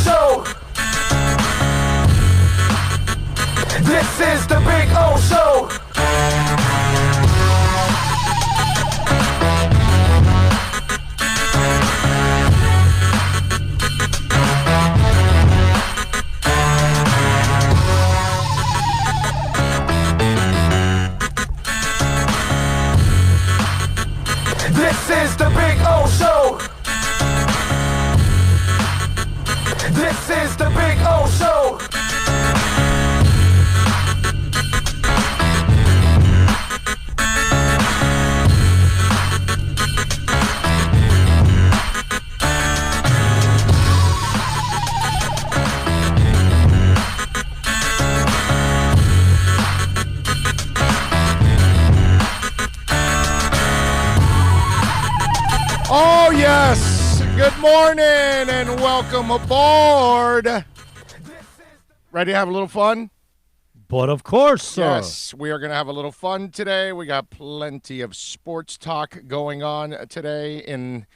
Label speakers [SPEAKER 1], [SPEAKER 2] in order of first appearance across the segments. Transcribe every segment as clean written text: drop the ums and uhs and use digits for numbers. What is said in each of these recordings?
[SPEAKER 1] Show. This is the Big O Show. This is the Big O Show. This is the Big O Show.
[SPEAKER 2] Oh, yes. Good morning and welcome aboard. Ready to have a little fun?
[SPEAKER 3] But of course, sir.
[SPEAKER 2] Yes, we are going to have a little fun today. We got plenty of sports talk going on today. And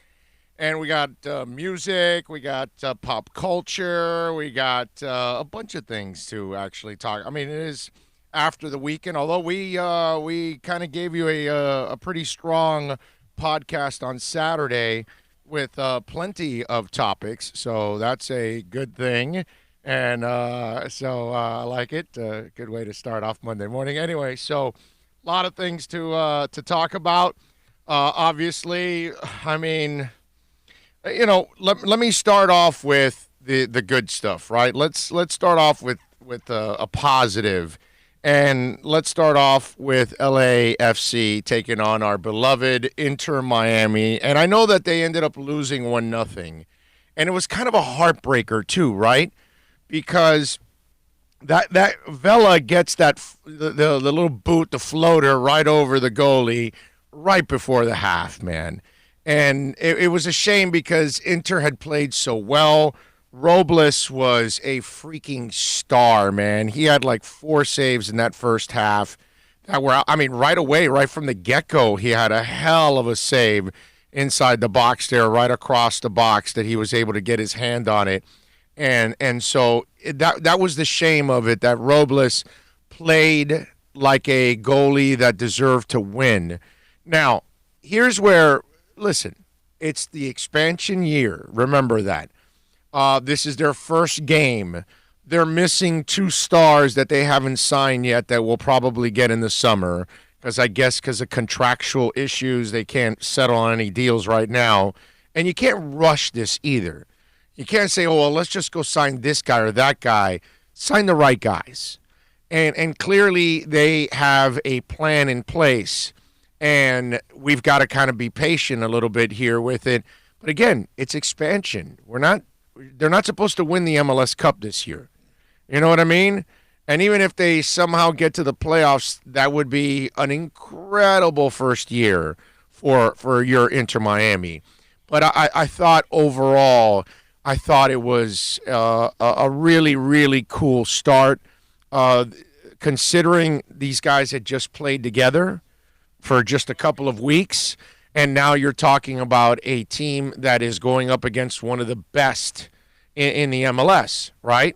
[SPEAKER 2] we got music, we got pop culture, we got a bunch of things to actually talk. I mean, it is after the weekend, although we kind of gave you a pretty strong podcast on Saturday with plenty of topics, so that's a good thing, and so I like it. Good way to start off Monday morning. Anyway, so a lot of things to talk about. Obviously, I mean, you know, let me start off with the good stuff, right? Let's start off with a positive. And let's start off with LAFC taking on our beloved Inter Miami. And I know that they ended up losing 1-0. And it was kind of a heartbreaker too, right? Because that Vela gets the little boot, the floater right over the goalie right before the half, man. And it was a shame because Inter had played so well. Robles was a freaking star, man. He had like 4 saves in that first half. That were, I mean, right away, right from the get-go, he had a hell of a save inside the box there, right across the box, that he was able to get his hand on it. And so that was the shame of it, that Robles played like a goalie that deserved to win. Now, here's where, listen, it's the expansion year. Remember that. This is their first game. They're missing 2 stars that they haven't signed yet that we'll probably get in the summer because of contractual issues, they can't settle on any deals right now. And you can't rush this either. You can't say, oh, well, let's just go sign this guy or that guy. Sign the right guys. And clearly they have a plan in place. And we've got to kind of be patient a little bit here with it. But again, it's expansion. They're not supposed to win the MLS Cup this year. You know what I mean? And even if they somehow get to the playoffs, that would be an incredible first year for your Inter Miami. But I thought overall, it was a really, really cool start. Considering these guys had just played together for just a couple of weeks, and now you're talking about a team that is going up against one of the best in the MLS, right?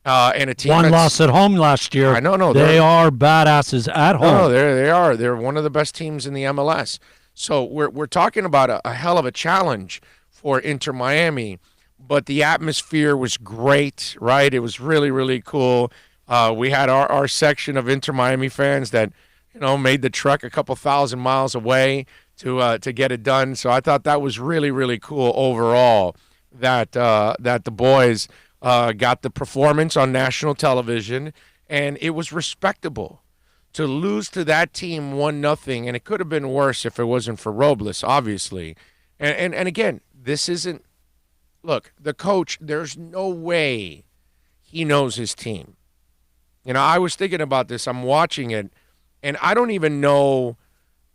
[SPEAKER 2] And a team
[SPEAKER 3] one loss at home last year.
[SPEAKER 2] I know,
[SPEAKER 3] they are badasses at home.
[SPEAKER 2] No, they are. They're one of the best teams in the MLS. So we're talking about a hell of a challenge for Inter Miami. But the atmosphere was great, right? It was really, really cool. We had our section of Inter Miami fans that, you know, made the trek a couple thousand miles away to get it done. So I thought that was really, really cool overall that the boys got the performance on national television, and it was respectable. To lose to that team 1-0, and it could have been worse if it wasn't for Robles, obviously. And again, this isn't – look, the coach, there's no way he knows his team. You know, I was thinking about this. I'm watching it, and I don't even know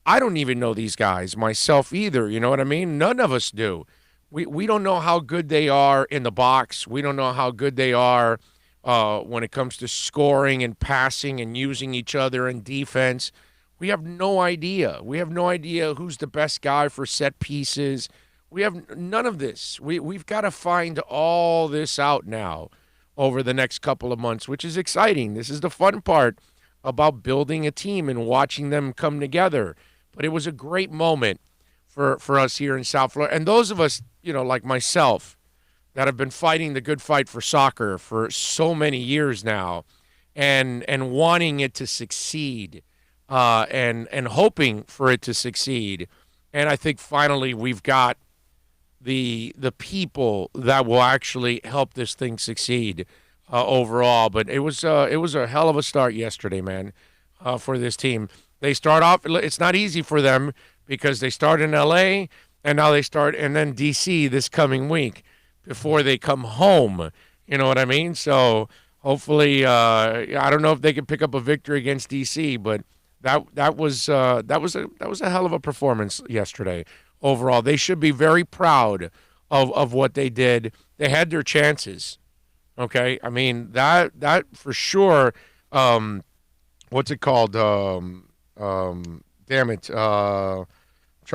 [SPEAKER 2] these guys myself either. You know what I mean? None of us do. We don't know how good they are in the box. We don't know how good they are when it comes to scoring and passing and using each other in defense. We have no idea. We have no idea who's the best guy for set pieces. We have none of this. We've got to find all this out now over the next couple of months, which is exciting. This is the fun part about building a team and watching them come together. But it was a great moment for us here in South Florida. And those of us, like myself, that have been fighting the good fight for soccer for so many years now and wanting it to succeed and hoping for it to succeed. And I think finally we've got the people that will actually help this thing succeed overall. But it was a hell of a start yesterday, man, for this team. They start off. It's not easy for them because they start in L.A. and now they start and then D.C. this coming week before they come home. You know what I mean? So hopefully, I don't know if they can pick up a victory against D.C., but that was a hell of a performance yesterday. Overall, they should be very proud of what they did. They had their chances. Okay, I mean that for sure. What's it called? Damn it! Trying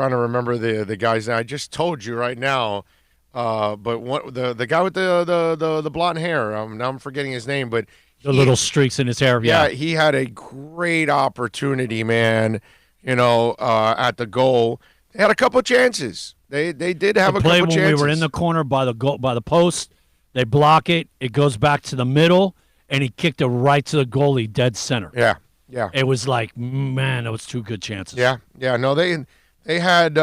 [SPEAKER 2] to remember the guys. I just told you right now. But the guy with the blonde hair. Now I'm forgetting his name, but
[SPEAKER 3] the little streaks in his hair.
[SPEAKER 2] Yeah, he had a great opportunity, man. At the goal. They had a couple of chances. They did have a couple of chances.
[SPEAKER 3] When we were in the corner by the post, they block it. It goes back to the middle, and he kicked it right to the goalie, dead center.
[SPEAKER 2] Yeah.
[SPEAKER 3] It was like, man, that was two good chances.
[SPEAKER 2] Yeah. No, they had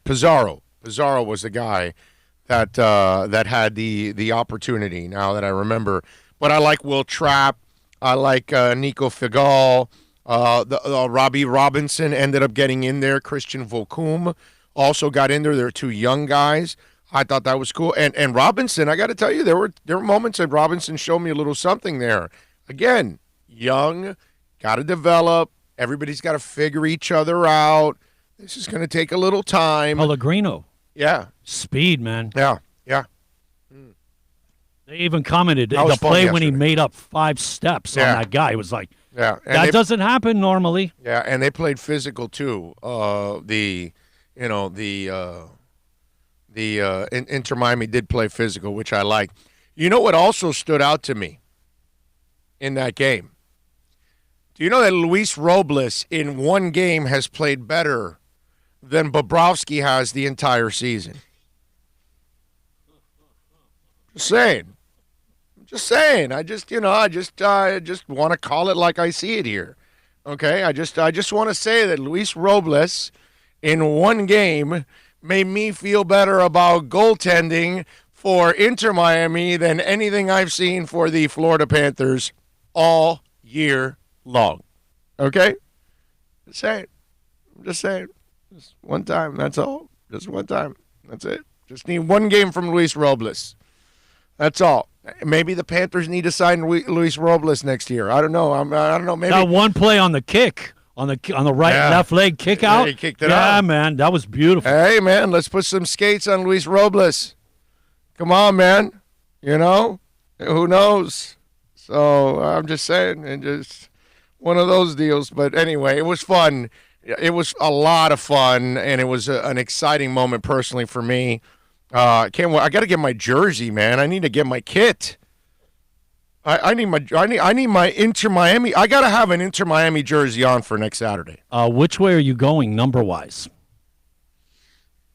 [SPEAKER 2] Pizarro. Pizarro was the guy that had the opportunity. Now that I remember, but I like Will Trapp. I like Nico Figal. Robbie Robinson ended up getting in there. Christian Volkum also got in there. They're two young guys. I thought that was cool. And Robinson, I got to tell you, there were moments that Robinson showed me a little something there. Again, young, got to develop. Everybody's got to figure each other out. This is going to take a little time.
[SPEAKER 3] Pellegrino.
[SPEAKER 2] Yeah.
[SPEAKER 3] Speed, man.
[SPEAKER 2] Yeah.
[SPEAKER 3] They even commented
[SPEAKER 2] That
[SPEAKER 3] the
[SPEAKER 2] was fun
[SPEAKER 3] play when he
[SPEAKER 2] yesterday.
[SPEAKER 3] made up 5 steps on that guy. It was like,
[SPEAKER 2] Yeah. And
[SPEAKER 3] that doesn't happen normally.
[SPEAKER 2] Yeah, and they played physical too. Inter Miami did play physical, which I like. You know what also stood out to me in that game? Do you know that Luis Robles in one game has played better than Bobrovsky has the entire season? Just saying. I just want to call it like I see it here. Okay? I just want to say that Luis Robles in one game made me feel better about goaltending for Inter Miami than anything I've seen for the Florida Panthers all year long. Okay? Just saying. Just one time. That's all. Just one time. That's it. Just need one game from Luis Robles. That's all. Maybe the Panthers need to sign Luis Robles next year. I don't know. I don't know. Maybe
[SPEAKER 3] That one play on the kick, on the left leg kick out.
[SPEAKER 2] he kicked it
[SPEAKER 3] yeah,
[SPEAKER 2] out.
[SPEAKER 3] man, that was beautiful.
[SPEAKER 2] Hey, man, let's put some skates on Luis Robles. Come on, man. Who knows? So I'm just saying, and just one of those deals. But anyway, it was fun. It was a lot of fun, and it was an exciting moment personally for me. Can't wait. I got to get my jersey, man. I need to get my kit. I need my Inter Miami. I got to have an Inter Miami jersey on for next Saturday.
[SPEAKER 3] Which way are you going number-wise?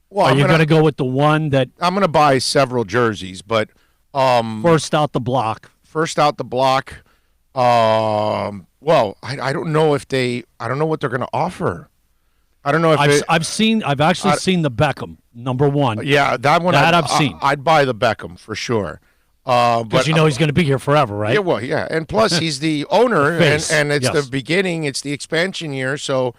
[SPEAKER 2] Well,
[SPEAKER 3] Are you going to go with the one that
[SPEAKER 2] I'm going to buy several jerseys, but
[SPEAKER 3] first out the block?
[SPEAKER 2] First out the block. Well, I don't know if I don't know what they're going to offer. I don't know if
[SPEAKER 3] I've actually seen the Beckham #1.
[SPEAKER 2] Yeah, that one
[SPEAKER 3] I've seen.
[SPEAKER 2] I'd buy the Beckham for sure.
[SPEAKER 3] Because he's going to be here forever, right?
[SPEAKER 2] Yeah, well, yeah, and plus he's the owner, and it's
[SPEAKER 3] Yes.
[SPEAKER 2] the beginning, it's the expansion year. So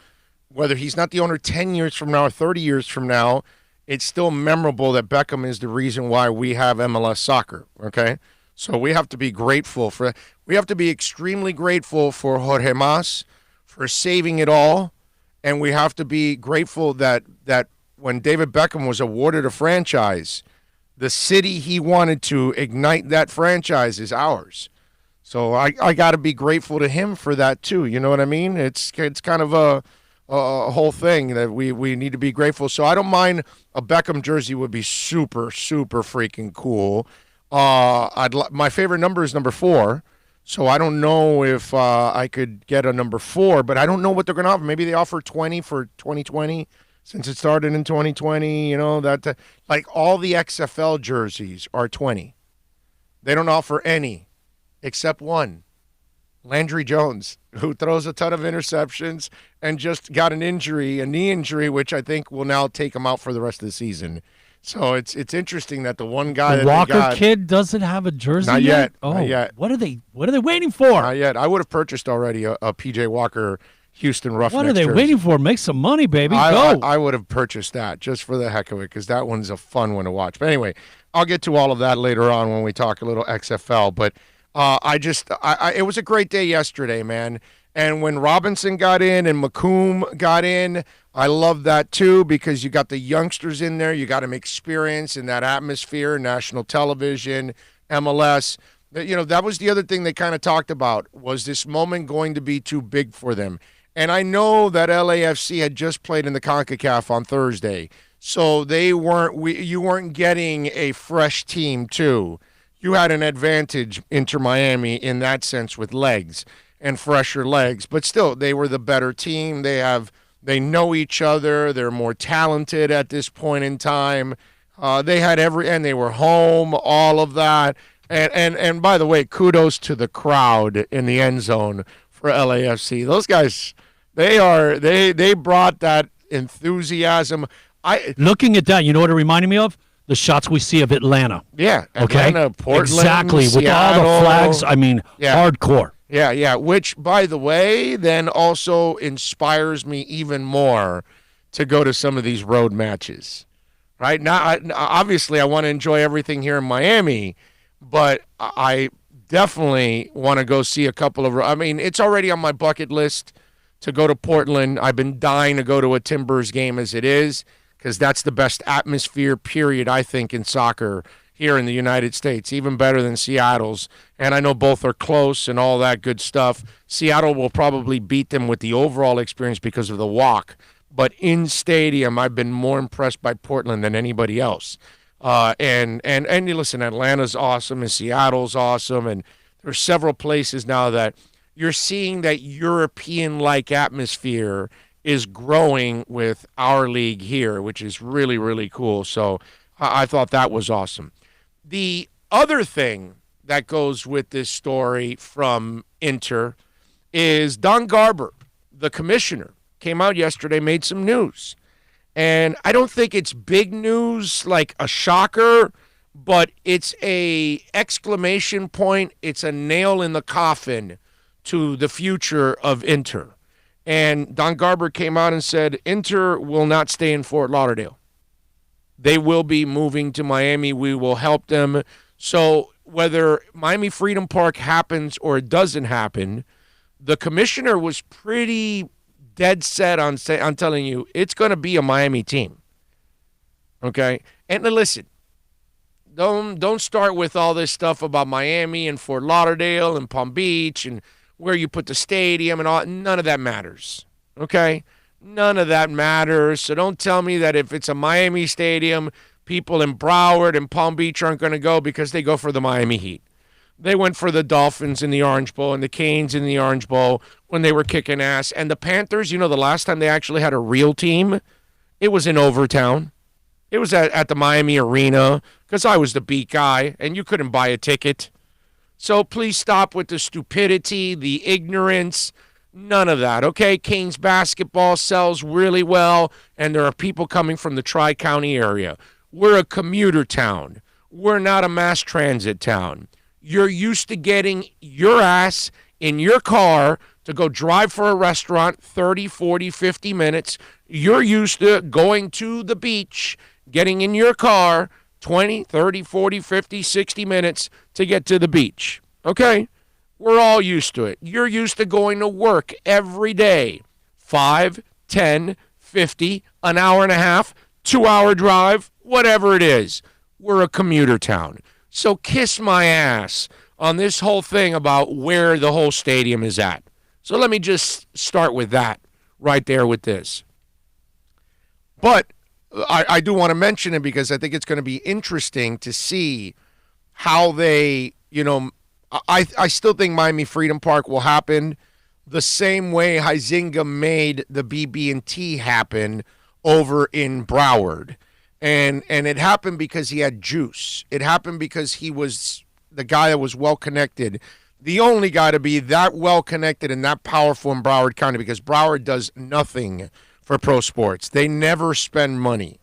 [SPEAKER 2] whether he's not the owner 10 years from now or 30 years from now, it's still memorable that Beckham is the reason why we have MLS soccer. Okay, so we have to be grateful for. We have to be extremely grateful for Jorge Mas for saving it all, and we have to be grateful that when David Beckham was awarded a franchise, the city he wanted to ignite that franchise is ours. So I got to be grateful to him for that too. You know what I mean? It's kind of whole thing that we need to be grateful. So I don't mind a Beckham jersey would be super super freaking cool. My favorite number is number 4. So I don't know if I could get a number 4, but I don't know what they're going to offer. Maybe they offer 20 for 2020 since it started in 2020. You know that like all the XFL jerseys are 20. They don't offer any except one. Landry Jones, who throws a ton of interceptions and just got an injury, a knee injury, which I think will now take him out for the rest of the season. So it's interesting that the one guy
[SPEAKER 3] the
[SPEAKER 2] that
[SPEAKER 3] Walker
[SPEAKER 2] they got,
[SPEAKER 3] kid doesn't have a jersey
[SPEAKER 2] Not yet.
[SPEAKER 3] Oh,
[SPEAKER 2] Not yet.
[SPEAKER 3] What are they waiting for?
[SPEAKER 2] Not yet. I would have purchased already a PJ Walker Houston Roughnecks
[SPEAKER 3] What are they
[SPEAKER 2] jersey.
[SPEAKER 3] waiting for? Make some money, baby.
[SPEAKER 2] I,
[SPEAKER 3] Go.
[SPEAKER 2] I would have purchased that just for the heck of it because that one's a fun one to watch. But anyway, I'll get to all of that later on when we talk a little XFL. But it was a great day yesterday, man. And when Robinson got in and McComb got in, I love that too because you got the youngsters in there. You got them experience in that atmosphere, national television, MLS. You know, that was the other thing they kind of talked about. Was this moment going to be too big for them? And I know that LAFC had just played in the CONCACAF on Thursday, so you weren't getting a fresh team too. You had an advantage, Inter Miami, in that sense with legs and fresher legs, but still they were the better team. They know each other. They're more talented at this point in time. They had and they were home, all of that. And by the way, kudos to the crowd in the end zone for LAFC. Those guys, they brought that enthusiasm.
[SPEAKER 3] Looking at that, you know what it reminded me of? The shots we see of Atlanta.
[SPEAKER 2] Yeah,
[SPEAKER 3] Okay?
[SPEAKER 2] Atlanta, Portland,
[SPEAKER 3] exactly. With all
[SPEAKER 2] Seattle.
[SPEAKER 3] the flags, I mean, hardcore.
[SPEAKER 2] Yeah. Which, by the way, then also inspires me even more to go to some of these road matches. Right now, obviously, I want to enjoy everything here in Miami, but I definitely want to go see a couple of. I mean, it's already on my bucket list to go to Portland. I've been dying to go to a Timbers game as it is because that's the best atmosphere, period, I think, in soccer here in the United States, even better than Seattle's. And I know both are close and all that good stuff. Seattle will probably beat them with the overall experience because of the walk. But in stadium, I've been more impressed by Portland than anybody else. And you listen, Atlanta's awesome and Seattle's awesome. And there's several places now that you're seeing that European-like atmosphere is growing with our league here, which is really, really cool. So I thought that was awesome. The other thing that goes with this story from Inter is Don Garber, the commissioner, came out yesterday, made some news. And I don't think it's big news, like a shocker, but it's a exclamation point. It's a nail in the coffin to the future of Inter. And Don Garber came out and said, Inter will not stay in Fort Lauderdale. They will be moving to Miami. We will help them. So whether Miami Freedom Park happens or it doesn't happen, the commissioner was pretty dead set on telling you it's going to be a Miami team. Okay? And listen, don't start with all this stuff about Miami and Fort Lauderdale and Palm Beach and where you put the stadium and all. None of that matters. Okay? None of that matters. So don't tell me that if it's a Miami stadium, people in Broward and Palm Beach aren't going to go because they go for the Miami Heat. They went for the Dolphins in the Orange Bowl and the Canes in the Orange Bowl when they were kicking ass. And the Panthers, the last time they actually had a real team, it was in Overtown. It was at the Miami Arena because I was the beat guy and you couldn't buy a ticket. So please stop with the stupidity, the ignorance. None of that, okay? Canes basketball sells really well, and there are people coming from the Tri-County area. We're a commuter town. We're not a mass transit town. You're used to getting your ass in your car to go drive for a restaurant 30, 40, 50 minutes. You're used to going to the beach, getting in your car 20, 30, 40, 50, 60 minutes to get to the beach, okay? We're all used to it. You're used to going to work every day. 5, 10, 50, an hour and a half, 2-hour drive, whatever it is. We're a commuter town. So kiss my ass on this whole thing about where the whole stadium is at. So let me just start with that right there with this. But I do want to mention it because I think it's going to be interesting to see how they, I still think Miami Freedom Park will happen the same way Huizenga made the BB&T happen over in Broward. And it happened because he had juice. It happened because he was the guy that was well-connected, the only guy to be that well-connected and that powerful in Broward County, because Broward does nothing for pro sports. They never spend money.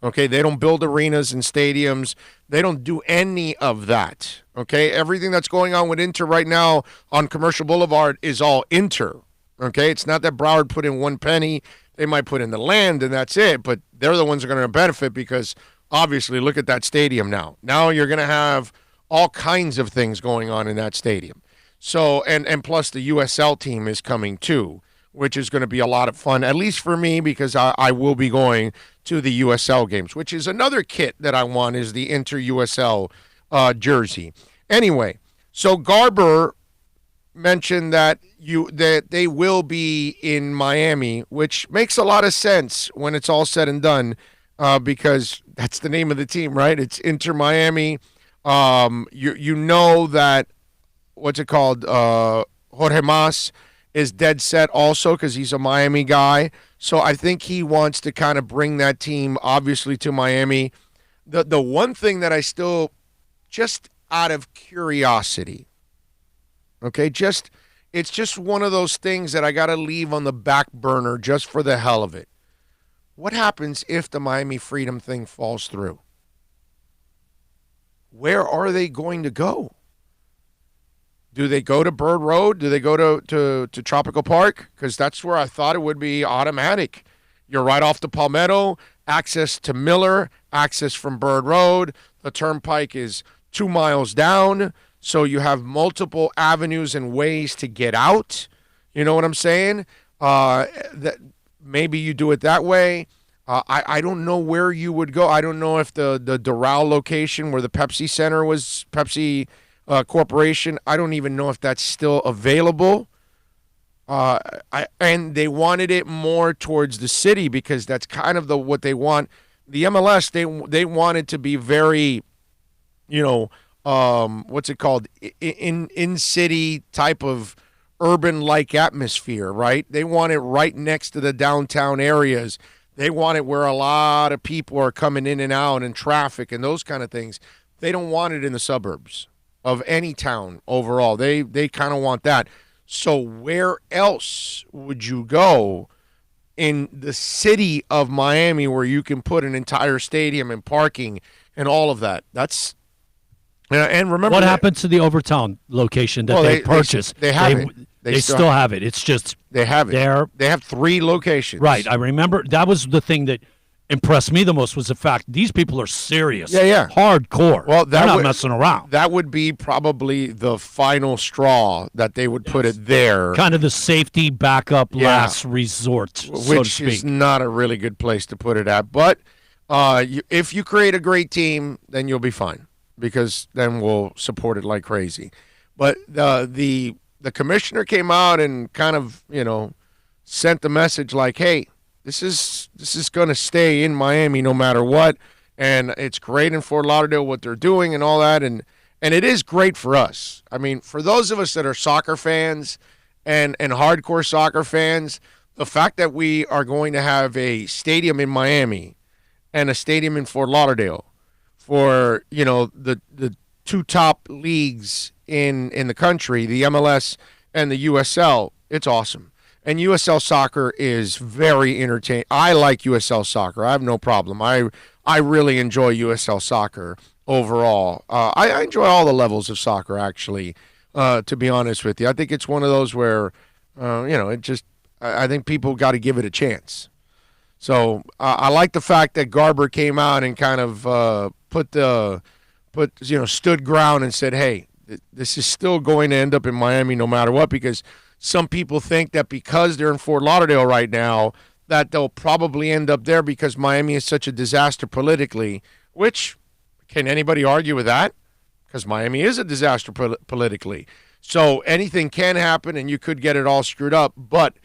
[SPEAKER 2] Okay, they don't build arenas and stadiums. They don't do any of that. Okay, everything that's going on with Inter right now on Commercial Boulevard is all Inter. Okay, it's not that Broward put in one penny. They might put in the land and that's it, but they're the ones that are going to benefit because obviously look at that stadium now. Now you're going to have all kinds of things going on in that stadium. So, and plus the USL team is coming too, which is going to be a lot of fun, at least for me, because I will be going to the USL games, which is another kit that I want is the Inter USL jersey. Anyway, so Garber mentioned that they will be in Miami, which makes a lot of sense when it's all said and done, because that's the name of the team, right? It's Inter Miami. You know that, what's it called? Jorge Mas is dead set also because he's a Miami guy. So I think he wants to kind of bring that team, obviously, to Miami. The one thing that I still, just out of curiosity, okay, it's just one of those things that I got to leave on the back burner just for the hell of it. What happens if the Miami Freedom thing falls through? Where are they going to go? Do they go to Bird Road? Do they go to Tropical Park? Because that's where I thought it would be automatic. You're right off the Palmetto, access to Miller, access from Bird Road. The Turnpike is 2 miles down, so you have multiple avenues and ways to get out. You know what I'm saying? That maybe you do it that way. I don't know where you would go. I don't know if the Doral location where the Pepsi Center was, Pepsi Corporation, I don't even know if that's still available. And they wanted it more towards the city because that's kind of what they want. The MLS, they want it to be very, what's it called? In city type of urban-like atmosphere, right? They want it right next to the downtown areas. They want it where a lot of people are coming in and out and traffic and those kind of things. They don't want it in the suburbs of any town overall. They kind of want that. So where else would you go in the city of Miami where you can put an entire stadium and parking and all of that? That's and remember
[SPEAKER 3] what happened to the Overtown location that they purchased?
[SPEAKER 2] They have it.
[SPEAKER 3] They still have it. It's just
[SPEAKER 2] they have it. They have 3 locations.
[SPEAKER 3] Right. I remember that was the thing that impressed me the most was the fact these people are serious.
[SPEAKER 2] Yeah.
[SPEAKER 3] Hardcore.
[SPEAKER 2] Well,
[SPEAKER 3] they're not messing around.
[SPEAKER 2] That would be probably the final straw that they would put it there.
[SPEAKER 3] Kind of the safety backup last resort, so to
[SPEAKER 2] which
[SPEAKER 3] speak.
[SPEAKER 2] is not a really good place to put it at. But if you create a great team, then you'll be fine because then we'll support it like crazy. But the commissioner came out and kind of, sent the message like, hey, this is going to stay in Miami no matter what, and it's great in Fort Lauderdale what they're doing and all that, and it is great for us. I mean, for those of us that are soccer fans and hardcore soccer fans, the fact that we are going to have a stadium in Miami and a stadium in Fort Lauderdale for, the 2 top leagues in the country, the MLS and the USL, it's awesome. And USL soccer is very entertaining. I like USL soccer. I have no problem. I really enjoy USL soccer overall. I enjoy all the levels of soccer, actually, to be honest with you. I think it's one of those where, I think people got to give it a chance. So I like the fact that Garber came out and kind of stood ground and said, hey, this is still going to end up in Miami no matter what, because some people think that because they're in Fort Lauderdale right now, that they'll probably end up there because Miami is such a disaster politically, which, can anybody argue with that? Because Miami is a disaster politically. So anything can happen and you could get it all screwed up. But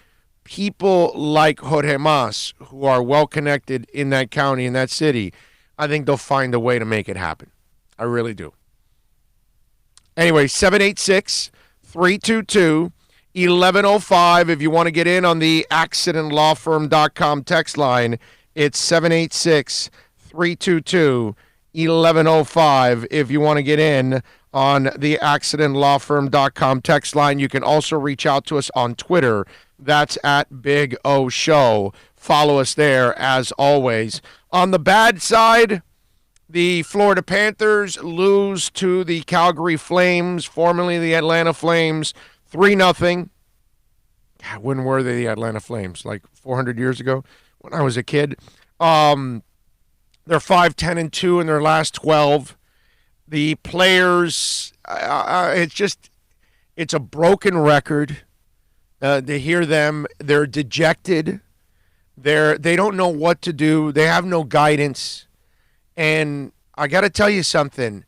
[SPEAKER 2] people like Jorge Mas, who are well connected in that county, in that city, I think they'll find a way to make it happen. I really do. Anyway, 786-322-1105. If you want to get in on the accidentlawfirm.com text line, it's 786-322-1105. If you want to get in on the accidentlawfirm.com text line, you can also reach out to us on Twitter. That's at Big O Show. Follow us there as always. On the bad side, the Florida Panthers lose to the Calgary Flames, formerly the Atlanta Flames, 3-0. When were they the Atlanta Flames? Like 400 years ago when I was a kid. They're 5-10-2 in their last 12. The players, it's a broken record. To hear them, they're dejected. They don't know what to do. They have no guidance. And I got to tell you something.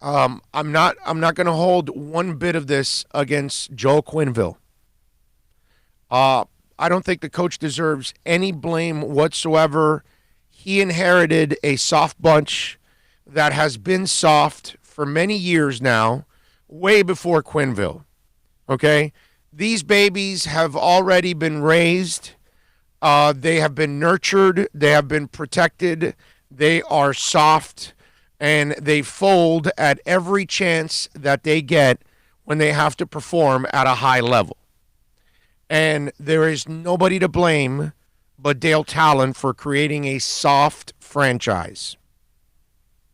[SPEAKER 2] I'm not going to hold one bit of this against Joel Quenneville. I don't think the coach deserves any blame whatsoever. He inherited a soft bunch that has been soft for many years now, way before Quenneville. Okay? These babies have already been raised. They have been nurtured. They have been protected. They are soft, and they fold at every chance that they get when they have to perform at a high level. And there is nobody to blame but Dale Talon for creating a soft franchise.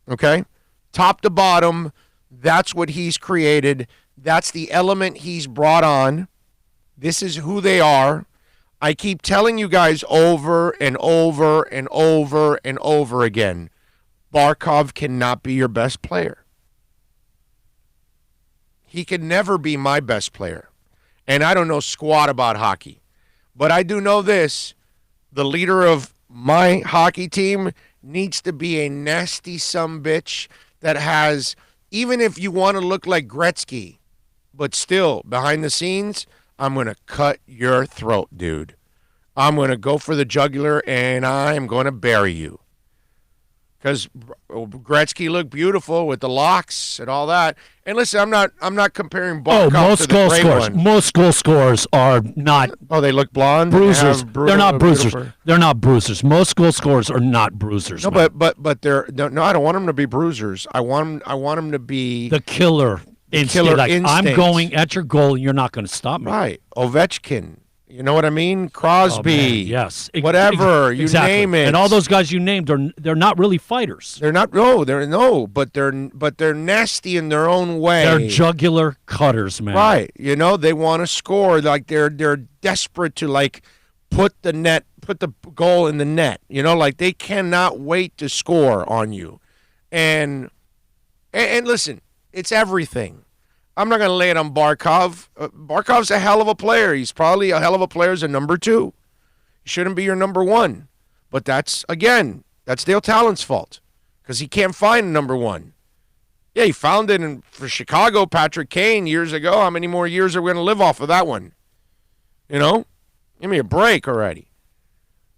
[SPEAKER 2] Okay? Top to bottom, that's what he's created. That's the element he's brought on. This is who they are. I keep telling you guys over and over and over and over again, Barkov cannot be your best player. He can never be my best player. And I don't know squat about hockey. But I do know this. The leader of my hockey team needs to be a nasty sumbitch that has, even if you want to look like Gretzky, but still, behind the scenes, I'm going to cut your throat, dude. I'm going to go for the jugular, and I'm going to bury you. Because Gretzky looked beautiful with the locks and all that. And listen, I'm not comparing Barkov to the great one.
[SPEAKER 3] Most goal scorers are not.
[SPEAKER 2] Oh, they look blonde.
[SPEAKER 3] Bruisers. They're not bruisers. They're not bruisers. Most goal scorers are not bruisers.
[SPEAKER 2] No, but they're no. I don't want them to be bruisers. I want them to be
[SPEAKER 3] the killer instinct. Like, I'm going at your goal, and you're not going to stop me.
[SPEAKER 2] Right, Ovechkin. You know what I mean? Crosby.
[SPEAKER 3] Yes.
[SPEAKER 2] Whatever. You name it.
[SPEAKER 3] And all those guys you named they're not really fighters.
[SPEAKER 2] They're not. But they're nasty in their own way.
[SPEAKER 3] They're jugular cutters, man.
[SPEAKER 2] Right. You know, they want to score. Like they're desperate to like put the goal in the net. You know, like they cannot wait to score on you. And listen, it's everything. I'm not going to lay it on Barkov. Barkov's a hell of a player. He's probably a hell of a player as a number 2. He shouldn't be your number 1. But that's Dale Talon's fault because he can't find a number 1. Yeah, he found it for Chicago, Patrick Kane, years ago. How many more years are we going to live off of that one? You know? Give me a break already.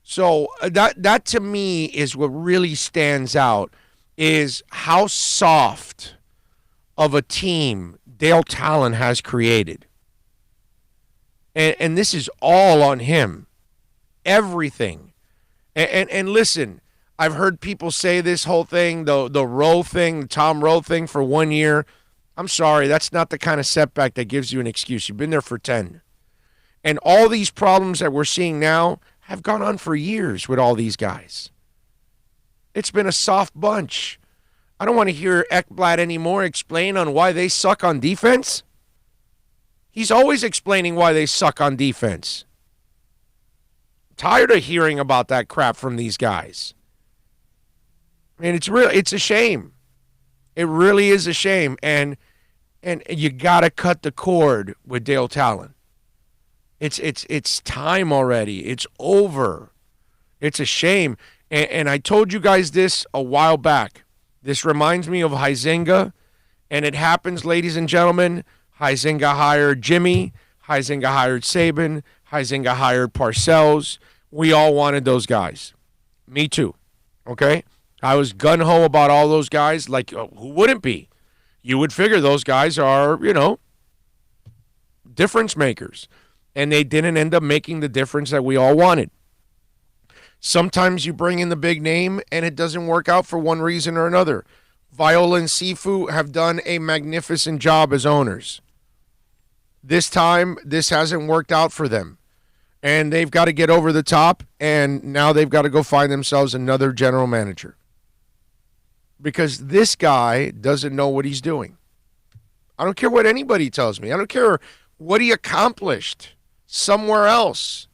[SPEAKER 2] So that to me is what really stands out is how soft of a team Dale Talon has created. And this is all on him. Everything. And listen, I've heard people say this whole thing, the Rowe thing, the Tom Rowe thing for 1 year. I'm sorry, that's not the kind of setback that gives you an excuse. You've been there for 10. And all these problems that we're seeing now have gone on for years with all these guys. It's been a soft bunch. I don't want to hear Ekblad anymore explain on why they suck on defense. He's always explaining why they suck on defense. I'm tired of hearing about that crap from these guys. I mean, it's a shame. It really is a shame. And you got to cut the cord with Dale Talon. It's time already. It's over. It's a shame. And I told you guys this a while back. This reminds me of Huizenga, and it happens, ladies and gentlemen. Huizenga hired Jimmy. Huizenga hired Saban. Huizenga hired Parcells. We all wanted those guys. Me too. Okay? I was gung-ho about all those guys. Like, who wouldn't be? You would figure those guys are, difference makers. And they didn't end up making the difference that we all wanted. Sometimes you bring in the big name and it doesn't work out for one reason or another. Viola and Sifu have done a magnificent job as owners. This time, this hasn't worked out for them. And they've got to get over the top, and now they've got to go find themselves another general manager. Because this guy doesn't know what he's doing. I don't care what anybody tells me. I don't care what he accomplished somewhere else.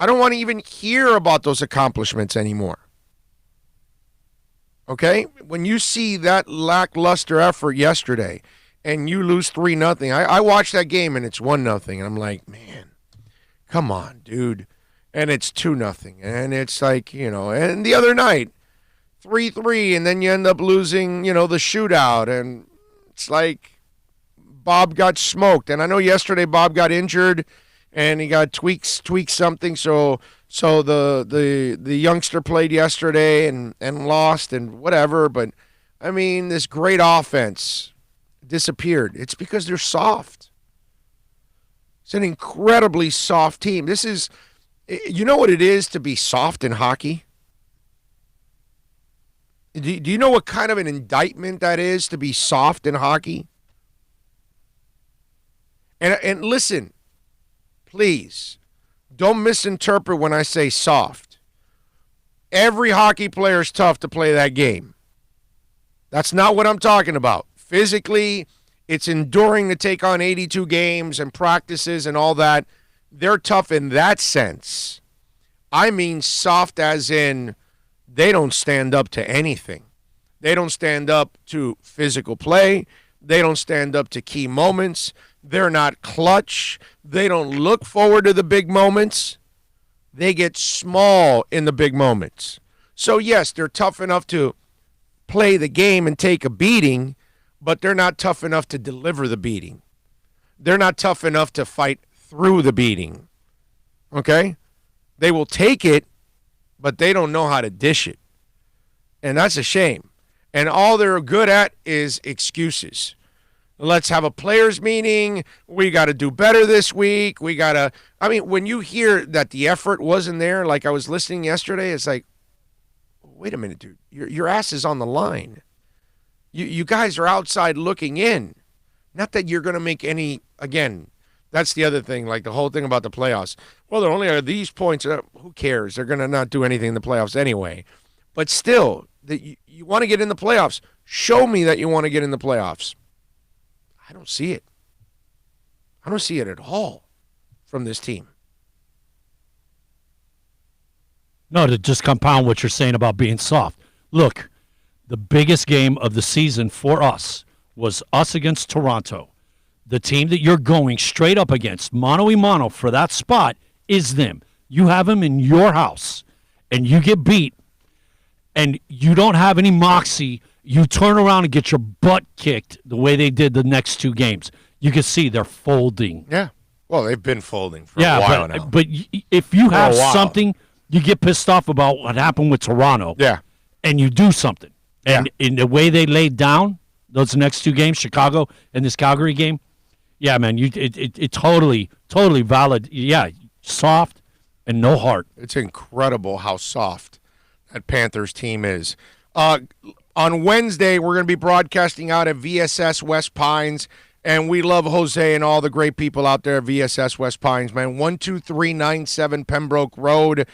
[SPEAKER 2] I don't want to even hear about those accomplishments anymore. Okay? When you see that lackluster effort yesterday and you lose 3-0, I watched that game and it's 1-0, and I'm like, man, come on, dude. And it's 2-0. And it's like, and the other night, 3-3, and then you end up losing, the shootout. And it's like Bob got smoked. And I know yesterday Bob got injured and he got tweaked something. So the youngster played yesterday and lost and whatever. But, I mean, this great offense disappeared. It's because they're soft. It's an incredibly soft team. This is, you know what it is to be soft in hockey? Do you know what kind of an indictment that is to be soft in hockey? And listen, please, don't misinterpret when I say soft. Every hockey player is tough to play that game. That's not what I'm talking about. Physically, it's enduring to take on 82 games and practices and all that. They're tough in that sense. I mean soft as in they don't stand up to anything. They don't stand up to physical play. They don't stand up to key moments. They're not clutch. They don't look forward to the big moments. They get small in the big moments. So, yes, they're tough enough to play the game and take a beating, but they're not tough enough to deliver the beating. They're not tough enough to fight through the beating. Okay? They will take it, but they don't know how to dish it. And that's a shame. And all they're good at is excuses. Let's have a players meeting. We got to do better this week. When you hear that the effort wasn't there, like I was listening yesterday, it's like, wait a minute, dude. Your ass is on the line. You guys are outside looking in. Not that you're going to make any, again, that's the other thing, like the whole thing about the playoffs. Well, there only are these points. Who cares? They're going to not do anything in the playoffs anyway. But still, you want to get in the playoffs. Show me that you want to get in the playoffs. I don't see it. I don't see it at all from this team.
[SPEAKER 3] No, to just compound what you're saying about being soft. Look, the biggest game of the season for us was us against Toronto. The team that you're going straight up against, mano-a-mano for that spot, is them. You have them in your house, and you get beat, and you don't have any moxie. You turn around and get your butt kicked the way they did the next two games. You can see they're folding.
[SPEAKER 2] Yeah. Well, they've been folding for a while now.
[SPEAKER 3] But if you have something, you get pissed off about what happened with Toronto.
[SPEAKER 2] Yeah.
[SPEAKER 3] And you do something. And in the way they laid down those next two games, Chicago and this Calgary game, yeah, man, it totally valid. Yeah, soft and no heart.
[SPEAKER 2] It's incredible how soft that Panthers team is. On Wednesday, we're going to be broadcasting out at VSS West Pines, and we love Jose and all the great people out there at VSS West Pines, man. 12397 Pembroke Road.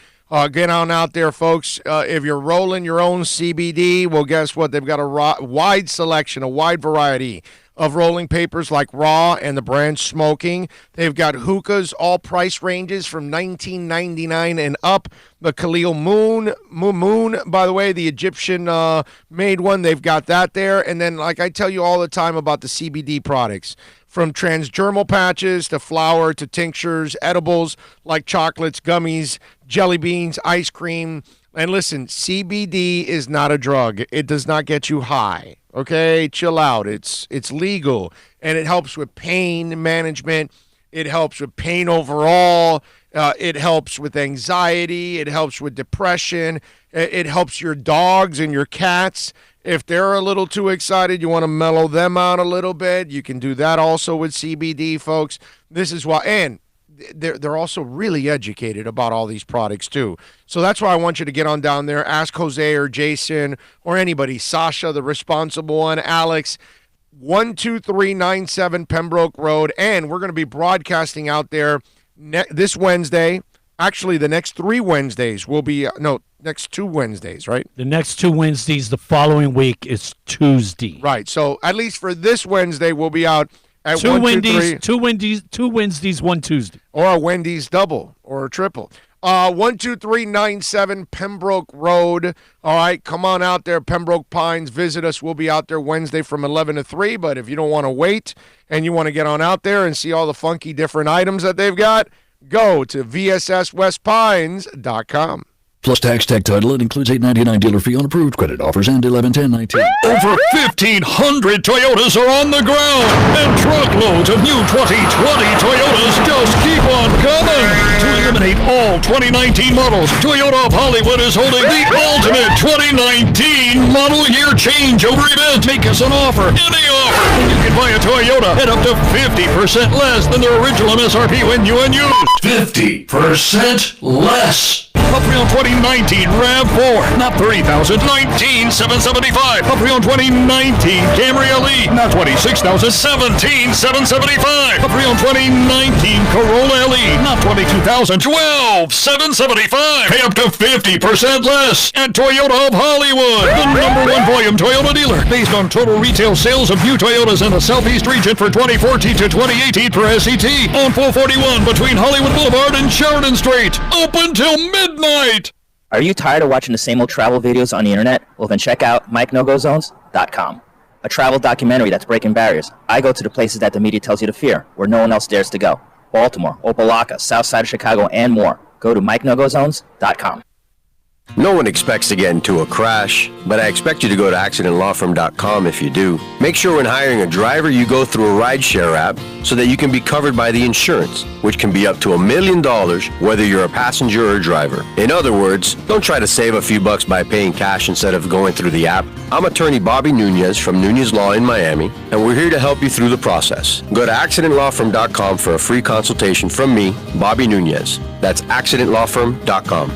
[SPEAKER 2] Get on out there, folks. If you're rolling your own CBD, well, guess what? They've got a wide selection, a wide variety of rolling papers like Raw and the brand Smoking. They've got hookahs, all price ranges from $19.99 and up. The Khalil Moon, by the way, the Egyptian made one. They've got that there. And then, like I tell you all the time about the CBD products, from transdermal patches to flour to tinctures, edibles like chocolates, gummies, jelly beans, ice cream. And listen, CBD is not a drug. It does not get you high. Okay, chill out. It's legal, and it helps with pain management. It helps with pain overall. It helps with anxiety. It helps with depression. It helps your dogs and your cats. If they're a little too excited, you want to mellow them out a little bit. You can do that also with CBD, folks. This is why, and they're also really educated about all these products too. So that's why I want you to get on down there. Ask Jose or Jason or anybody. Sasha, the responsible one. Alex. 12397 Pembroke Road, and we're going to be broadcasting out there this Wednesday. Actually, the next 3 Wednesdays will be next 2 Wednesdays, right?
[SPEAKER 3] The next 2 Wednesdays, the following week is Tuesday.
[SPEAKER 2] Right. So at least for this Wednesday, we'll be out at
[SPEAKER 3] 2 Wednesdays, 1 Tuesday,
[SPEAKER 2] or a Wendy's double or a triple. 12397 Pembroke Road. All right, come on out there, Pembroke Pines. Visit us. We'll be out there Wednesday from 11 to 3. But if you don't want to wait and you want to get on out there and see all the funky different items that they've got, go to vsswestpines.com.
[SPEAKER 4] Plus tax, tech title. It includes $8.99 dealer fee on approved credit offers and 11/10/19.
[SPEAKER 5] Over 1,500 Toyotas are on the ground, and truckloads of new 2020 Toyotas just keep on coming. To eliminate all 2019 models, Toyota of Hollywood is holding the ultimate 2019 model year changeover event. Make us an offer, any offer, and you can buy a Toyota at up to 50% less than their original MSRP when new and used.
[SPEAKER 4] 50% less.
[SPEAKER 5] A pre-owned 2019 RAV4, not $30,000, $19,775. A pre-owned 2019 Camry LE, not $26,000, $17,775. A pre-owned 2019 Corolla LE, not $22,000, $12,775. Pay up to 50% less at Toyota of Hollywood, the #1 volume Toyota dealer, based on total retail sales of new Toyotas in the Southeast region for 2014 to 2018 per SCT, on 441 between Hollywood Boulevard and Sheridan Street. Open till midnight.
[SPEAKER 6] Are you tired of watching the same old travel videos on the internet? Well, then check out MikeNoGoZones.com, a travel documentary that's breaking barriers. I go to the places that the media tells you to fear, where no one else dares to go. Baltimore, Opelika, South Side of Chicago, and more. Go to MikeNoGoZones.com.
[SPEAKER 7] No one expects to get into a crash, but I expect you to go to accidentlawfirm.com if you do. Make sure when hiring a driver you go through a rideshare app so that you can be covered by the insurance, which can be up to $1 million whether you're a passenger or a driver. In other words, don't try to save a few bucks by paying cash instead of going through the app. I'm attorney Bobby Nunez from Nunez Law in Miami, and we're here to help you through the process. Go to accidentlawfirm.com for a free consultation from me, Bobby Nunez. That's accidentlawfirm.com.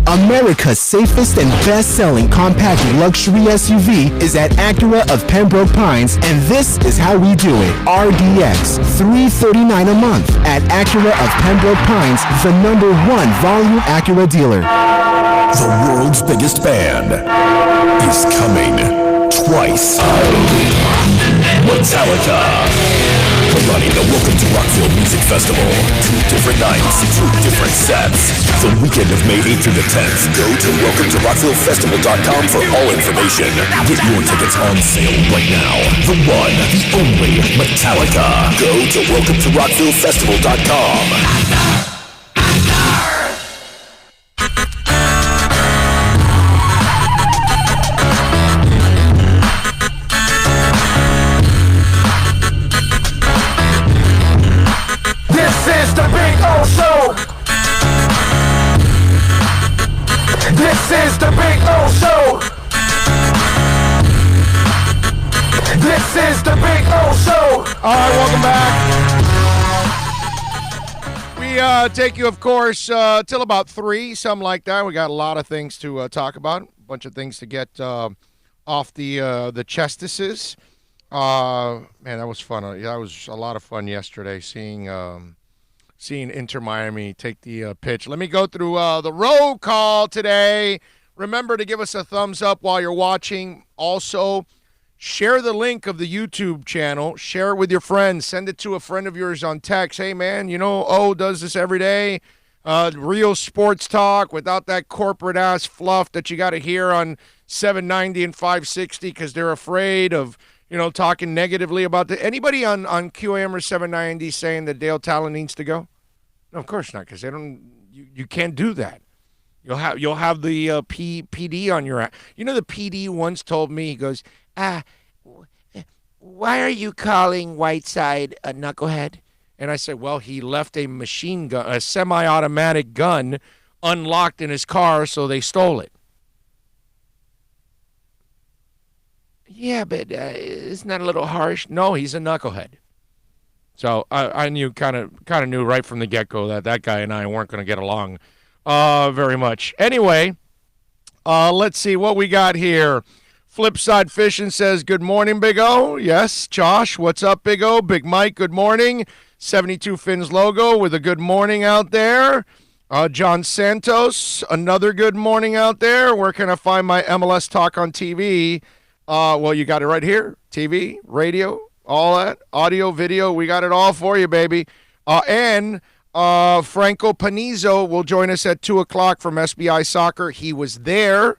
[SPEAKER 8] America's safest and best-selling compact luxury SUV is at Acura of Pembroke Pines, and this is how we do it. RDX, $339 a month at Acura of Pembroke Pines, the #1 volume Acura dealer.
[SPEAKER 4] The world's biggest band is coming twice. Metallica. Running the Welcome to Rockville Music Festival. 2 different nights, 2 different sets. The weekend of May 8th through the 10th. Go to welcometorockvillefestival.com for all information. Get your tickets on sale right now. The one, the only Metallica. Go to welcometorockvillefestival.com.
[SPEAKER 1] This is the Big O Show. This is the Big O Show. This is the Big O Show.
[SPEAKER 2] All right, welcome back. We take you, of course, till about 3, something like that. We got a lot of things to talk about, a bunch of things to get off the chestises. Man, that was fun. That was a lot of fun yesterday, seeing Inter Miami take the pitch. Let me go through the roll call today. Remember to give us a thumbs up while you're watching. Also, share the link of the YouTube channel. Share it with your friends. Send it to a friend of yours on text. Hey, man, you know, O does this every day. Real sports talk without that corporate-ass fluff that you got to hear on 790 and 560 because they're afraid of, you know, talking negatively about anybody on QAM or 790 saying that Dale Talon needs to go? No, of course not, because they don't. You can't do that. You'll have the PD on your. You know, the PD once told me, he goes, why are you calling Whiteside a knucklehead? And I said, well, he left a machine gun, a semi-automatic gun, unlocked in his car, so they stole it. Yeah, but isn't that a little harsh? No, he's a knucklehead. So I knew kind of knew right from the get-go that guy and I weren't going to get along very much. Anyway, let's see what we got here. Flipside Fishing says, good morning, Big O. Yes, Josh, what's up, Big O? Big Mike, good morning. 72 Fins logo with a good morning out there. John Santos, another good morning out there. Where can I find my MLS talk on TV? Well, you got it right here. TV, radio, all that, audio, video. We got it all for you, baby. And Franco Panizzo will join us at 2 o'clock from SBI Soccer. He was there.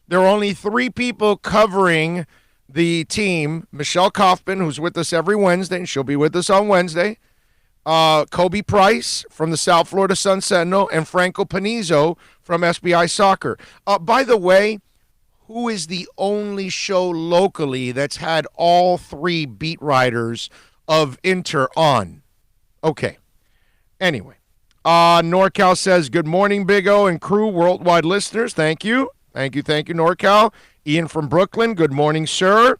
[SPEAKER 2] There are only 3 people covering the team. Michelle Kaufman, who's with us every Wednesday, and she'll be with us on Wednesday. Kobe Price from the South Florida Sun Sentinel, and Franco Panizzo from SBI Soccer. By the way, who is the only show locally that's had all 3 beat writers of Inter on? Okay. Anyway, NorCal says, good morning, Big O and crew, worldwide listeners. Thank you. Thank you, NorCal. Ian from Brooklyn, good morning, sir.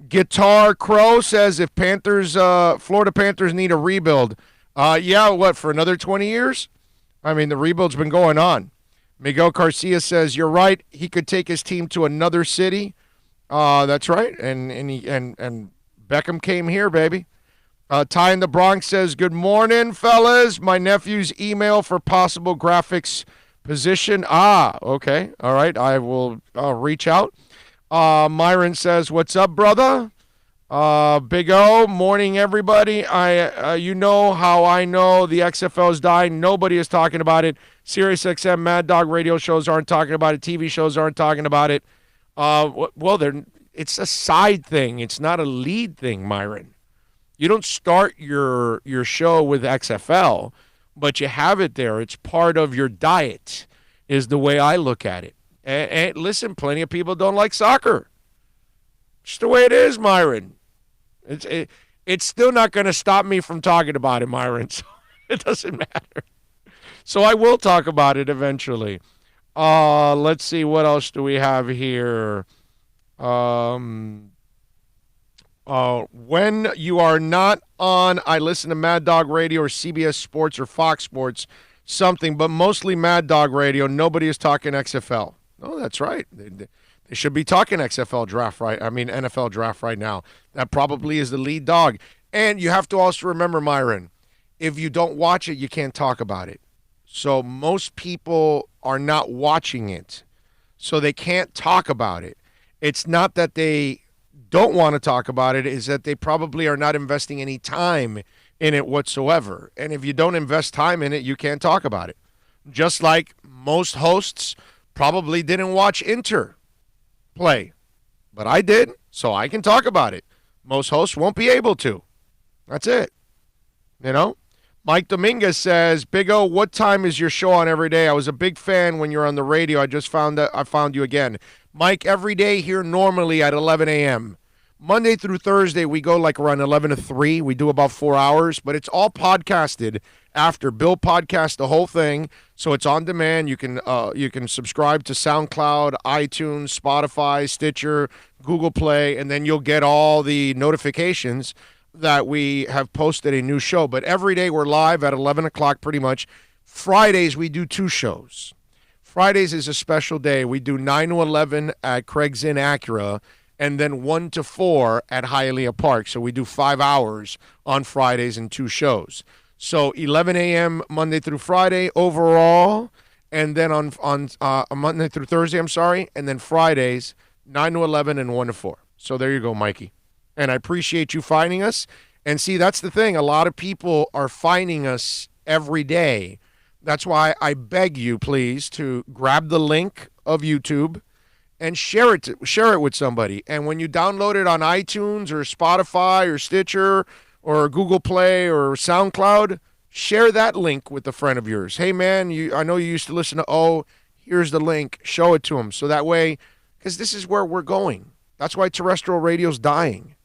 [SPEAKER 2] Guitar Crow says, if Florida Panthers need a rebuild, what, for another 20 years? I mean, the rebuild's been going on. Miguel Garcia says, you're right, he could take his team to another city. That's right, and Beckham came here, baby. Ty in the Bronx says, good morning, fellas. My nephew's email for possible graphics position. Okay. All right. I'll reach out. Myron says, what's up, brother? Big O, morning, everybody. You know how I know the XFL is dying. Nobody is talking about it. Sirius XM, Mad Dog radio shows aren't talking about it. TV shows aren't talking about it. It's a side thing. It's not a lead thing, Myron. You don't start your show with XFL, but you have it there. It's part of your diet, is the way I look at it. And listen, plenty of people don't like soccer. It's the way it is, Myron. It's still not going to stop me from talking about it, Myron. So it doesn't matter. So I will talk about it eventually. Let's see, what else do we have here? When you are not on, I listen to Mad Dog Radio or CBS Sports or Fox Sports, something, but mostly Mad Dog Radio. Nobody is talking XFL. Oh, that's right. They should be talking XFL draft, right? I mean, NFL draft right now. That probably is the lead dog. And you have to also remember, Myron, if you don't watch it, you can't talk about it. So most people are not watching it, so they can't talk about it. It's not that they don't want to talk about it, is that they probably are not investing any time in it whatsoever. And if you don't invest time in it, you can't talk about it. Just like most hosts probably didn't watch Inter play, but I did, so I can talk about it. Most hosts won't be able to. That's it. You know? Mike Dominguez says, Big O, what time is your show on every day? I was a big fan when you're on the radio. I just found you again. Mike, every day here normally at 11 a.m. Monday through Thursday, we go like around 11 to 3. We do about 4 hours, but it's all podcasted after. Bill podcasts the whole thing, so it's on demand. You can subscribe to SoundCloud, iTunes, Spotify, Stitcher, Google Play, and then you'll get all the notifications that we have posted a new show. But every day we're live at 11 o'clock pretty much. Fridays, we do 2 shows. Fridays is a special day. We do 9 to 11 at Craig's Inn Acura, and then 1 to 4 at Hialeah Park. So we do 5 hours on Fridays and 2 shows. So 11 a.m. Monday through Friday overall, and then on Monday through Thursday, and then Fridays, 9 to 11 and 1 to 4. So there you go, Mikey. And I appreciate you finding us. And see, that's the thing. A lot of people are finding us every day. That's why I beg you, please, to grab the link of YouTube and share it with somebody. And when you download it on iTunes or Spotify or Stitcher or Google Play or SoundCloud, share that link with a friend of yours. Hey, man, I know you used to listen to here's the link. Show it to them. So that way, because this is where we're going. That's why terrestrial radio's dying.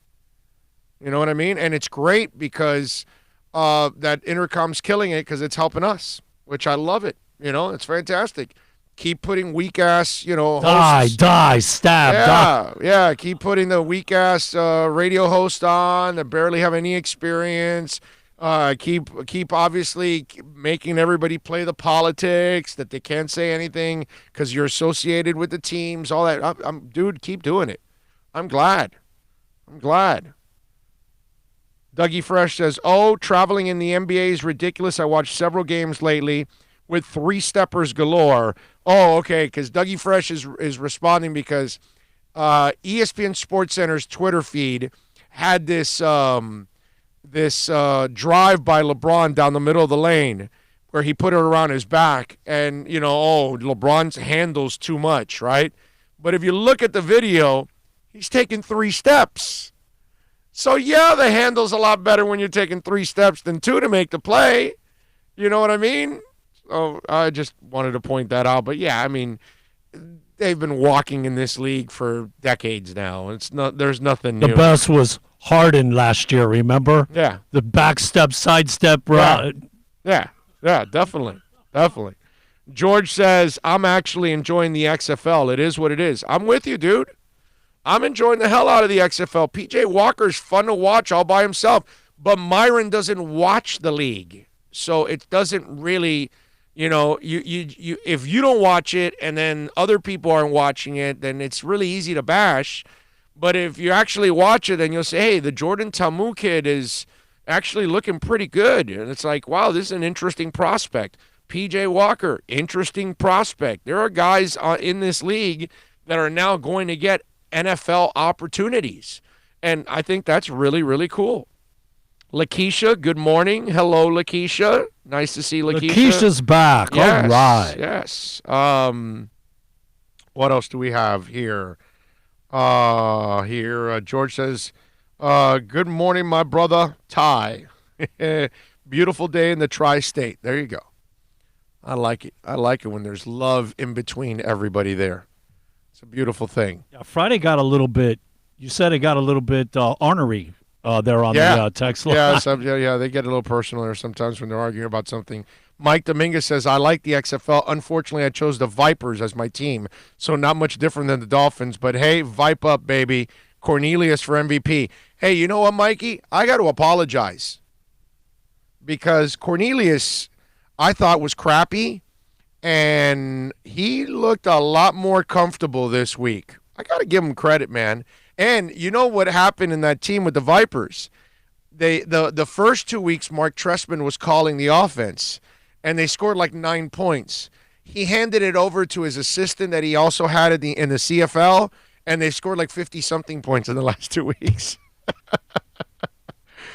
[SPEAKER 2] You know what I mean? And it's great because that Intercom's killing it because it's helping us, which I love it. It's fantastic. Keep putting weak-ass, hosts.
[SPEAKER 3] Stab.
[SPEAKER 2] Yeah, keep putting the weak-ass radio host on that barely have any experience. Keep obviously making everybody play the politics, that they can't say anything because you're associated with the teams, all that. Dude, keep doing it. I'm glad. Dougie Fresh says, traveling in the NBA is ridiculous. I watched several games lately with three-steppers galore. Oh, okay, because Dougie Fresh is responding because ESPN SportsCenter's Twitter feed had this drive by LeBron down the middle of the lane where he put it around his back and, LeBron's handles too much, right? But if you look at the video, he's taking 3 steps. So, yeah, the handle's a lot better when you're taking 3 steps than 2 to make the play. You know what I mean? Oh, I just wanted to point that out. But, yeah, I mean, they've been walking in this league for decades now. There's nothing new.
[SPEAKER 3] The best was Harden last year, remember?
[SPEAKER 2] Yeah.
[SPEAKER 3] The back step, side step.
[SPEAKER 2] Yeah, definitely. George says, I'm actually enjoying the XFL. It is what it is. I'm with you, dude. I'm enjoying the hell out of the XFL. PJ Walker's fun to watch all by himself. But Myron doesn't watch the league. So it doesn't really... you if you don't watch it and then other people aren't watching it, then it's really easy to bash. But if you actually watch it, then you'll say, hey, the Jordan Ta'amu kid is actually looking pretty good. And it's like, wow, this is an interesting prospect. PJ Walker, interesting prospect. There are guys in this league that are now going to get NFL opportunities. And I think that's really, really cool. Lakeisha, good morning. Hello, Lakeisha. Nice to see Lakeisha.
[SPEAKER 3] Lakeisha's back.
[SPEAKER 2] Yes,
[SPEAKER 3] all right.
[SPEAKER 2] Yes. What else do we have here? George says, good morning, my brother, Ty. Beautiful day in the tri-state. There you go. I like it. I like it when there's love in between everybody there. It's a beautiful thing.
[SPEAKER 3] Yeah, Friday got a little bit, you said it got a little bit ornery. They're on the text line.
[SPEAKER 2] Yeah, they get a little personal there sometimes when they're arguing about something. Mike Dominguez says, I like the XFL. Unfortunately, I chose the Vipers as my team, so not much different than the Dolphins. But, hey, Vipe up, baby. Cornelius for MVP. Hey, you know what, Mikey? I got to apologize because Cornelius, I thought, was crappy, and he looked a lot more comfortable this week. I got to give him credit, man. And you know what happened in that team with the Vipers? The first 2 weeks, Mark Trestman was calling the offense, and they scored like 9 points. He handed it over to his assistant that he also had in the CFL, and they scored like 50-something points in the last 2 weeks.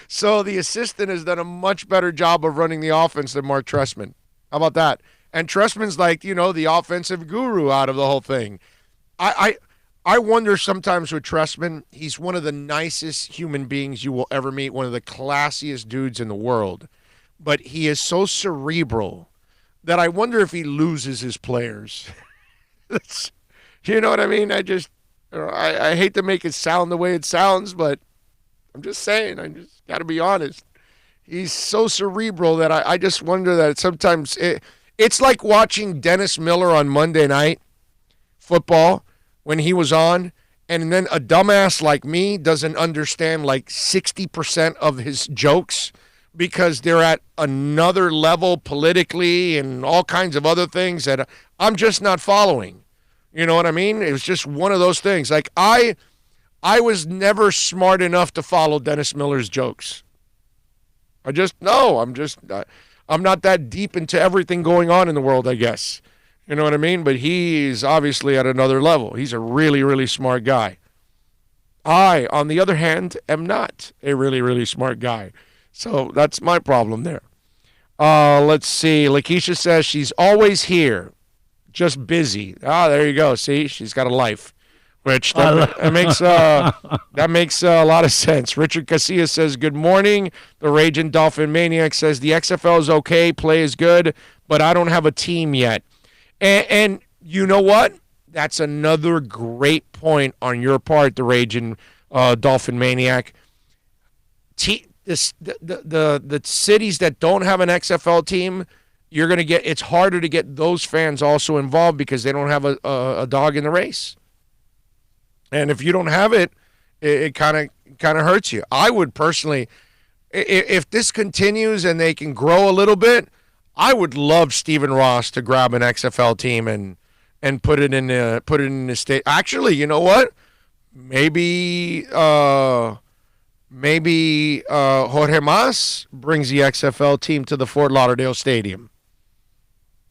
[SPEAKER 2] So the assistant has done a much better job of running the offense than Mark Trestman. How about that? And Trestman's like, the offensive guru out of the whole thing. I wonder sometimes with Trestman, he's one of the nicest human beings you will ever meet, one of the classiest dudes in the world. But he is so cerebral that I wonder if he loses his players. You know what I mean? I hate to make it sound the way it sounds, but I'm just saying, I just got to be honest. He's so cerebral that I just wonder that sometimes it's like watching Dennis Miller on Monday Night Football when he was on, and then a dumbass like me doesn't understand like 60% of his jokes because they're at another level politically and all kinds of other things that I'm just not following. You know what I mean? It was just one of those things. Like I was never smart enough to follow Dennis Miller's jokes. I'm not that deep into everything going on in the world, I guess. You know what I mean? But he's obviously at another level. He's a really, really smart guy. I, on the other hand, am not a really, really smart guy. So that's my problem there. Let's see. Lakeisha says she's always here, just busy. There you go. See, she's got a life, which that makes a lot of sense. Richard Casillas says, good morning. The Raging Dolphin Maniac says, the XFL is okay, play is good, but I don't have a team yet. And you know what? That's another great point on your part, the Raging Dolphin Maniac. The the cities that don't have an XFL team, you're going to get, it's harder to get those fans also involved because they don't have a dog in the race. And if you don't have it, it kind of hurts you. I would personally, if this continues and they can grow a little bit, I would love Stephen Ross to grab an XFL team and put it in the state. Actually, you know what? Maybe Jorge Mas brings the XFL team to the Fort Lauderdale Stadium.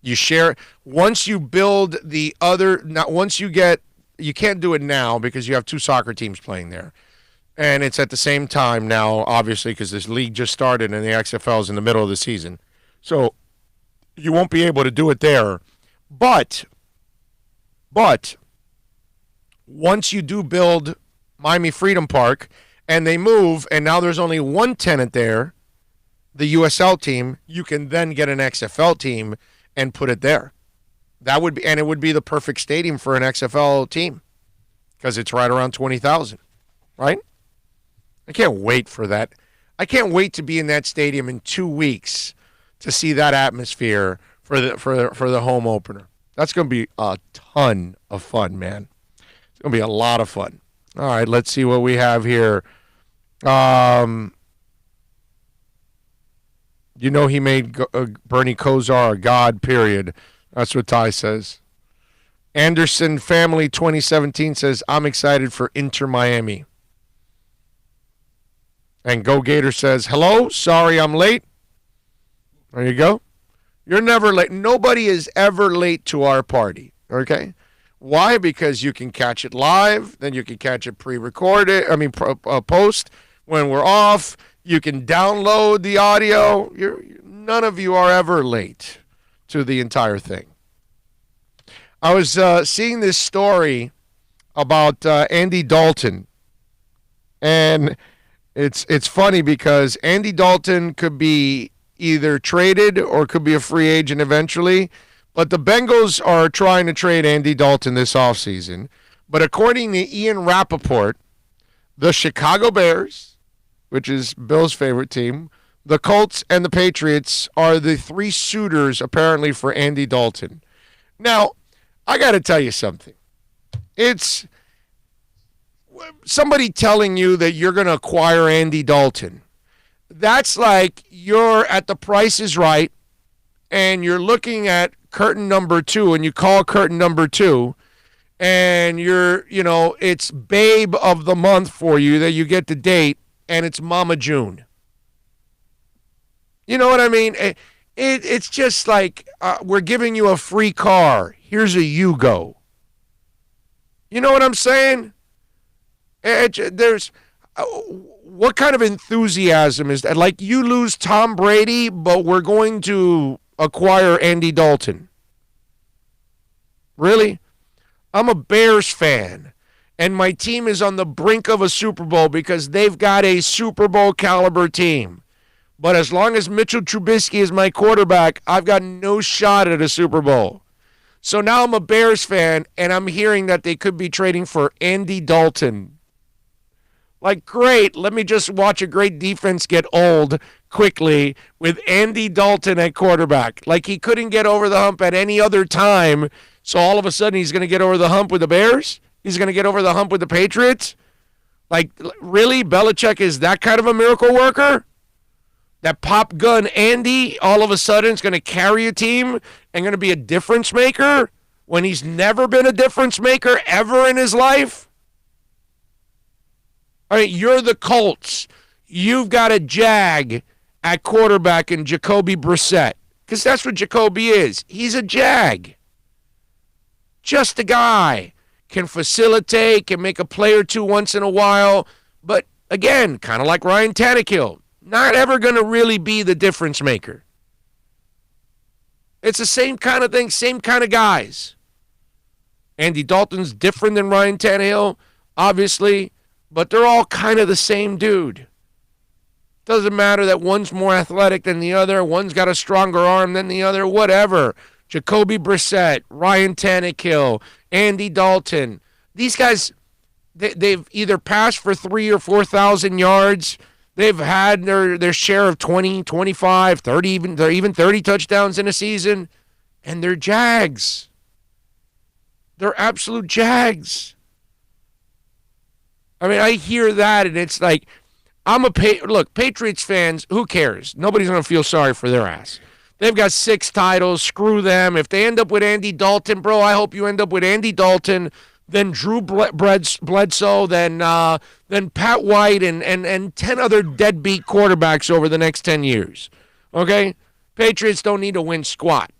[SPEAKER 2] You share once you build the other. Not once you get. You can't do it now because you have two soccer teams playing there, and it's at the same time now. Obviously, because this league just started and the XFL is in the middle of the season, so you won't be able to do it there. But once you do build Miami Freedom Park and they move, and now there's only one tenant there, the USL team, you can then get an XFL team and put it there. That would be, and it would be the perfect stadium for an XFL team because it's right around 20,000, right? I can't wait for that. I can't wait to be in that stadium in 2 weeks to see that atmosphere for the home opener. That's going to be a ton of fun, man. It's going to be a lot of fun. All right, let's see what we have here. You know, he made Bernie Kosar a god, period. That's what Ty says. Anderson Family 2017 says, I'm excited for Inter Miami. And Go Gator says, hello, sorry I'm late. There you go. You're never late. Nobody is ever late to our party, okay? Why? Because you can catch it live, then you can catch it post when we're off. You can download the audio. None of you are ever late to the entire thing. I was seeing this story about Andy Dalton, and it's funny because Andy Dalton could be either traded or could be a free agent eventually, but the Bengals are trying to trade Andy Dalton this offseason. But according to Ian Rappaport, the Chicago Bears, which is Bill's favorite team, the Colts, and the Patriots are the three suitors, apparently, for Andy Dalton. Now, I got to tell you something. It's somebody telling you that you're going to acquire Andy Dalton. That's like you're at The Price is Right, and you're looking at curtain number 2, and you call curtain number 2, and it's babe of the month for you that you get to date, and it's Mama June. You know what I mean? It's just like we're giving you a free car. Here's a Yugo. You know what I'm saying? There's what kind of enthusiasm is that? Like you lose Tom Brady, but we're going to acquire Andy Dalton. Really? I'm a Bears fan, and my team is on the brink of a Super Bowl because they've got a Super Bowl caliber team. But as long as Mitchell Trubisky is my quarterback, I've got no shot at a Super Bowl. So now I'm a Bears fan, and I'm hearing that they could be trading for Andy Dalton. Like, great, let me just watch a great defense get old quickly with Andy Dalton at quarterback. Like he couldn't get over the hump at any other time, so all of a sudden he's going to get over the hump with the Bears? He's going to get over the hump with the Patriots? Like, really? Belichick is that kind of a miracle worker? That pop gun Andy all of a sudden is going to carry a team and going to be a difference maker when he's never been a difference maker ever in his life? All right, you're the Colts. You've got a jag at quarterback in Jacoby Brissett because that's what Jacoby is. He's a jag. Just a guy. Can facilitate, can make a play or two once in a while, but again, kind of like Ryan Tannehill. Not ever going to really be the difference maker. It's the same kind of thing, same kind of guys. Andy Dalton's different than Ryan Tannehill, obviously, but they're all kind of the same dude. Doesn't matter that one's more athletic than the other, one's got a stronger arm than the other, whatever. Jacoby Brissett, Ryan Tannehill, Andy Dalton. They've either passed for 3,000 or 4,000 yards.
[SPEAKER 9] They've had their share of 20, 25, 30, even 30 touchdowns in a season, and they're Jags. They're absolute Jags. I mean, I hear that, and it's like, look, Patriots fans, who cares? Nobody's going to feel sorry for their ass. They've got 6 titles. Screw them. If they end up with Andy Dalton, bro, I hope you end up with Andy Dalton, then Drew Bledsoe, then Pat White, and 10 other deadbeat quarterbacks over the next 10 years. Okay? Patriots don't need to win squat.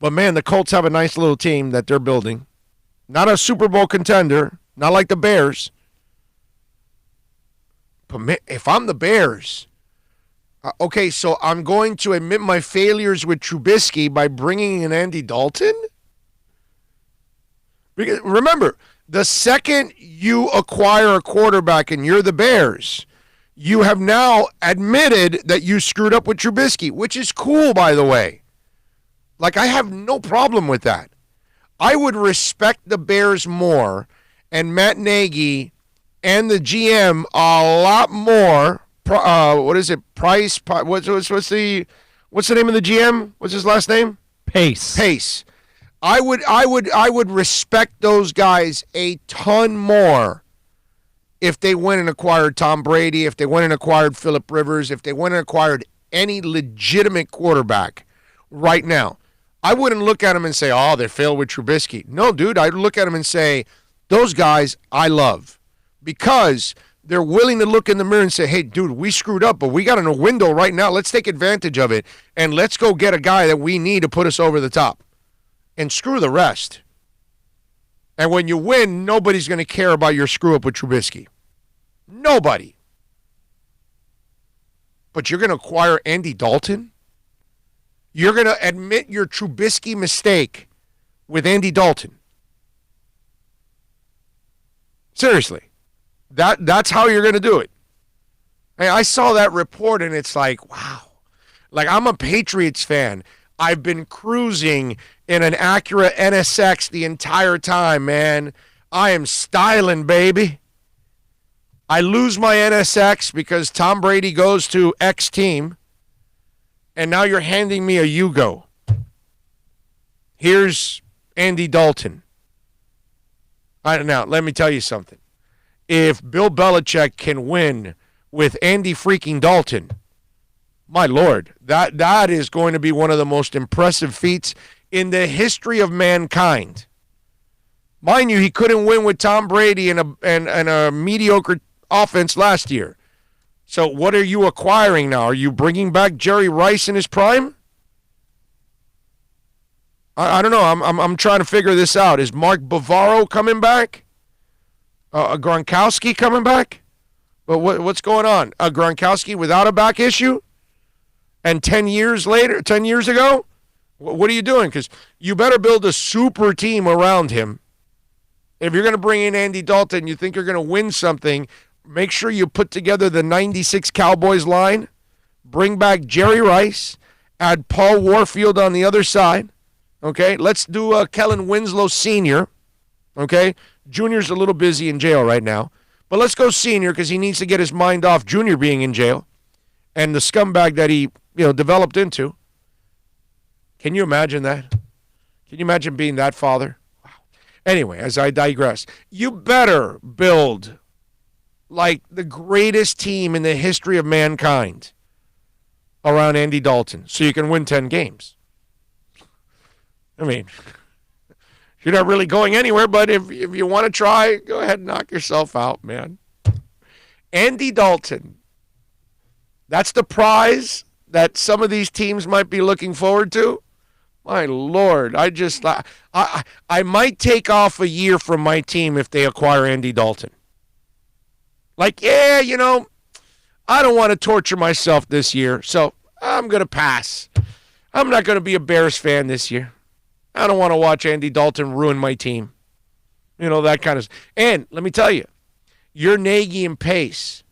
[SPEAKER 9] But, man, the Colts have a nice little team that they're building. Not a Super Bowl contender. Not like the Bears. But if I'm the Bears, okay, so I'm going to admit my failures with Trubisky by bringing in Andy Dalton? Because remember, the second you acquire a quarterback and you're the Bears, you have now admitted that you screwed up with Trubisky, which is cool, by the way. Like, I have no problem with that. I would respect the Bears more and Matt Nagy and the GM a lot more. What is it? Price? What's the name of the GM? What's his last name?
[SPEAKER 3] Pace.
[SPEAKER 9] I would respect those guys a ton more if they went and acquired Tom Brady, if they went and acquired Phillip Rivers, if they went and acquired any legitimate quarterback right now. I wouldn't look at them and say, oh, they failed with Trubisky. No, dude, I'd look at them and say, those guys I love because they're willing to look in the mirror and say, hey, dude, we screwed up, but we got a window right now. Let's take advantage of it, and let's go get a guy that we need to put us over the top. And screw the rest. And when you win, nobody's going to care about your screw-up with Trubisky. Nobody. But you're going to acquire Andy Dalton? You're going to admit your Trubisky mistake with Andy Dalton? Seriously. That's how you're going to do it. I saw that report, and it's like, wow. Like, I'm a Patriots fan. I've been cruising in an Acura NSX the entire time, man. I am styling, baby. I lose my NSX because Tom Brady goes to X team, and now you're handing me a Yugo. Here's Andy Dalton. Now, let me tell you something. If Bill Belichick can win with Andy freaking Dalton, my Lord, that is going to be one of the most impressive feats in the history of mankind. Mind you, he couldn't win with Tom Brady and a mediocre offense last year. So what are you acquiring now? Are you bringing back Jerry Rice in his prime? I don't know. I'm trying to figure this out. Is Mark Bavaro coming back? Gronkowski coming back? What's going on? Gronkowski without a back issue? And 10 years ago, what are you doing? Because you better build a super team around him. If you're going to bring in Andy Dalton, you think you're going to win something, make sure you put together the 96 Cowboys line, bring back Jerry Rice, add Paul Warfield on the other side. Okay, let's do Kellen Winslow Sr. Okay, Junior's a little busy in jail right now. But let's go Senior because he needs to get his mind off Junior being in jail and the scumbag that he developed into. Can you imagine that? Can you imagine being that father? Wow. Anyway, as I digress, you better build like the greatest team in the history of mankind around Andy Dalton so you can win 10 games. I mean, you're not really going anywhere, but if you want to try, go ahead and knock yourself out, man. Andy Dalton. That's the prize that some of these teams might be looking forward to. My Lord, I might take off a year from my team if they acquire Andy Dalton. Like, I don't want to torture myself this year, so I'm going to pass. I'm not going to be a Bears fan this year. I don't want to watch Andy Dalton ruin my team. That kind of. And let me tell you, you're Nagy and Pace.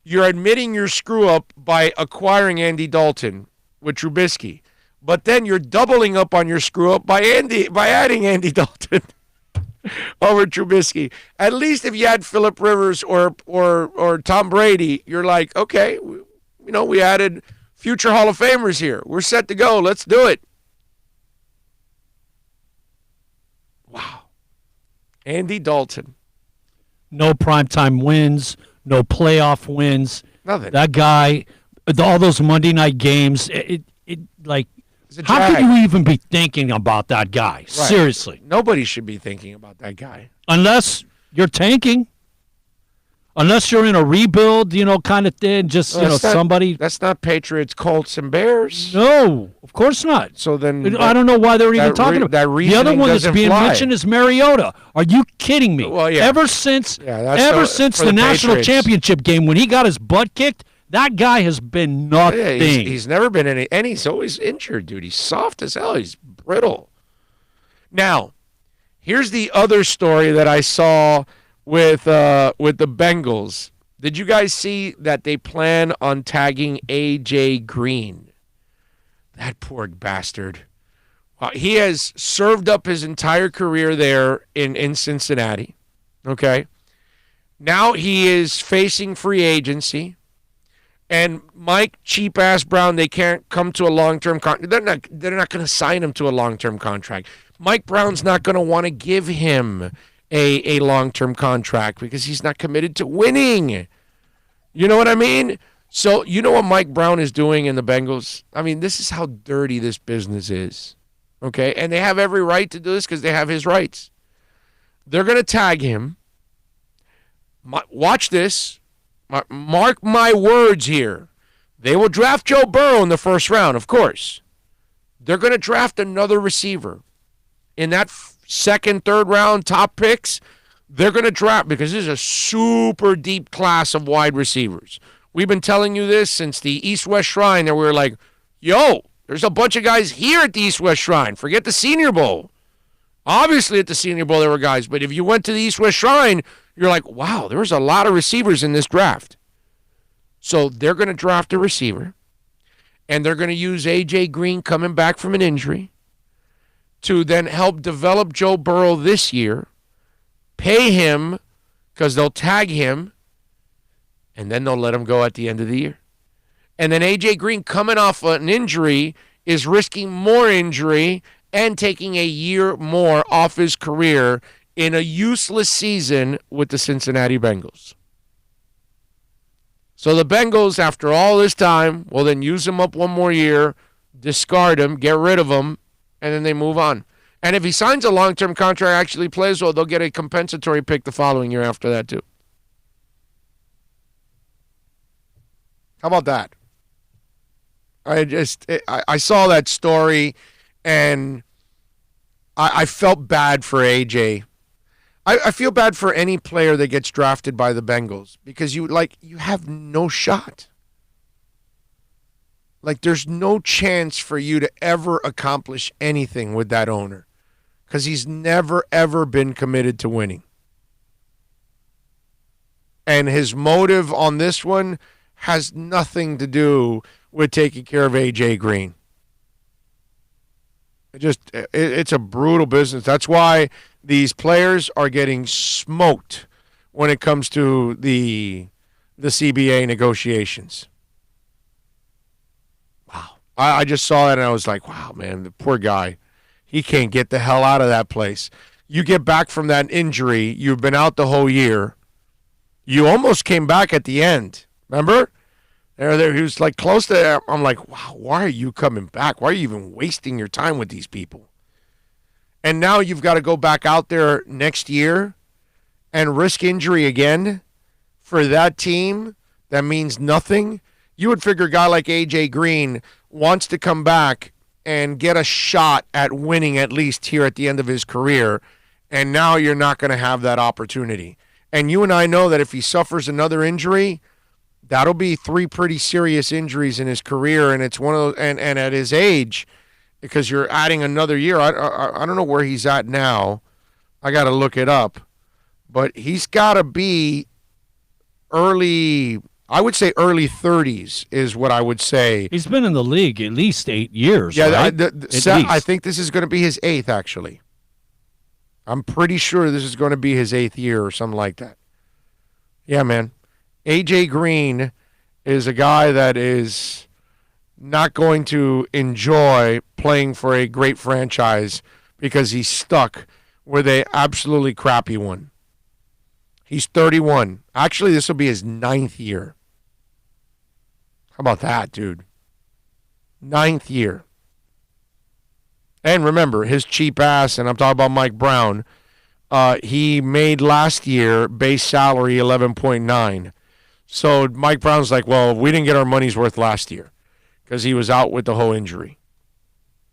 [SPEAKER 9] You're admitting your screw up by acquiring Andy Dalton with Trubisky, but then you're doubling up on your screw up by adding Andy Dalton. over Trubisky. At least if you had Phillip Rivers or Tom Brady, you're like, okay, we added future Hall of Famers here. We're set to go. Let's do it. Wow. Andy Dalton.
[SPEAKER 3] No primetime wins, no playoff wins.
[SPEAKER 9] Nothing.
[SPEAKER 3] That guy, all those Monday night games, how could you even be thinking about that guy? Right. Seriously.
[SPEAKER 9] Nobody should be thinking about that guy.
[SPEAKER 3] Unless you're tanking. Unless you're in a rebuild, kind of thing. Just, somebody.
[SPEAKER 9] That's not Patriots, Colts, and Bears.
[SPEAKER 3] No, of course not.
[SPEAKER 9] So then.
[SPEAKER 3] I don't know why they're even talking about
[SPEAKER 9] that.
[SPEAKER 3] The other one that's being mentioned is Mariota. Are you kidding me?
[SPEAKER 9] Well, yeah.
[SPEAKER 3] Ever since the national championship game when he got his butt kicked, that guy has been nothing.
[SPEAKER 9] Yeah, he's never been any, and he's always injured, dude. He's soft as hell. He's brittle. Now, here's the other story that I saw with the Bengals. Did you guys see that they plan on tagging A.J. Green? That poor bastard. He has served up his entire career there in Cincinnati. Okay? Now he is facing free agency. And Mike cheap-ass Brown, they can't come to a long-term contract. They're not going to sign him to a long-term contract. Mike Brown's not going to want to give him a long-term contract because he's not committed to winning. You know what I mean? So you know what Mike Brown is doing in the Bengals? I mean, this is how dirty this business is. Okay? And they have every right to do this because they have his rights. They're going to tag him. Watch this. Mark my words here. They will draft Joe Burrow in the first round, of course. They're going to draft another receiver. In that second, third round top picks, they're going to draft because this is a super deep class of wide receivers. We've been telling you this since the East-West Shrine that we were like, yo, there's a bunch of guys here at the East-West Shrine. Forget the Senior Bowl. Obviously at the Senior Bowl there were guys, but if you went to the East-West Shrine, you're like, wow, there's a lot of receivers in this draft. So they're going to draft a receiver, and they're going to use A.J. Green coming back from an injury to then help develop Joe Burrow this year, pay him because they'll tag him, and then they'll let him go at the end of the year. And then A.J. Green coming off an injury is risking more injury and taking a year more off his career in a useless season with the Cincinnati Bengals. So the Bengals, after all this time, will then use him up one more year, discard him, get rid of him, and then they move on. And if he signs a long-term contract, actually plays well, they'll get a compensatory pick the following year after that too. How about that? I saw that story, and I felt bad for AJ. I feel bad for any player that gets drafted by the Bengals because you have no shot. Like, there's no chance for you to ever accomplish anything with that owner because he's never, ever been committed to winning. And his motive on this one has nothing to do with taking care of A.J. Green. It's a brutal business. That's why these players are getting smoked when it comes to the CBA negotiations. Wow. I just saw that and I was like, wow, man, the poor guy. He can't get the hell out of that place. You get back from that injury. You've been out the whole year. You almost came back at the end. Remember? He was like close to. I'm like, wow, why are you coming back? Why are you even wasting your time with these people? And now you've got to go back out there next year and risk injury again for that team that means nothing. You would figure a guy like A.J. Green wants to come back and get a shot at winning at least here at the end of his career, and now you're not going to have that opportunity. And you and I know that if he suffers another injury, that'll be 3 pretty serious injuries in his career, and it's one of those, and at his age, because you're adding another year. I don't know where he's at now. I got to look it up, but he's got to be early. I would say early 30s is what I would say.
[SPEAKER 3] He's been in the league at least 8 years.
[SPEAKER 9] Yeah,
[SPEAKER 3] right?
[SPEAKER 9] I think this is going to be his 8th actually. I'm pretty sure this is going to be his 8th year or something like that. Yeah, man. AJ Green is a guy that is not going to enjoy playing for a great franchise because he's stuck with a absolutely crappy one. He's 31. Actually, this will be his 9th year. How about that, dude? 9th year. And remember, his cheap ass, and I'm talking about Mike Brown, he made last year base salary 11.9. So Mike Brown's like, well, we didn't get our money's worth last year because he was out with the whole injury.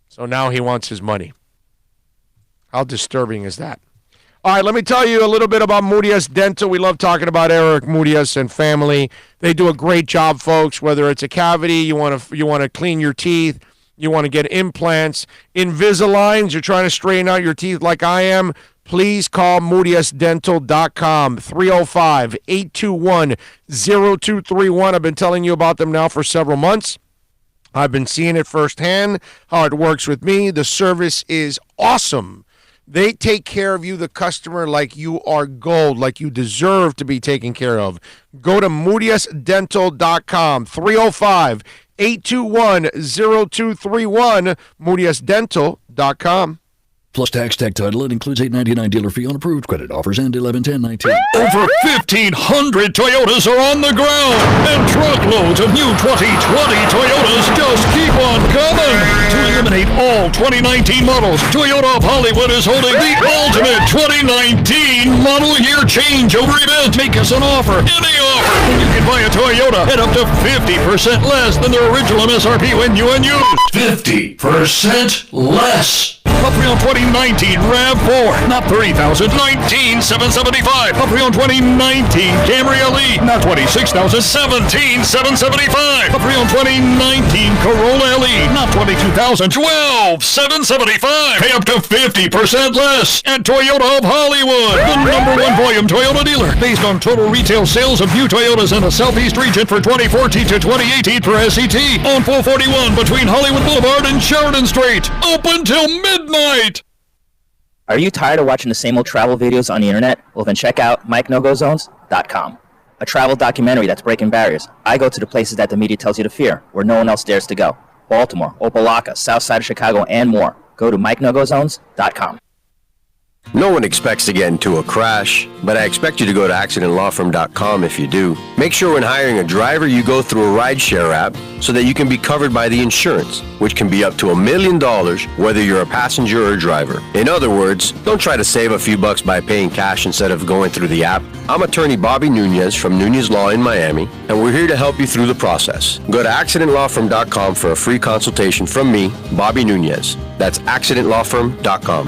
[SPEAKER 9] So now he wants his money. How disturbing is that? All right, let me tell you a little bit about Murias Dental. We love talking about Eric Murias and family. They do a great job, folks. Whether it's a cavity, you want to clean your teeth, you want to get implants, Invisaligns, you're trying to straighten out your teeth like I am, please call MuriasDental.com, 305-821-0231. I've been telling you about them now for several months. I've been seeing it firsthand, how it works with me. The service is awesome. They take care of you, the customer, like you are gold, like you deserve to be taken care of. Go to MuriasDental.com, 305-821-0231, MuriasDental.com.
[SPEAKER 5] Plus tax, tech title. It includes $8.99 dealer fee on approved credit offers and 11/10/19. Over 1,500 Toyotas are on the ground, and truckloads of new 2020 Toyotas just keep on coming. To eliminate all 2019 models, Toyota of Hollywood is holding the ultimate 2019 model year changeover event. Make us an offer, any offer, and you can buy a Toyota at up to 50% less than their original MSRP when new and used. 50% less. A pre-owned 2019 RAV4, not $30,000, $19,775. A pre-owned 2019 Camry LE, not $26,000, $17,775. A pre-owned 2019 Corolla LE, not $22,000, $12,775. Pay up to 50% less at Toyota of Hollywood, the #1 volume Toyota dealer, based on total retail sales of new Toyotas in the Southeast region for 2014 to 2018 per SCT, on 441 between Hollywood Boulevard and Sheridan Street. Open till midnight.
[SPEAKER 6] Are you tired of watching the same old travel videos on the internet? Well, then check out MikeNoGoZones.com, a travel documentary that's breaking barriers. I go to the places that the media tells you to fear, where no one else dares to go. Baltimore, Opelika, South Side of Chicago, and more. Go to MikeNoGoZones.com.
[SPEAKER 7] No one expects to get into a crash, but I expect you to go to accidentlawfirm.com if you do. Make sure when hiring a driver you go through a rideshare app so that you can be covered by the insurance, which can be up to $1 million whether you're a passenger or a driver. In other words, don't try to save a few bucks by paying cash instead of going through the app. I'm attorney Bobby Nunez from Nunez Law in Miami, and we're here to help you through the process. Go to accidentlawfirm.com for a free consultation from me, Bobby Nunez. That's accidentlawfirm.com.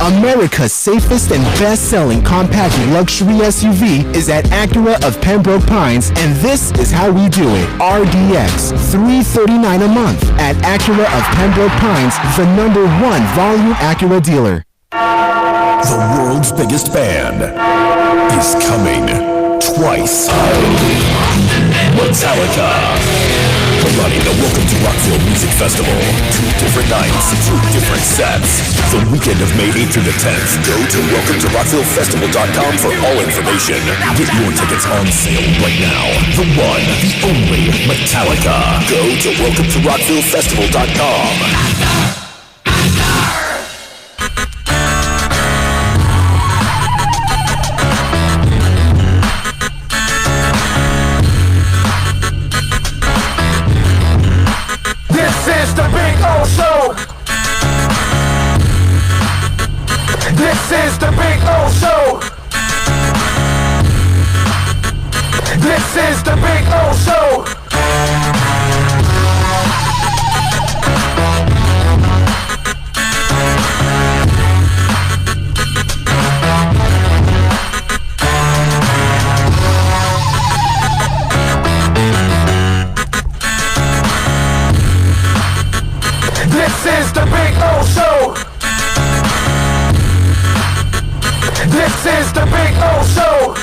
[SPEAKER 8] America's safest and best-selling compact luxury SUV is at Acura of Pembroke Pines, and this is how we do it. RDX, $339 a month at Acura of Pembroke Pines, the #1 volume Acura dealer.
[SPEAKER 4] The world's biggest band is coming twice. Metallica. Providing the Welcome to Rockville Music Festival. 2 different nights, 2 different sets. The weekend of May 8th through the 10th. Go to WelcomeToRockvilleFestival.com for all information. Get your tickets on sale right now. The one, the only Metallica. Go to WelcomeToRockvilleFestival.com.
[SPEAKER 1] This is the Big O Show. This is the Big O Show. This is the Big O Show. This is the Big O Show. This is the Big O Show.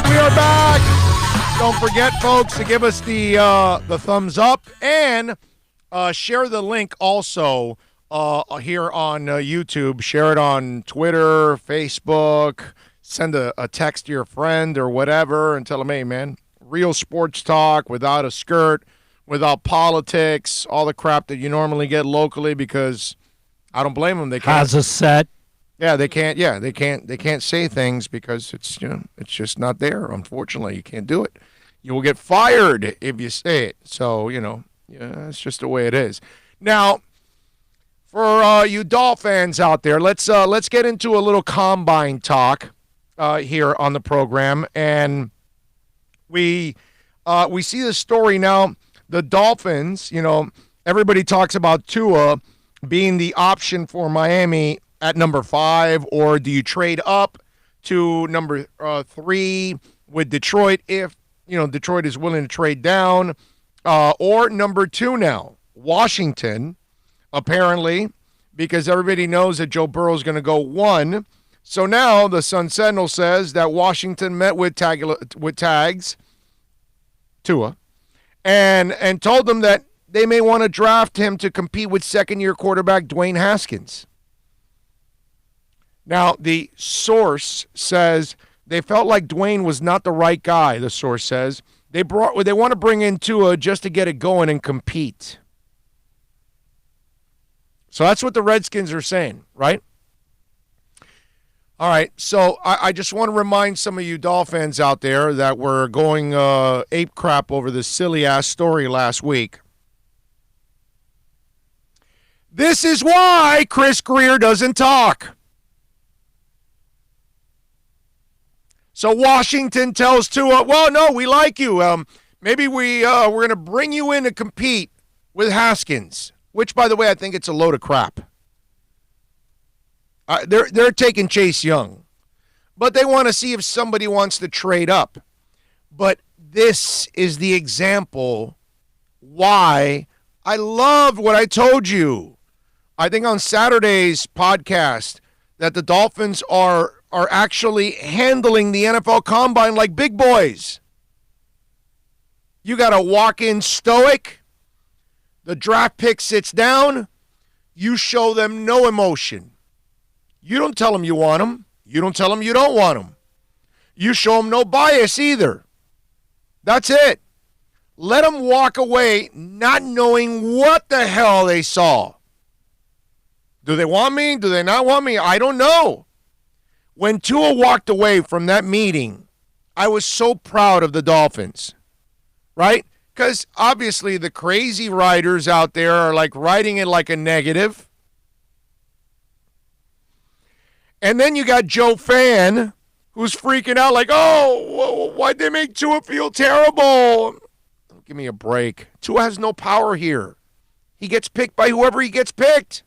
[SPEAKER 1] We
[SPEAKER 2] Don't forget, folks, to give us the thumbs up and share the link also here on YouTube. Share it on Twitter, Facebook. Send a text to your friend or whatever and tell them, hey, man, real sports talk without a skirt, without politics, all the crap that you normally get locally, because I don't blame them. They can't.
[SPEAKER 3] Has a set.
[SPEAKER 2] Yeah, they can't. Yeah, they can't say things because it's it's just not there. Unfortunately, you can't do it. You will get fired if you say it. So it's just the way it is. Now, for you Doll fans out there, let's get into a little combine talk here on the program, and we see the story now. The Dolphins, everybody talks about Tua being the option for Miami at number 5, or do you trade up to number 3 with Detroit if Detroit is willing to trade down, or number 2 now, Washington, apparently, because everybody knows that Joe Burrow is going to go 1. So now the Sun Sentinel says that Washington met with Tags, Tua, and told them that they may want to draft him to compete with second-year quarterback Dwayne Haskins. Now, the source says they felt like Dwayne was not the right guy, the source says. They want to bring in Tua just to get it going and compete. So that's what the Redskins are saying, right? All right, so I just want to remind some of you Doll fans out there that were going ape crap over this silly-ass story last week. This is why Chris Grier doesn't talk. So Washington tells Tua, well, no, we like you. Maybe we're going to bring you in to compete with Haskins, which, by the way, I think it's a load of crap. They're taking Chase Young, but they want to see if somebody wants to trade up. But this is the example why I loved what I told you. I think on Saturday's podcast that the Dolphins are actually handling the NFL Combine like big boys. You got to walk in stoic. The draft pick sits down. You show them no emotion. You don't tell them you want them. You don't tell them you don't want them. You show them no bias either. That's it. Let them walk away not knowing what the hell they saw. Do they want me? Do they not want me? I don't know. When Tua walked away from that meeting, I was so proud of the Dolphins, right? Because obviously the crazy writers out there are like writing it like a negative. And then you got Joe Fan, who's freaking out like, oh, why'd they make Tua feel terrible? Give me a break. Tua has no power here. He gets picked by whoever he gets picked.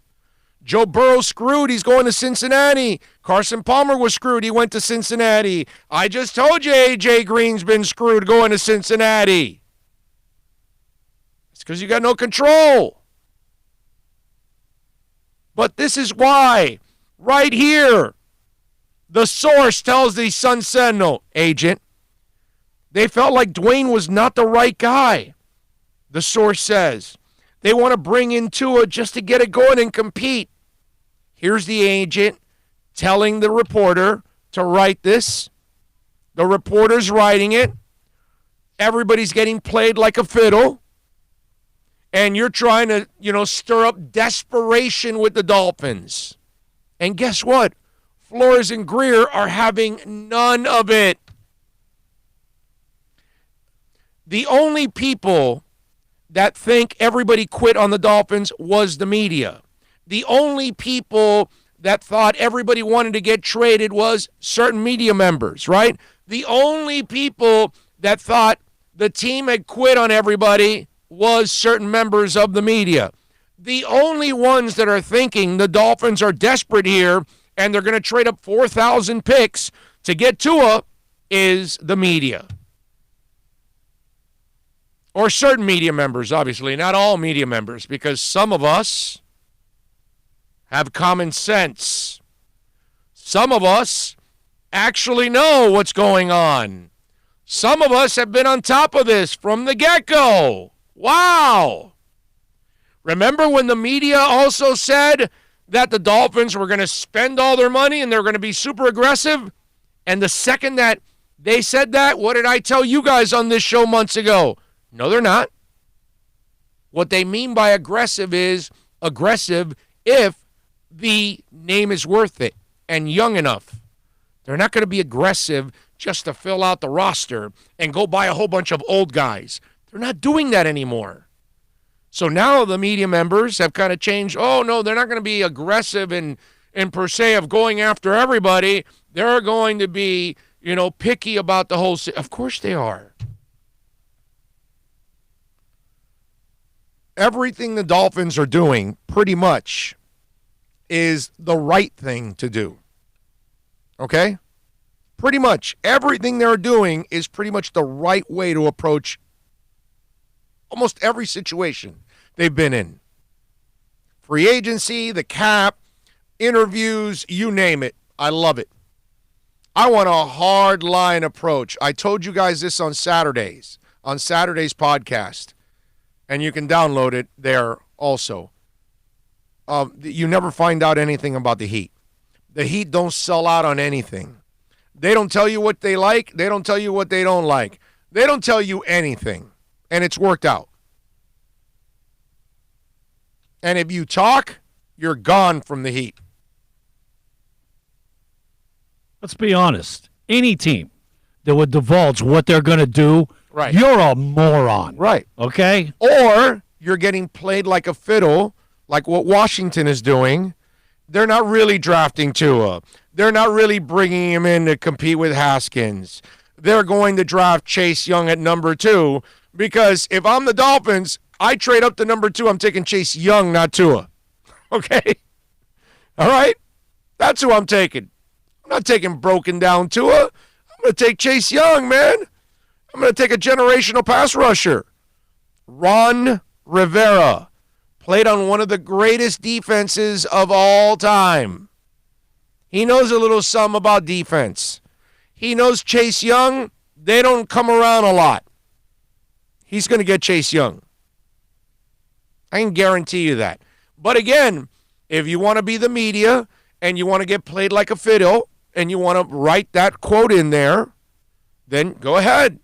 [SPEAKER 2] Joe Burrow screwed. He's going to Cincinnati. Carson Palmer was screwed. He went to Cincinnati. I just told you A.J. Green's been screwed going to Cincinnati. It's because you got no control. But this is why. Right here. The source tells the Sun Sentinel agent they felt like Dwayne was not the right guy. The source says they want to bring in Tua just to get it going and compete. Here's the agent telling the reporter to write this. The reporter's writing it. Everybody's getting played like a fiddle. And you're trying to, stir up desperation with the Dolphins. And guess what? Flores and Grier are having none of it. The only people that think everybody quit on the Dolphins was the media. The only people that thought everybody wanted to get traded was certain media members, right? The only people that thought the team had quit on everybody was certain members of the media. The only ones that are thinking the Dolphins are desperate here and they're going to trade up 4,000 picks to get Tua is the media. Or certain media members, obviously, not all media members, because some of us have common sense. Some of us actually know what's going on.
[SPEAKER 9] Some of us have been on top of this from the get-go. Wow. Remember when the media also said that the Dolphins were going to spend all their money and they're going to be super aggressive? And the second that they said that, what did I tell you guys on this show months ago? No, they're not. What they mean by aggressive is aggressive if the name is worth it and young enough. They're not going to be aggressive just to fill out the roster and go buy a whole bunch of old guys. They're not doing that anymore. So now the media members have kind of changed. Oh, no, they're not going to be aggressive in per se of going after everybody. They're going to be, picky about the whole. Of course they are. Everything the Dolphins are doing pretty much is the right thing to do. Okay? Pretty much everything they're doing is pretty much the right way to approach almost every situation they've been in. Free agency, the cap, interviews, you name it. I love it. I want a hard line approach. I told you guys this on Saturday's podcast, and you can download it there also. You never find out anything about the Heat. The Heat don't sell out on anything. They don't tell you what they like. They don't tell you what they don't like. They don't tell you anything, and it's worked out. And if you talk, you're gone from the Heat.
[SPEAKER 3] Let's be honest. Any team that would divulge what they're going to do,
[SPEAKER 9] right,
[SPEAKER 3] you're a moron.
[SPEAKER 9] Right.
[SPEAKER 3] Okay?
[SPEAKER 9] Or you're getting played like a fiddle, like what Washington is doing. They're not really drafting Tua. They're not really bringing him in to compete with Haskins. They're going to draft Chase Young at number 2 because if I'm the Dolphins, I trade up to number 2. I'm taking Chase Young, not Tua. Okay? All right? That's who I'm taking. I'm not taking broken down Tua. I'm going to take Chase Young, man. I'm going to take a generational pass rusher. Ron Rivera played on one of the greatest defenses of all time. He knows a little something about defense. He knows Chase Young, they don't come around a lot. He's going to get Chase Young. I can guarantee you that. But again, if you want to be the media and you want to get played like a fiddle and you want to write that quote in there, then go ahead.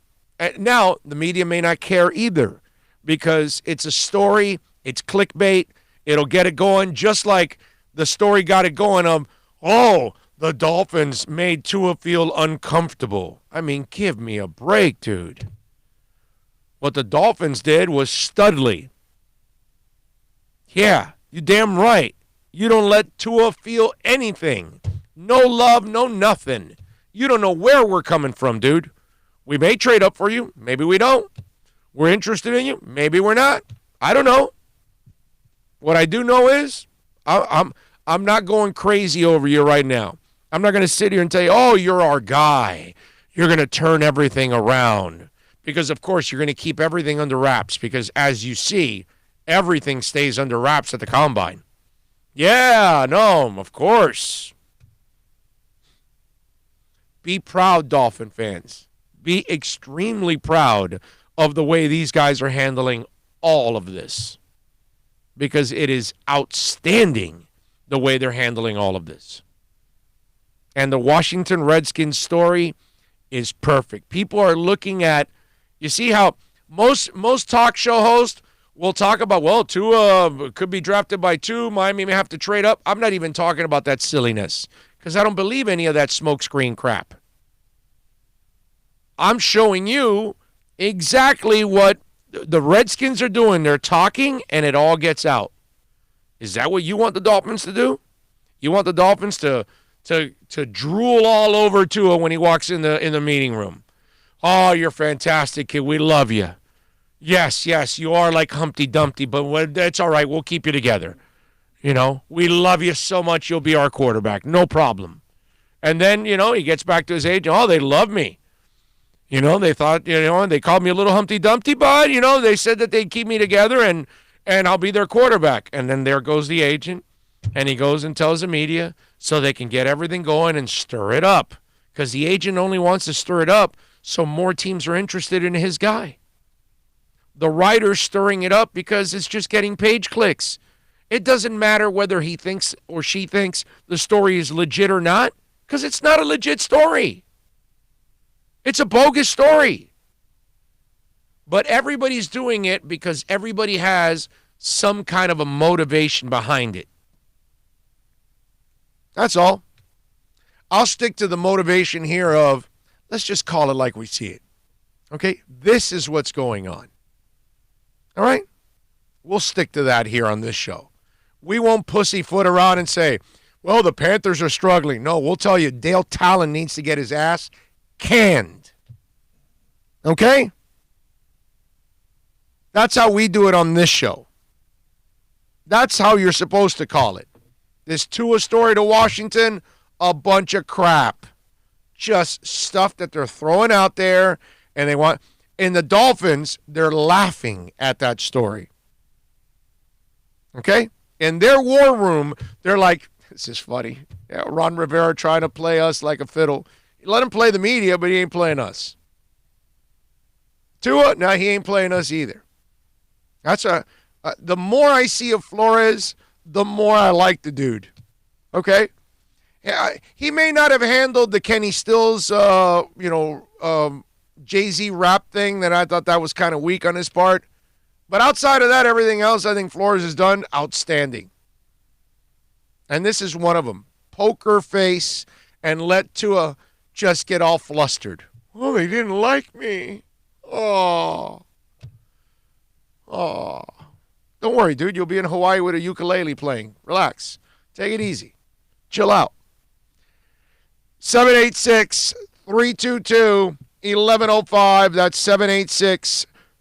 [SPEAKER 9] Now, the media may not care either because it's a story, it's clickbait, it'll get it going just like the story got it going of, oh, the Dolphins made Tua feel uncomfortable. I mean, give me a break, dude. What the Dolphins did was studly. Yeah, you damn right. You don't let Tua feel anything. No love, no nothing. You don't know where we're coming from, dude. We may trade up for you. Maybe we don't. We're interested in you. Maybe we're not. I don't know. What I do know is I'm not going crazy over you right now. I'm not going to sit here and tell you, oh, you're our guy. You're going to turn everything around. Because, of course, you're going to keep everything under wraps. Because, as you see, everything stays under wraps at the Combine. Yeah, no, of course. Be proud, Dolphin fans. Be extremely proud of the way these guys are handling all of this. Because it is outstanding the way they're handling all of this. And the Washington Redskins story is perfect. People are looking at, you see how most talk show hosts will talk about, well, Tua could be drafted by 2, Miami may have to trade up. I'm not even talking about that silliness because I don't believe any of that smokescreen crap. I'm showing you exactly what the Redskins are doing. They're talking, and it all gets out. Is that what you want the Dolphins to do? You want the Dolphins to drool all over Tua when he walks in the meeting room? Oh, you're fantastic, kid. We love you. Yes, you are like Humpty Dumpty, but that's all right. We'll keep you together. You know, we love you so much. You'll be our quarterback. No problem. And then, he gets back to his agent. Oh, they love me. They thought, they called me a little Humpty Dumpty, but, they said that they'd keep me together and I'll be their quarterback. And then there goes the agent, and he goes and tells the media so they can get everything going and stir it up. Because the agent only wants to stir it up so more teams are interested in his guy. The writer's stirring it up because it's just getting page clicks. It doesn't matter whether he thinks or she thinks the story is legit or not, because it's not a legit story. It's a bogus story. But everybody's doing it because everybody has some kind of a motivation behind it. That's all. I'll stick to the motivation here of, let's just call it like we see it. Okay? This is what's going on. All right? We'll stick to that here on this show. We won't pussyfoot around and say, well, the Panthers are struggling. No, we'll tell you, Dale Talon needs to get his ass canned. Okay? That's how we do it on this show. That's how you're supposed to call it. This Tua story to Washington, a bunch of crap. Just stuff that they're throwing out there, and they want. And the Dolphins, they're laughing at that story. Okay? In their war room, they're like, this is funny. Yeah, Ron Rivera trying to play us like a fiddle. Let him play the media, but he ain't playing us. Tua, no, he ain't playing us either. That's the more I see of Flores, the more I like the dude. Okay? Yeah, he may not have handled the Kenny Stills, Jay-Z rap thing that I thought that was kind of weak on his part. But outside of that, everything else I think Flores has done outstanding. And this is one of them. Poker face and let Tua just get all flustered. Oh, they didn't like me. Oh. Don't worry, dude. You'll be in Hawaii with a ukulele playing. Relax. Take it easy. Chill out. 786-322-1105. That's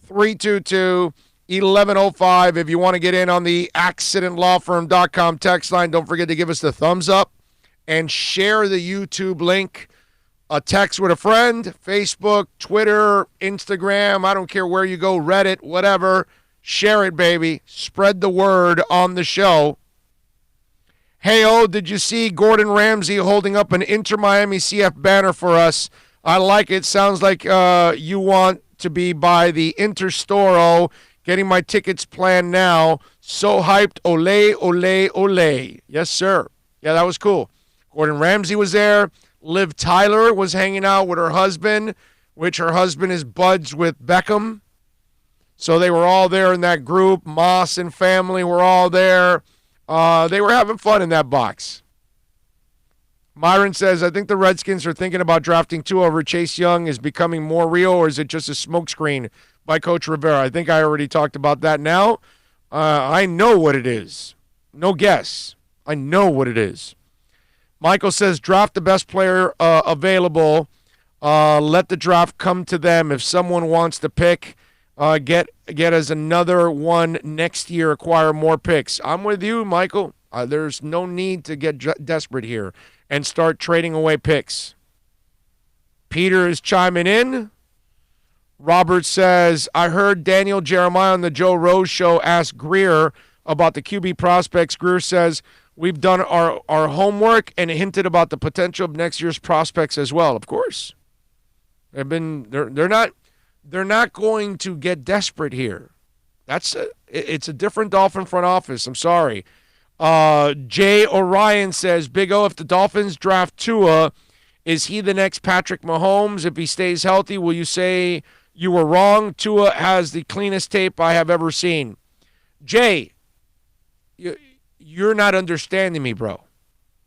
[SPEAKER 9] 786-322-1105. If you want to get in on the accidentlawfirm.com text line, don't forget to give us the thumbs up and share the YouTube link. A text with a friend, Facebook, Twitter, Instagram, I don't care where you go, Reddit, whatever. Share it, baby. Spread the word on the show. Hey, did you see Gordon Ramsay holding up an Inter Miami CF banner for us? I like it. Sounds like you want to be by the Interstoro. Getting my tickets planned now. So hyped. Ole, ole, ole. Yes, sir. Yeah, that was cool. Gordon Ramsay was there. Liv Tyler was hanging out with her husband, which her husband is buds with Beckham. So they were all there in that group. Moss and family were all there. They were having fun in that box. Myron says, I think the Redskins are thinking about drafting Tua over Chase Young. Is becoming more real, or is it just a smokescreen by Coach Rivera? I think I already talked about that now. I know what it is. No guess. I know what it is. Michael says, draft the best player available. Let the draft come to them. If someone wants to pick, get us another one next year. Acquire more picks. I'm with you, Michael. There's no need to get desperate here and start trading away picks. Peter is chiming in. Robert says, I heard Daniel Jeremiah on the Joe Rose show ask Greer about the QB prospects. Greer says, we've done our homework and hinted about the potential of next year's prospects as well. Of course. They're not going to get desperate here. It's a different Dolphin front office. I'm sorry. Jay Orion says, Big O, if the Dolphins draft Tua, is he the next Patrick Mahomes? If he stays healthy, will you say you were wrong? Tua has the cleanest tape I have ever seen. Jay, you're not understanding me, bro.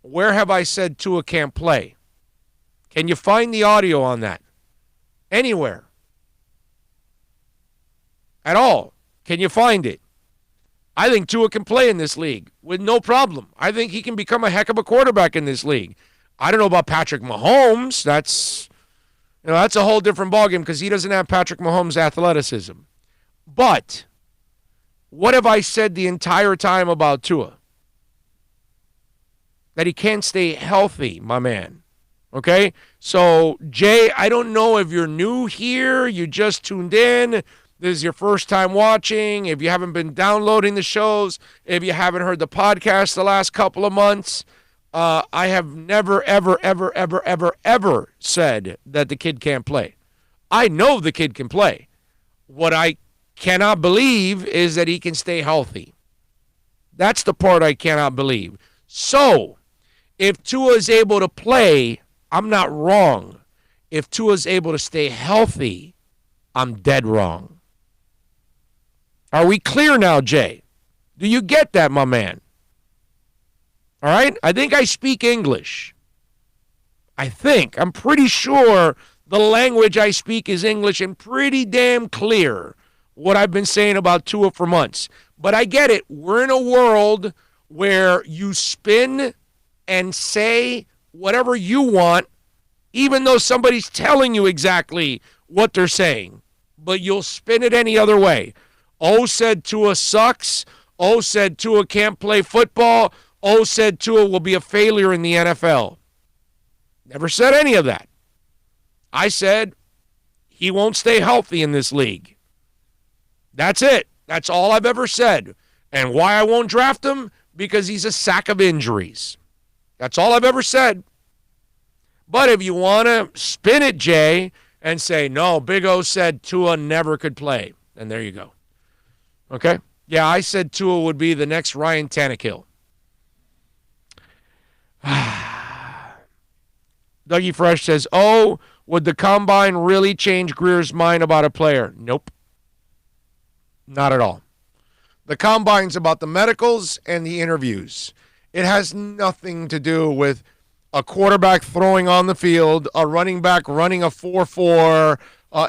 [SPEAKER 9] Where have I said Tua can't play? Can you find the audio on that? Anywhere. At all. Can you find it? I think Tua can play in this league with no problem. I think he can become a heck of a quarterback in this league. I don't know about Patrick Mahomes. That's a whole different ballgame because he doesn't have Patrick Mahomes' athleticism. But what have I said the entire time about Tua? That he can't stay healthy, my man. Okay? So, Jay, I don't know if you're new here, you just tuned in, this is your first time watching, if you haven't been downloading the shows, if you haven't heard the podcast the last couple of months, I have never, ever, ever, ever, ever, ever said that the kid can't play. I know the kid can play. What I cannot believe is that he can stay healthy. That's the part I cannot believe. So, if Tua is able to play, I'm not wrong. If Tua is able to stay healthy, I'm dead wrong. Are we clear now, Jay? Do you get that, my man? All right? I think I speak English. I'm pretty sure the language I speak is English and pretty damn clear what I've been saying about Tua for months. But I get it. We're in a world where you spin and say whatever you want, even though somebody's telling you exactly what they're saying. But you'll spin it any other way. O said Tua sucks. O said Tua can't play football. O said Tua will be a failure in the NFL. Never said any of that. I said he won't stay healthy in this league. That's it. That's all I've ever said. And why I won't draft him? Because he's a sack of injuries. That's all I've ever said. But if you want to spin it, Jay, and say, no, Big O said Tua never could play, then there you go. Okay? Yeah, I said Tua would be the next Ryan Tannehill. Dougie Fresh says, oh, would the Combine really change Greer's mind about a player? Nope. Not at all. The Combine's about the medicals and the interviews. It has nothing to do with a quarterback throwing on the field, a running back running a 4-4,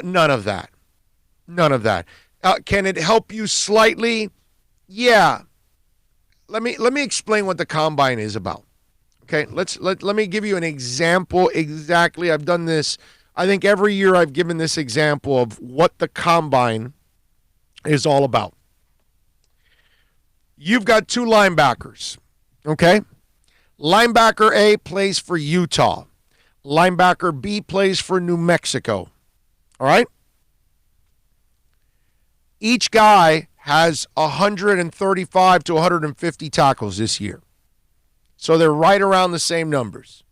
[SPEAKER 9] none of that. None of that. Can it help you slightly? Yeah. Let me explain what the Combine is about. Okay, let me give you an example exactly. I've done this, I think every year I've given this example of what the Combine is all about. You've got two linebackers, okay? Linebacker A plays for Utah. Linebacker B plays for New Mexico, all right? Each guy has 135 to 150 tackles this year. So they're right around the same numbers.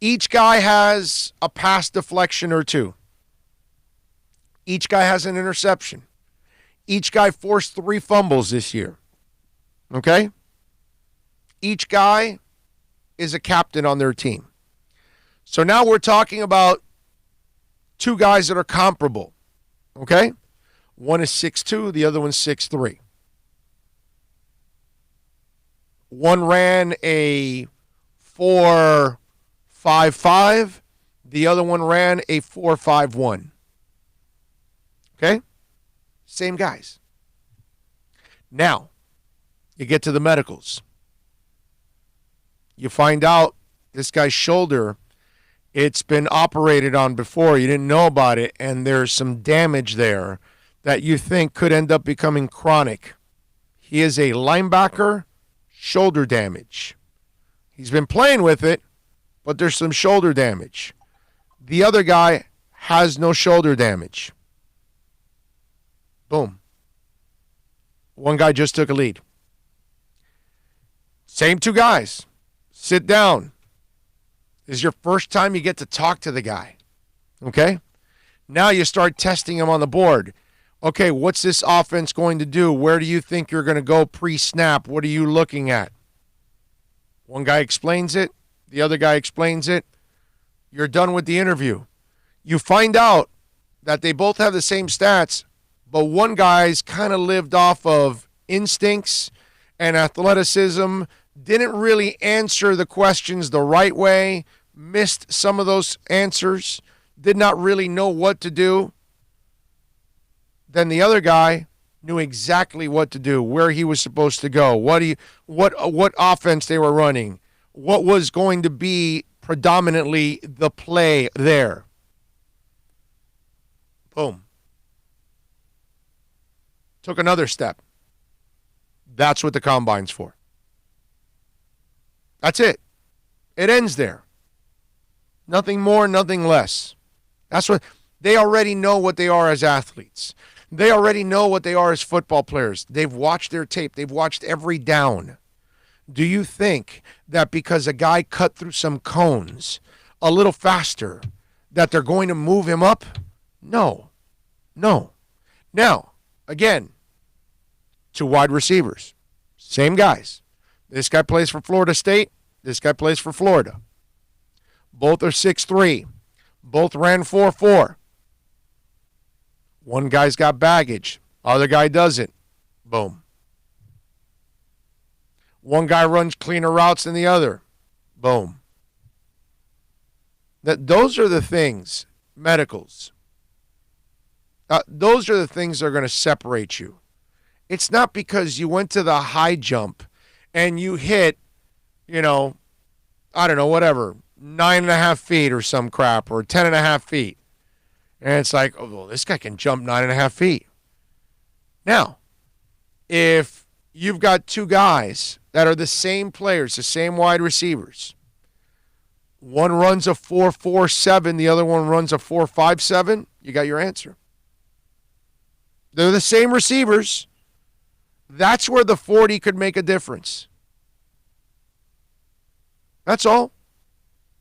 [SPEAKER 9] Each guy has a pass deflection or two. Each guy has an interception. Each guy forced 3 fumbles this year. Okay? Each guy is a captain on their team. So now we're talking about two guys that are comparable. Okay? One is 6'2", the other one's 6'3". One ran a 4.55. The other one ran a 4.51. Okay? Same guys. Now, you get to the medicals. You find out this guy's shoulder, it's been operated on before. You didn't know about it, and there's some damage there that you think could end up becoming chronic. He is a linebacker. Shoulder damage. He's been playing with it, but there's some shoulder damage. The other guy has no shoulder damage. Boom. One guy just took a lead. Same two guys. Sit down. This is your first time you get to talk to the guy. Okay? Now you start testing him on the board. Okay, what's this offense going to do? Where do you think you're going to go pre-snap? What are you looking at? One guy explains it. The other guy explains it. You're done with the interview. You find out that they both have the same stats, but one guy's kind of lived off of instincts and athleticism, didn't really answer the questions the right way, missed some of those answers, did not really know what to do. Then the other guy knew exactly what to do, where he was supposed to go, what offense they were running, what was going to be predominantly the play there. Boom. Took another step. That's what the Combine's for. That's it. It ends there. Nothing more, nothing less. That's what they already know what they are as athletes. They already know what they are as football players. They've watched their tape. They've watched every down. Do you think that because a guy cut through some cones a little faster, that they're going to move him up? No. Now, again, 2 wide receivers. Same guys. This guy plays for Florida State. This guy plays for Florida. Both are 6'3". Both ran 4.4. One guy's got baggage. Other guy doesn't. Boom. One guy runs cleaner routes than the other. Boom. Those are the things, medicals. Those are the things that are going to separate you. It's not because you went to the high jump and you hit, I don't know, whatever, 9.5 feet or some crap, or 10.5 feet. And it's like, oh, well, this guy can jump 9.5 feet. Now, if you've got 2 guys that are the same players, the same wide receivers, one runs a 4.47, the other one runs a 4.57, you got your answer. They're the same receivers. That's where the 40 could make a difference. That's all.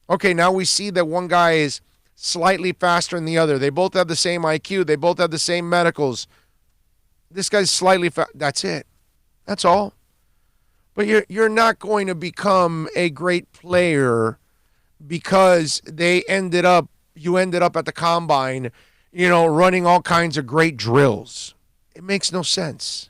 [SPEAKER 9] Okay, now we see that one guy is slightly faster than the other. They both have the same IQ. They both have the same medicals. This guy's slightly That's it. That's all. But you're not going to become a great player because you ended up at the combine, running all kinds of great drills. It makes no sense.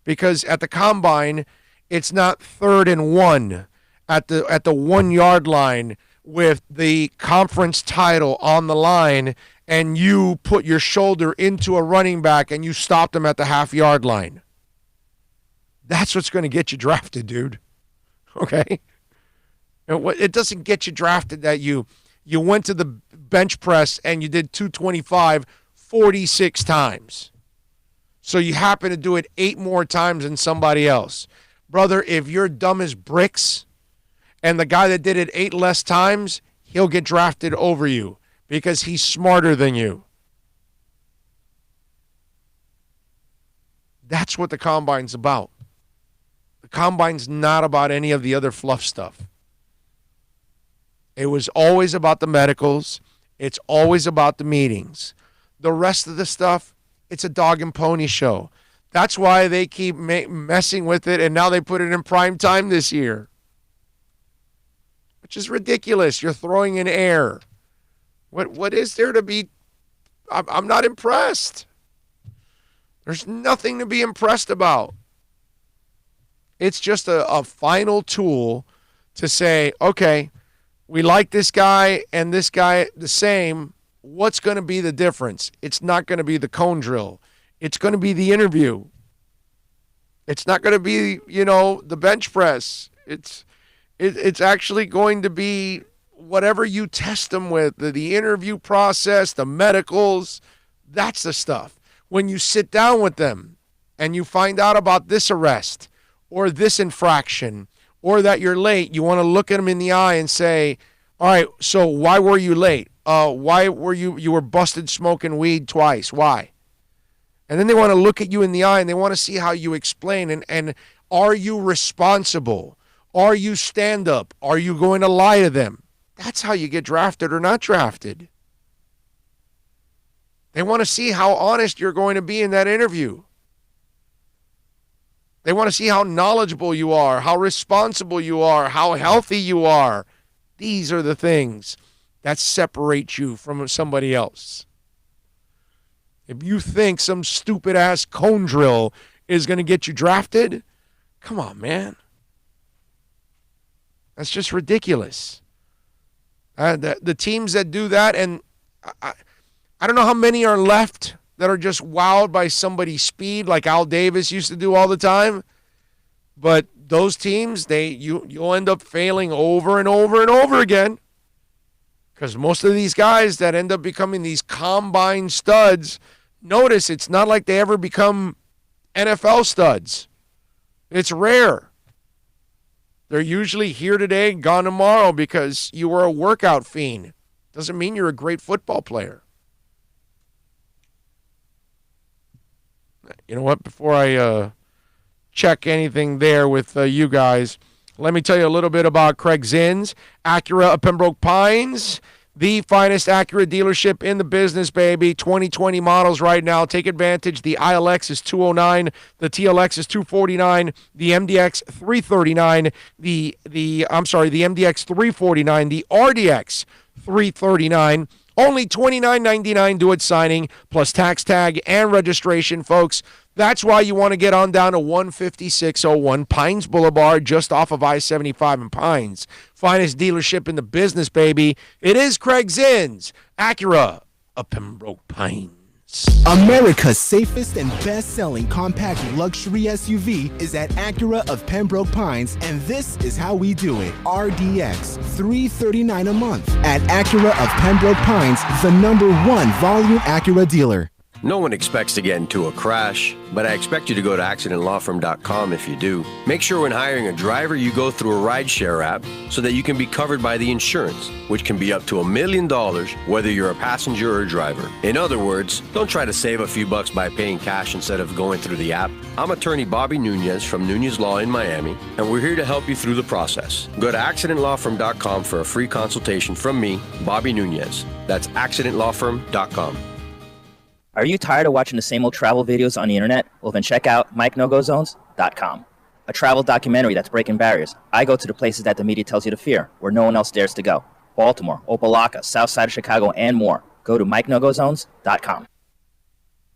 [SPEAKER 9] Because at the combine, it's not 3rd and 1 at the 1 yard line with the conference title on the line, and you put your shoulder into a running back and you stop them at the half yard line. That's what's going to get you drafted, dude. Okay? It doesn't get you drafted that you went to the bench press and you did 225 46 times. So you happen to do it 8 more times than somebody else. Brother, if you're dumb as bricks and the guy that did it 8 less times, he'll get drafted over you because he's smarter than you. That's what the combine's about. The combine's not about any of the other fluff stuff. It was always about the medicals. It's always about the meetings. The rest of the stuff, it's a dog and pony show. That's why they keep messing with it, and now they put it in prime time this year, which is ridiculous. You're throwing in air. What is there to be? I'm not impressed. There's nothing to be impressed about. It's just a final tool to say, okay, we like this guy and this guy the same. What's going to be the difference? It's not going to be the cone drill. It's going to be the interview. It's not going to be, the bench press. It's actually going to be whatever you test them with, the interview process, the medicals. That's the stuff. When you sit down with them and you find out about this arrest or this infraction or that you're late, you want to look at them in the eye and say, all right, so why were you late? Why were you were busted smoking weed twice? Why? And then they want to look at you in the eye and they want to see how you explain. And are you responsible? Are you stand up? Are you going to lie to them? That's how you get drafted or not drafted. They want to see how honest you're going to be in that interview. They want to see how knowledgeable you are, how responsible you are, how healthy you are. These are the things that separate you from somebody else. If you think some stupid-ass cone drill is going to get you drafted, come on, man. That's just ridiculous. The teams that do that, and I don't know how many are left that are just wowed by somebody's speed like Al Davis used to do all the time. But those teams, you'll end up failing over and over and over again. Because most of these guys that end up becoming these combine studs, notice it's not like they ever become NFL studs. It's rare. They're usually here today, gone tomorrow because you were a workout fiend. Doesn't mean you're a great football player. You know what? Before I check anything there with you guys, let me tell you a little bit about Craig Zins, Acura of Pembroke Pines. the finest Acura dealership in the business, baby. 2020 models right now. Take advantage. The ILX is $209. The TLX is $249. The MDX $339. The MDX $349. The RDX $339. Only $29.99 do it signing, plus tax tag and registration, folks. That's why you want to get on down to 15601 Pines Boulevard, just off of I-75 in Pines. Finest dealership in the business, baby. It is Craig Zinn's Acura of Pembroke Pines.
[SPEAKER 8] America's safest and best-selling compact luxury SUV is at Acura of Pembroke Pines, and this is how we do it. RDX, $339 a month. At Acura of Pembroke Pines, the #1 volume Acura dealer.
[SPEAKER 7] No one expects to get into a crash, but I expect you to go to accidentlawfirm.com if you do. Make sure when hiring a driver, you go through a rideshare app so that you can be covered by the insurance, which can be up to $1 million, whether you're a passenger or a driver. In other words, don't try to save a few bucks by paying cash instead of going through the app. I'm attorney Bobby Nunez from Nunez Law in Miami, and we're here to help you through the process. Go to accidentlawfirm.com for a free consultation from me, Bobby Nunez. That's accidentlawfirm.com.
[SPEAKER 6] Are you tired of watching the same old travel videos on the internet? Well, then check out MikeNoGoZones.com, a travel documentary that's breaking barriers. I go to the places that the media tells you to fear, where no one else dares to go. Baltimore, Opelika, South Side of Chicago, and more. Go to MikeNoGoZones.com.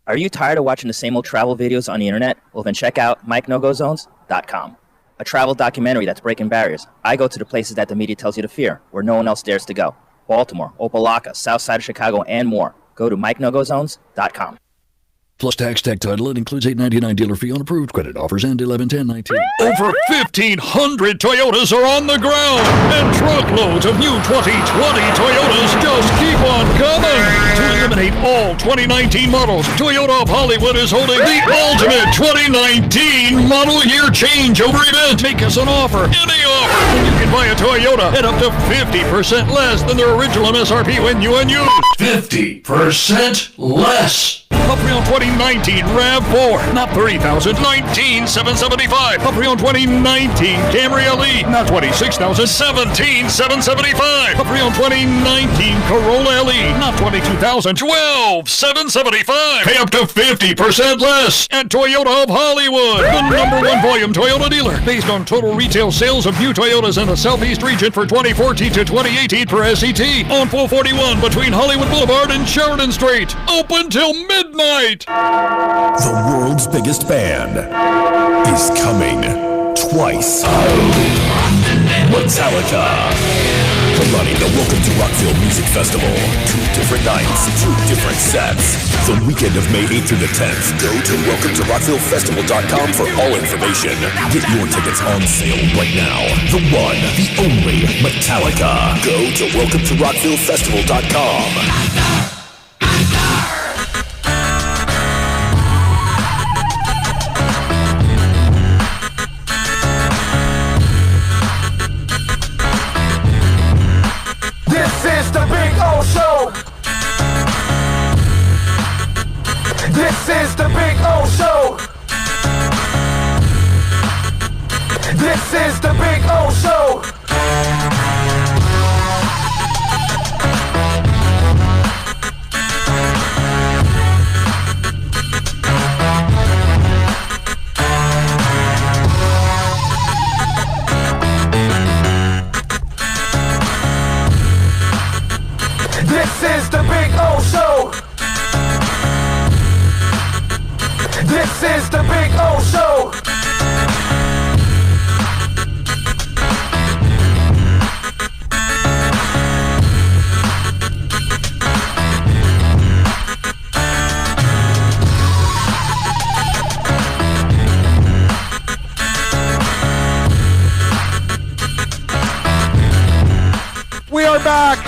[SPEAKER 6] Are you tired of watching the same old travel videos on the internet? Well, then check out MikeNoGoZones.com, a travel documentary that's breaking barriers. I go to the places that the media tells you to fear, where no one else dares to go. Baltimore, Opelika, South Side of Chicago, and more. Go to MikeNoGoZones.com.
[SPEAKER 5] Plus tax tag title. It includes $8.99 dealer fee on approved credit offers and 11/10/19. Over 1,500 Toyotas are on the ground, and truckloads of new 2020 Toyotas just keep on coming. To eliminate all 2019 models, Toyota of Hollywood is holding the ultimate 2019 model year changeover event. Make us an offer, any offer, and you can buy a Toyota at up to 50% less than their original MSRP when you and use. 50% less. A pre-owned 2019 RAV4, not $30,000, $19,775. A pre-owned 2019 Camry LE, not $26,000, $17,775. A pre-owned 2019 Corolla LE, not $22,000, $12,775. Pay up to 50% less at Toyota of Hollywood, the #1 volume Toyota dealer, based on total retail sales of new Toyotas in the Southeast region for 2014 to 2018 per SCT, on 441 between Hollywood Boulevard and Sheridan Street. Open till midnight.
[SPEAKER 4] The world's biggest band is coming twice. Metallica. Headlining the Welcome to Rockville Music Festival. 2 different nights, 2 different sets. The weekend of May 8th through the 10th. Go to welcometorockvillefestival.com for all information. Get your tickets on sale right now. The one, the only Metallica. Go to welcometorockvillefestival.com.
[SPEAKER 1] This is the Big O Show. This is the Big O Show. This is the Big O Show. This is the Big O Show. This is the Big O Show.
[SPEAKER 2] We are back.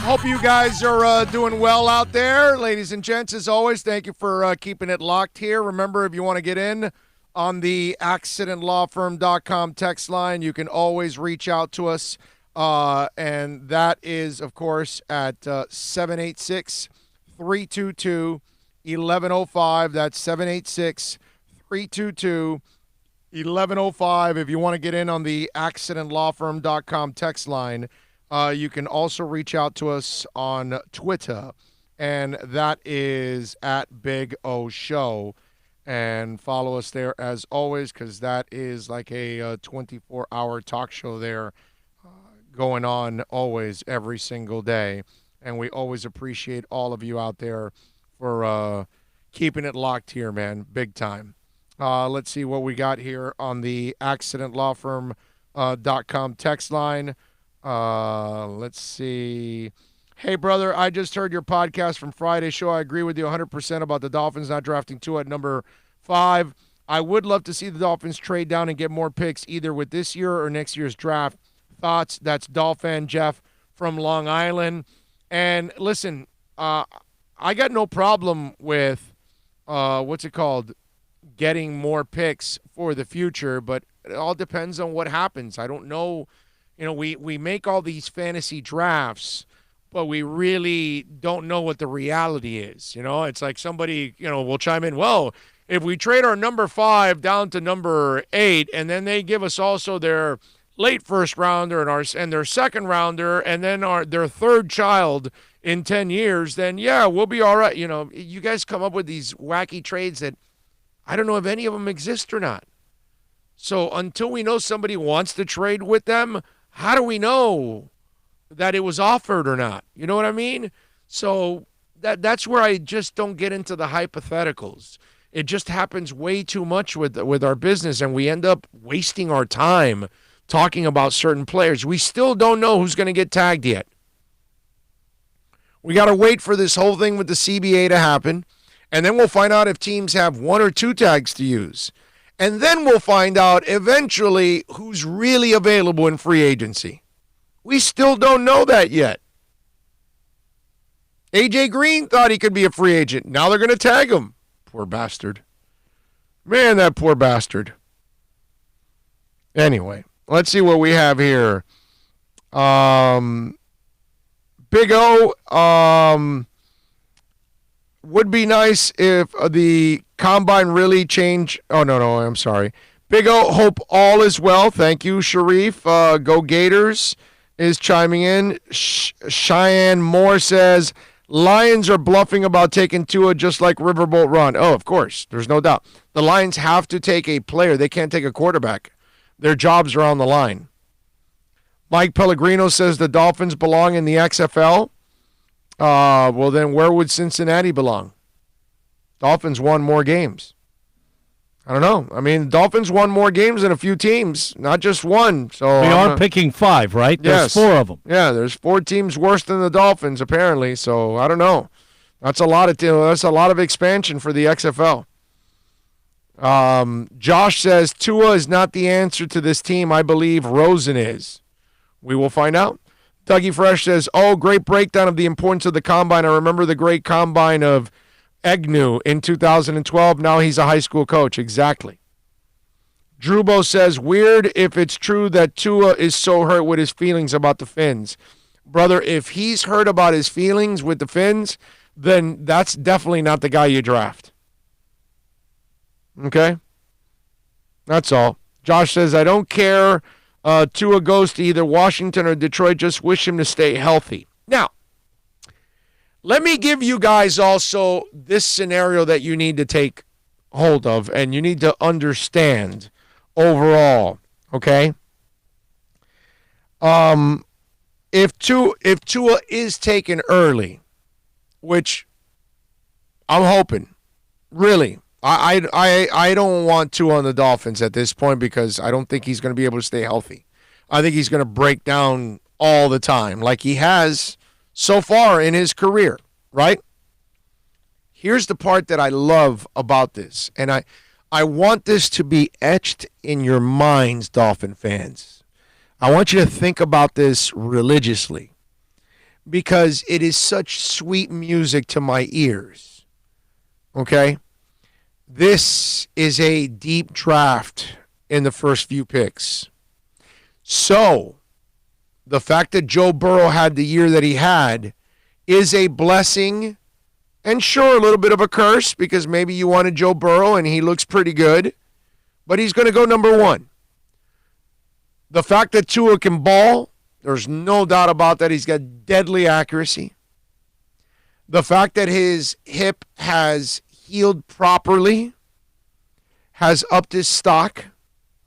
[SPEAKER 2] Hope you guys are doing well out there. Ladies and gents, as always, thank you for keeping it locked here. Remember, if you want to get in on the accidentlawfirm.com text line, you can always reach out to us. And that is, of course, at 786-322-1105. That's 786-322-1105. If you want to get in on the accidentlawfirm.com text line. You can also reach out to us on Twitter, and that is at Big O Show. And follow us there as always, because that is like a 24-hour talk show there going on always, every single day. And we always appreciate all of you out there for keeping it locked here, man, big time. Let's see what we got here on the accidentlawfirm.com text line. Let's see. Hey, brother, I just heard your podcast from Friday's show. I agree with you 100% about the Dolphins not drafting Tua at number 5. I would love to see the Dolphins trade down and get more picks either with this year or next year's draft. Thoughts? That's Dolphin Jeff from Long Island. And listen, I got no problem with, getting more picks for the future, but it all depends on what happens. I don't know. We make all these fantasy drafts, but we really don't know what the reality is. It's like somebody, will chime in, well, if we trade our number 5 down to number 8, and then they give us also their late first rounder and their second rounder, and then their third child in 10 years, then yeah, we'll be all right. You guys come up with these wacky trades that I don't know if any of them exist or not. So until we know somebody wants to trade with them, how do we know that it was offered or not? You know what I mean? So that's where I just don't get into the hypotheticals. It just happens way too much with our business, and we end up wasting our time talking about certain players. We still don't know who's going to get tagged yet. We got to wait for this whole thing with the CBA to happen, and then we'll find out if teams have 1 or 2 tags to use. And then we'll find out eventually who's really available in free agency. We still don't know that yet. A.J. Green thought he could be a free agent. Now they're going to tag him. Poor bastard. Man, that poor bastard. Anyway, let's see what we have here. Big O, would be nice if the combine really changed. Oh, no, I'm sorry. Big O, hope all is well. Thank you, Sharif. Go Gators is chiming in. Cheyenne Moore says, Lions are bluffing about taking Tua just like Riverboat Ron. Oh, of course. There's no doubt. The Lions have to take a player. They can't take a quarterback. Their jobs are on the line. Mike Pellegrino says the Dolphins belong in the XFL. Well, then where would Cincinnati belong? Dolphins won more games. I don't know. I mean, Dolphins won more games than a few teams, not just one. So
[SPEAKER 3] we are picking 5, right?
[SPEAKER 2] Yes.
[SPEAKER 3] There's 4 of them.
[SPEAKER 2] Yeah, there's 4 teams worse than the Dolphins apparently. So I don't know. That's a lot of expansion for the XFL. Josh says Tua is not the answer to this team. I believe Rosen is. We will find out. Dougie Fresh says, great breakdown of the importance of the combine. I remember the great combine of Agnew in 2012. Now he's a high school coach. Exactly. Drubo says, weird if it's true that Tua is so hurt with his feelings about the Finns. Brother, if he's hurt about his feelings with the Finns, then that's definitely not the guy you draft. Okay? That's all. Josh says, I don't care. Tua goes to either Washington or Detroit. Just wish him to stay healthy. Now, let me give you guys also this scenario that you need to take hold of and you need to understand overall, okay? If Tua is taken early, which I'm hoping, really, I don't want Tua on the Dolphins at this point because I don't think he's going to be able to stay healthy. I think he's going to break down all the time like he has so far in his career, right? Here's the part that I love about this, and I want this to be etched in your minds, Dolphin fans. I want you to think about this religiously because it is such sweet music to my ears, okay? This is a deep draft in the first few picks. So, the fact that Joe Burrow had the year that he had is a blessing and sure, a little bit of a curse because maybe you wanted Joe Burrow and he looks pretty good, but he's going to go number 1. The fact that Tua can ball
[SPEAKER 9] There's no doubt about that. He's got deadly accuracy. The fact that his hip has healed properly has upped his stock,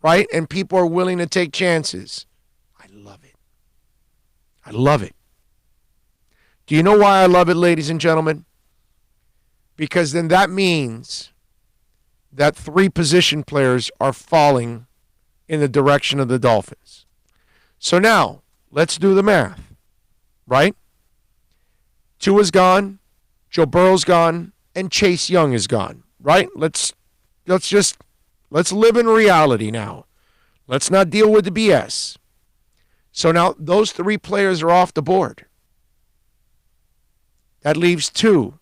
[SPEAKER 9] right? And people are willing to take chances. I love it. I love it. Do you know why I love it, ladies and gentlemen? Because then that means that 3 position players are falling in the direction of the Dolphins. So now, let's do the math, right? Tua's gone, Joe Burrow's gone, and Chase Young is gone, right? Let's live in reality now. Let's not deal with the BS. So now those 3 players are off the board. That leaves 2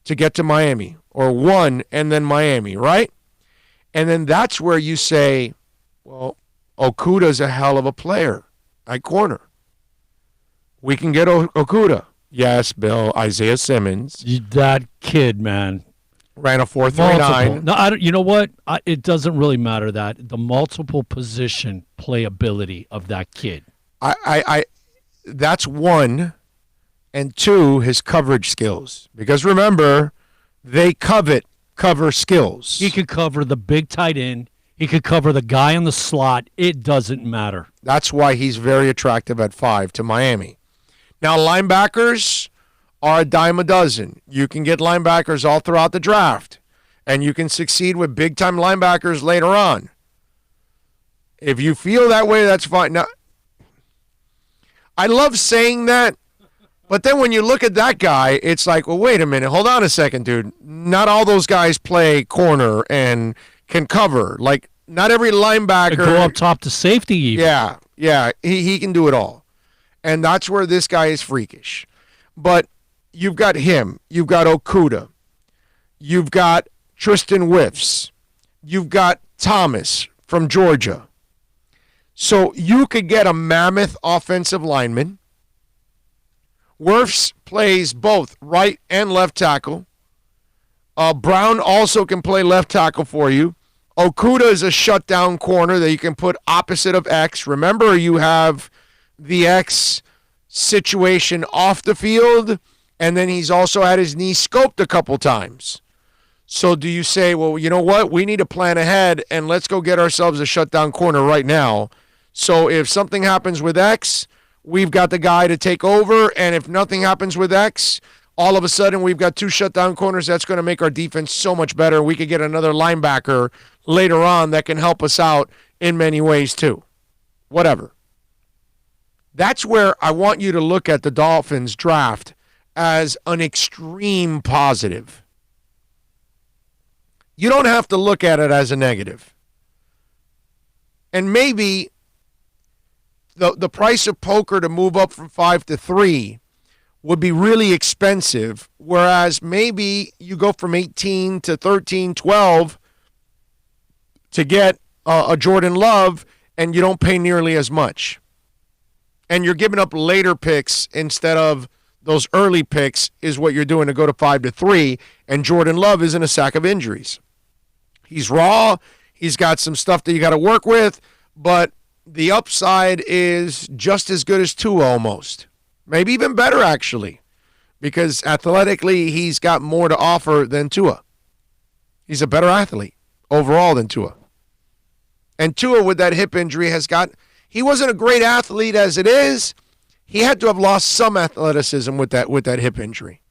[SPEAKER 9] to get to Miami, or 1 and then Miami, right? And then that's where you say, well, Okuda's a hell of a player at corner. We can get Okuda. Yes, Bill. Isaiah Simmons.
[SPEAKER 3] That kid, man.
[SPEAKER 9] Ran a 4.39.
[SPEAKER 3] No, I don't. You know what? It doesn't really matter that the multiple position playability of that kid.
[SPEAKER 9] I that's 1, and 2, his coverage skills. Because remember, they cover skills.
[SPEAKER 3] He could cover the big tight end. He could cover the guy in the slot. It doesn't matter.
[SPEAKER 9] That's why he's very attractive at 5 to Miami. Now, linebackers are a dime a dozen. You can get linebackers all throughout the draft, and you can succeed with big-time linebackers later on. If you feel that way, that's fine. Now, I love saying that, but then when you look at that guy, it's like, well, wait a minute. Hold on a second, dude. Not all those guys play corner and can cover. Like, not every linebacker.
[SPEAKER 3] Go up top to safety even.
[SPEAKER 9] Yeah. He can do it all. And that's where this guy is freakish. But you've got him. You've got Okuda. You've got Tristan Wirfs. You've got Thomas from Georgia. So you could get a mammoth offensive lineman. Wirfs plays both right and left tackle. Brown also can play left tackle for you. Okuda is a shutdown corner that you can put opposite of X. Remember, you have the X situation off the field, and then he's also had his knee scoped a couple times. So do you say, well, you know what? We need to plan ahead, and let's go get ourselves a shutdown corner right now. So if something happens with X, we've got the guy to take over, and if nothing happens with X, all of a sudden we've got 2 shutdown corners. That's going to make our defense so much better. We could get another linebacker later on that can help us out in many ways too. Whatever. That's where I want you to look at the Dolphins draft as an extreme positive. You don't have to look at it as a negative. And maybe the price of poker to move up from 5 to 3 would be really expensive, whereas maybe you go from 18 to 13, 12 to get a Jordan Love, and you don't pay nearly as much. And you're giving up later picks instead of those early picks is what you're doing to go to 5 to 3, and Jordan Love isn't a sack of injuries. He's raw. He's got some stuff that you got to work with, but the upside is just as good as Tua almost. Maybe even better, actually, because athletically he's got more to offer than Tua. He's a better athlete overall than Tua. And Tua, with that hip injury, he wasn't a great athlete as it is. He had to have lost some athleticism with that hip injury.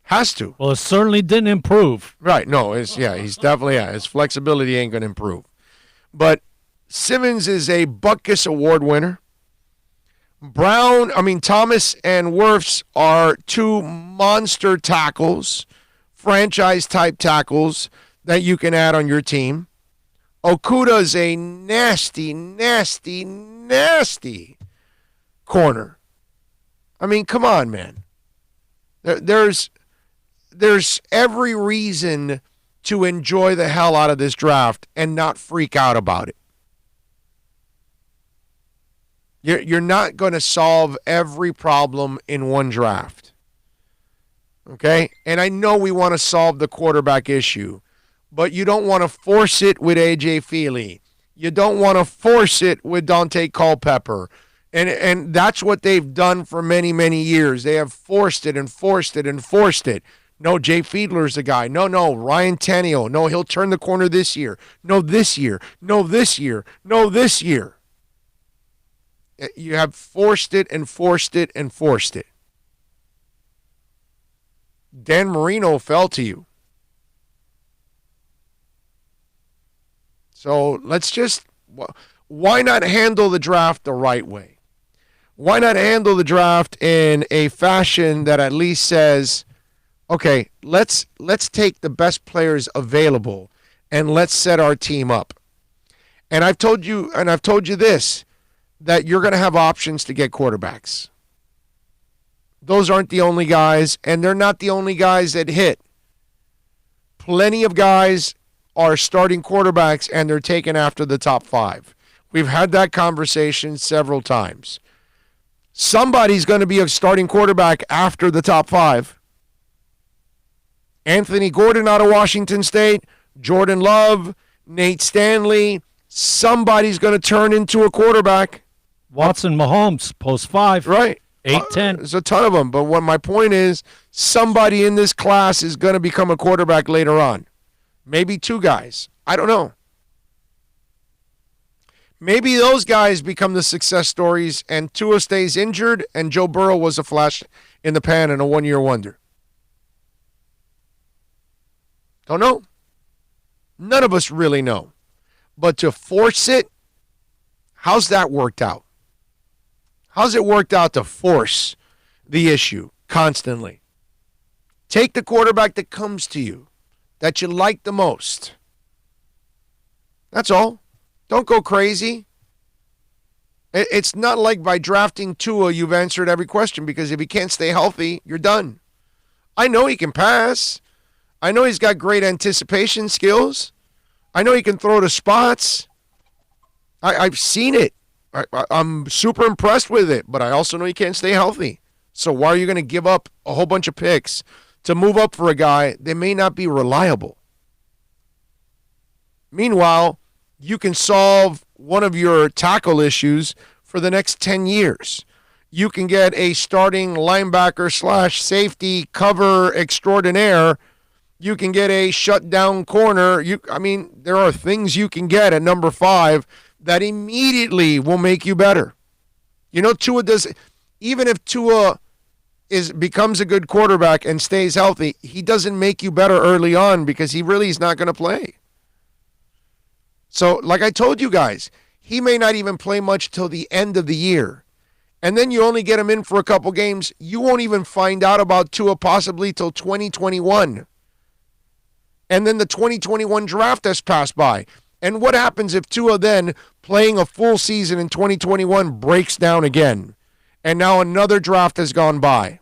[SPEAKER 9] Has to.
[SPEAKER 3] Well, it certainly didn't improve.
[SPEAKER 9] Right. No, he's definitely, his flexibility ain't going to improve. But Simmons is a Butkus Award winner. Thomas and Wirfs are 2 monster tackles, franchise-type tackles that you can add on your team. Okuda is a nasty, nasty, nasty corner. I mean, come on, man. There's every reason to enjoy the hell out of this draft and not freak out about it. You're not going to solve every problem in one draft. Okay? And I know we want to solve the quarterback issue, but you don't want to force it with A.J. Feely. You don't want to force it with Dante Culpepper. And that's what they've done for many, many years. They have forced it and forced it and forced it. No, Jay Fiedler's the guy. No, Ryan Tannehill. No, he'll turn the corner this year. No, this year. No, this year. No, this year. You have forced it and forced it and forced it. Dan Marino fell to you. So let's just, why not handle the draft the right way? Why not handle the draft in a fashion that at least says, okay, let's take the best players available and let's set our team up. And I've told you this, that you're going to have options to get quarterbacks. Those aren't the only guys, and they're not the only guys that hit. Plenty of guys are starting quarterbacks, and they're taken after the top 5. We've had that conversation several times. Somebody's going to be a starting quarterback after the top 5. Anthony Gordon out of Washington State, Jordan Love, Nate Stanley. Somebody's going to turn into a quarterback.
[SPEAKER 3] Watson, Mahomes, post 5.
[SPEAKER 9] Right.
[SPEAKER 3] 8, 10.
[SPEAKER 9] There's a ton of them. But what my point is, somebody in this class is going to become a quarterback later on. Maybe 2 guys. I don't know. Maybe those guys become the success stories and Tua stays injured and Joe Burrow was a flash in the pan and a one-year wonder. Don't know. None of us really know. But to force it, how's that worked out? How's it worked out to force the issue constantly? Take the quarterback that comes to you, that you like the most. That's all. Don't go crazy. It's not like by drafting Tua you've answered every question, because if he can't stay healthy, you're done. I know he can pass. I know he's got great anticipation skills. I know he can throw to spots. I've seen it. I'm super impressed with it, but I also know he can't stay healthy. So why are you going to give up a whole bunch of picks to move up for a guy that may not be reliable? Meanwhile, you can solve one of your tackle issues for the next 10 years. You can get a starting linebacker / safety cover extraordinaire. You can get a shutdown corner. There are things you can get at number 5 that immediately will make you better. Tua does, even if Tua becomes a good quarterback and stays healthy, he doesn't make you better early on because he really is not going to play. So, like I told you guys, he may not even play much till the end of the year. And then you only get him in for a couple games. You won't even find out about Tua possibly till 2021. And then the 2021 draft has passed by. And what happens if Tua then, playing a full season in 2021, breaks down again? And now another draft has gone by.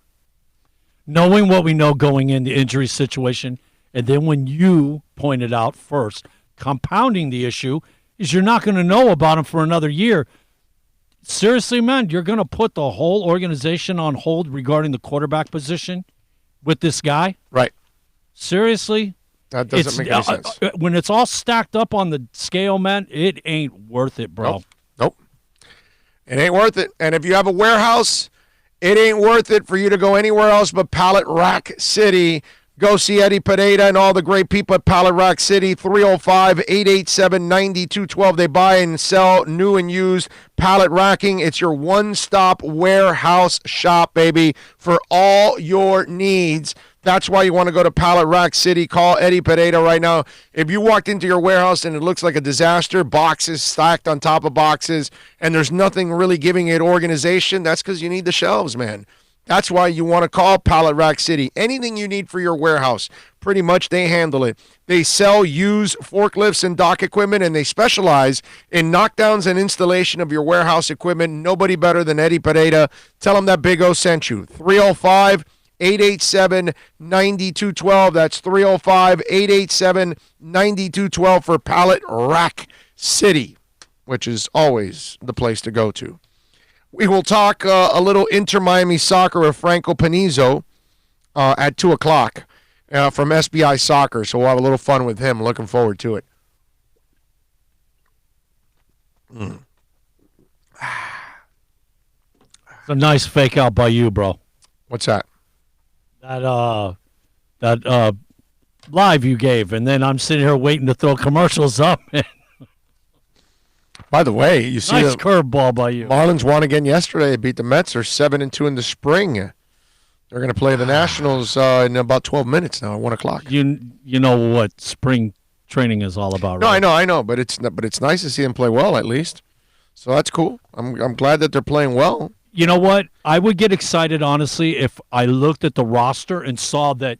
[SPEAKER 3] Knowing what we know going in the injury situation, and then when you pointed out first, compounding the issue is you're not going to know about him for another year. Seriously, man, you're going to put the whole organization on hold regarding the quarterback position with this guy?
[SPEAKER 9] Right.
[SPEAKER 3] Seriously?
[SPEAKER 9] That doesn't make any sense.
[SPEAKER 3] When it's all stacked up on the scale, man, it ain't worth it, bro.
[SPEAKER 9] Nope. It ain't worth it. And if you have a warehouse, it ain't worth it for you to go anywhere else but Pallet Rack City. Go see Eddie Pineda and all the great people at Pallet Rack City, 305-887-9212. They buy and sell new and used pallet racking. It's your one-stop warehouse shop, baby, for all your needs. That's why you want to go to Pallet Rack City. Call Eddie Pineda right now. If you walked into your warehouse and it looks like a disaster, boxes stacked on top of boxes, and there's nothing really giving it organization, that's because you need the shelves, man. That's why you want to call Pallet Rack City. Anything you need for your warehouse, pretty much they handle it. They sell used forklifts and dock equipment, and they specialize in knockdowns and installation of your warehouse equipment. Nobody better than Eddie Pineda. Tell them that Big O sent you. 305-887-9212. That's 305-887-9212 for Pallet Rack City, which is always the place to go to. We will talk a little Inter Miami soccer with Franco Panizzo at 2 o'clock from SBI Soccer, so we'll have a little fun with him. Looking forward to it.
[SPEAKER 3] It's a nice fake out by you, bro.
[SPEAKER 9] What's that?
[SPEAKER 3] That live you gave, and then I'm sitting here waiting to throw commercials up.
[SPEAKER 9] By the way, you see
[SPEAKER 3] Nice
[SPEAKER 9] the
[SPEAKER 3] curveball by you.
[SPEAKER 9] Marlins won again yesterday. They beat the Mets. They're 7-2 in the spring. They're going to play the Nationals in about 12 minutes now at 1 o'clock.
[SPEAKER 3] You know what spring training is all about,
[SPEAKER 9] No,
[SPEAKER 3] right?
[SPEAKER 9] I know, but it's nice to see them play well at least. So that's cool. I'm glad that they're playing well.
[SPEAKER 3] You know what? I would get excited, honestly, if I looked at the roster and saw that,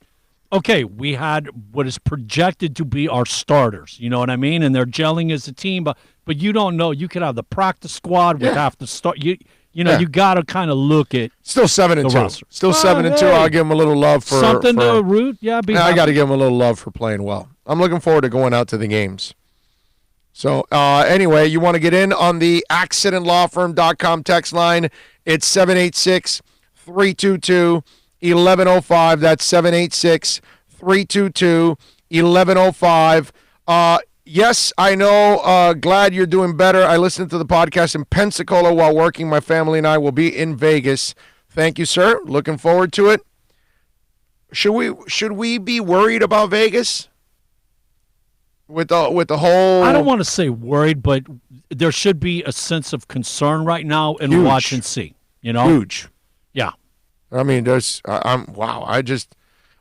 [SPEAKER 3] okay, we had what is projected to be our starters. You know what I mean? And they're gelling as a team, but you don't know. You could have the practice squad with half the start. You got to kind of look at
[SPEAKER 9] Still 7-2.
[SPEAKER 3] roster.
[SPEAKER 9] Still 7-2.
[SPEAKER 3] Hey.
[SPEAKER 9] I'll give them a little love for
[SPEAKER 3] something to root. Yeah,
[SPEAKER 9] I got to give them a little love for playing well. I'm looking forward to going out to the games. So anyway, you want to get in on the accidentlawfirm.com text line. It's 786-322-1105. That's 786-322-1105. Yes, I know. Glad you're doing better. I listened to the podcast in Pensacola while working. My family and I will be in Vegas. Thank you, sir. Looking forward to it. Should we be worried about Vegas? With the whole,
[SPEAKER 3] I don't want to say worried, but there should be a sense of concern right now in
[SPEAKER 9] Huge.
[SPEAKER 3] watch and see. You know,
[SPEAKER 9] huge.
[SPEAKER 3] Yeah.
[SPEAKER 9] I mean, I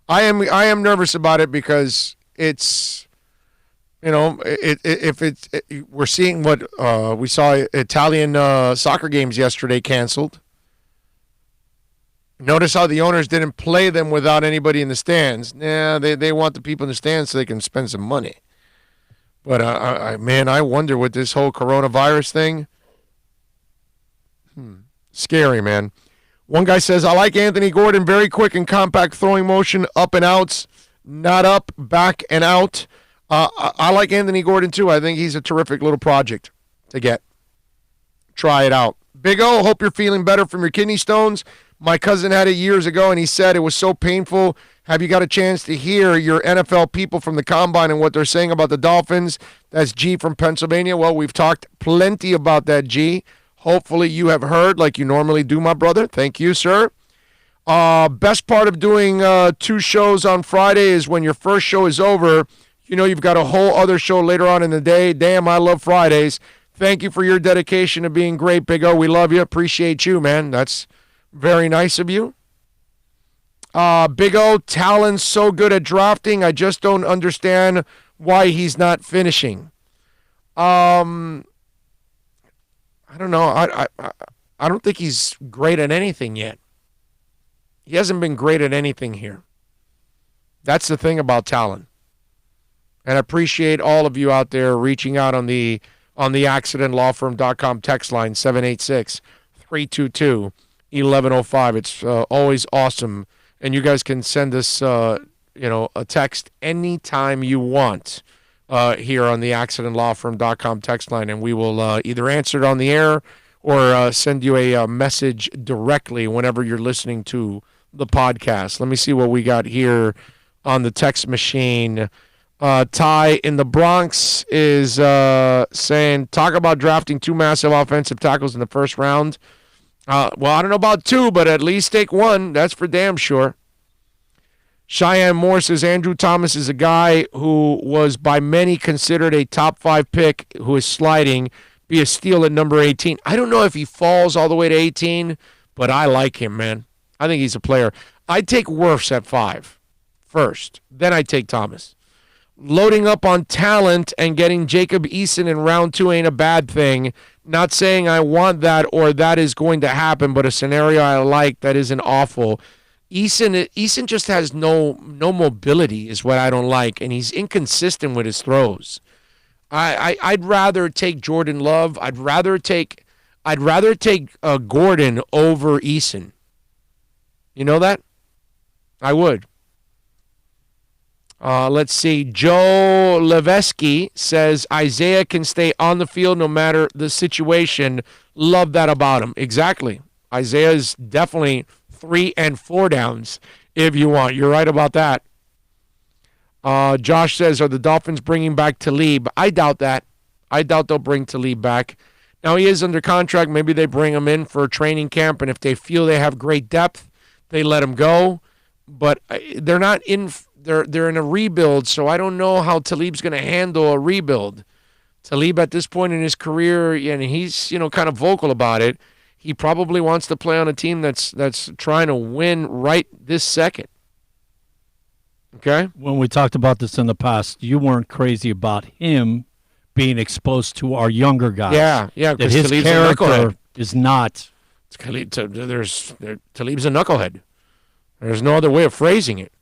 [SPEAKER 9] am nervous about it because it's, we're seeing what we saw Italian soccer games yesterday canceled. Notice how the owners didn't play them without anybody in the stands. Yeah, they want the people in the stands so they can spend some money. But, I wonder with this whole coronavirus thing. Scary, man. One guy says, I like Anthony Gordon, very quick and compact throwing motion, up and outs, not up, back and out. I like Anthony Gordon, too. I think he's a terrific little project to get. Try it out. Big O, hope you're feeling better from your kidney stones. My cousin had it years ago, and he said it was so painful. Have you got a chance to hear your NFL people from the Combine and what they're saying about the Dolphins? That's G from Pennsylvania. Well, we've talked plenty about that, G. Hopefully you have heard like you normally do, my brother. Thank you, sir. Best part of doing 2 shows on Friday is when your first show is over, you've got a whole other show later on in the day. Damn, I love Fridays. Thank you for your dedication to being great, Big O. We love you. Appreciate you, man. That's very nice of you. Big O, Talon's so good at drafting. I just don't understand why he's not finishing. I don't know. I don't think he's great at anything yet. He hasn't been great at anything here. That's the thing about Talon. And I appreciate all of you out there reaching out on the accidentlawfirm.com text line 786-322-1105. It's always awesome. And you guys can send us, a text anytime you want here on the accidentlawfirm.com text line, and we will either answer it on the air or send you a message directly whenever you're listening to the podcast. Let me see what we got here on the text machine. Ty in the Bronx is saying, talk about drafting 2 massive offensive tackles in the first round. Well, I don't know about 2, but at least take 1. That's for damn sure. Cheyenne Moore says Andrew Thomas is a guy who was by many considered a top 5 pick who is sliding, be a steal at number 18. I don't know if he falls all the way to 18, but I like him, man. I think he's a player. I'd take Wirfs at 5 first. Then I'd take Thomas. Loading up on talent and getting Jacob Eason in round 2 ain't a bad thing. Not saying I want that or that is going to happen, but a scenario I like that isn't awful. Eason just has no mobility is what I don't like, and he's inconsistent with his throws. I'd rather take Jordan Love. I'd rather take Gordon over Eason. You know that? I would. Let's see. Joe Levesky says Isaiah can stay on the field no matter the situation. Love that about him. Exactly. Isaiah is definitely 3 and 4 downs if you want. You're right about that. Josh says, are the Dolphins bringing back Talib? I doubt that. I doubt they'll bring Talib back. Now, he is under contract. Maybe they bring him in for a training camp, and if they feel they have great depth, they let him go. But they're not in – they're in a rebuild, so I don't know how Talib's going to handle a rebuild. Talib, at this point in his career, and he's, kind of vocal about it, he probably wants to play on a team that's trying to win right this second. Okay?
[SPEAKER 3] When we talked about this in the past, you weren't crazy about him being exposed to our younger guys.
[SPEAKER 9] Yeah,
[SPEAKER 3] because his
[SPEAKER 9] Talib's
[SPEAKER 3] character is not.
[SPEAKER 9] Talib's a knucklehead. There's no other way of phrasing it.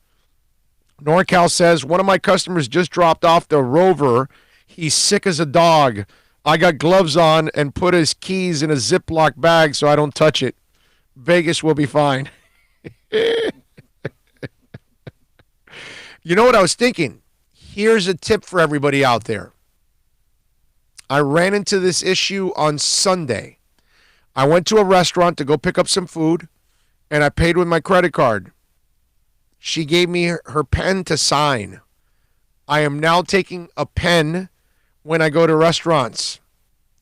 [SPEAKER 9] NorCal says, one of my customers just dropped off the Rover. He's sick as a dog. I got gloves on and put his keys in a Ziploc bag so I don't touch it. Vegas will be fine. You know what I was thinking? Here's a tip for everybody out there. I ran into this issue on Sunday. I went to a restaurant to go pick up some food, and I paid with my credit card. She gave me her pen to sign. I am now taking a pen when I go to restaurants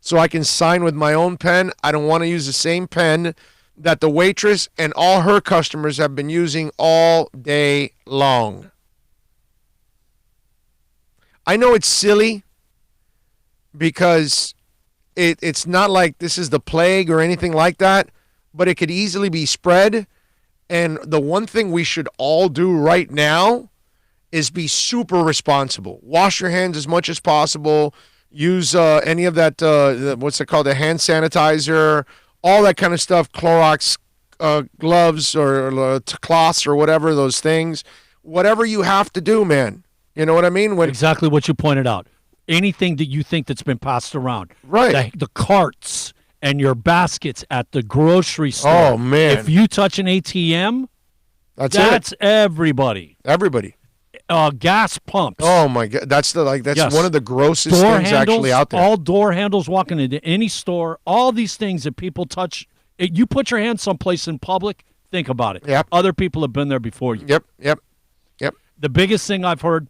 [SPEAKER 9] so I can sign with my own pen. I don't want to use the same pen that the waitress and all her customers have been using all day long. I know it's silly because it's not like this is the plague or anything like that, but it could easily be spread. And the one thing we should all do right now is be super responsible. Wash your hands as much as possible. Use any of that, what's it called, the hand sanitizer, all that kind of stuff, Clorox gloves or cloths or whatever, those things. Whatever you have to do, man. You know what I mean?
[SPEAKER 3] Exactly what you pointed out. Anything that you think that's been passed around.
[SPEAKER 9] Right.
[SPEAKER 3] The carts and your baskets at the grocery store.
[SPEAKER 9] Oh, man.
[SPEAKER 3] If you touch an ATM, that's everybody.
[SPEAKER 9] Everybody.
[SPEAKER 3] Gas pumps.
[SPEAKER 9] Oh my God, that's
[SPEAKER 3] Yes.
[SPEAKER 9] one of the grossest
[SPEAKER 3] Door
[SPEAKER 9] things
[SPEAKER 3] handles,
[SPEAKER 9] actually out there.
[SPEAKER 3] All door handles walking into any store, all these things that people touch. You put your hand someplace in public, think about it.
[SPEAKER 9] Yep.
[SPEAKER 3] Other people have been there before you.
[SPEAKER 9] Yep.
[SPEAKER 3] The biggest thing I've heard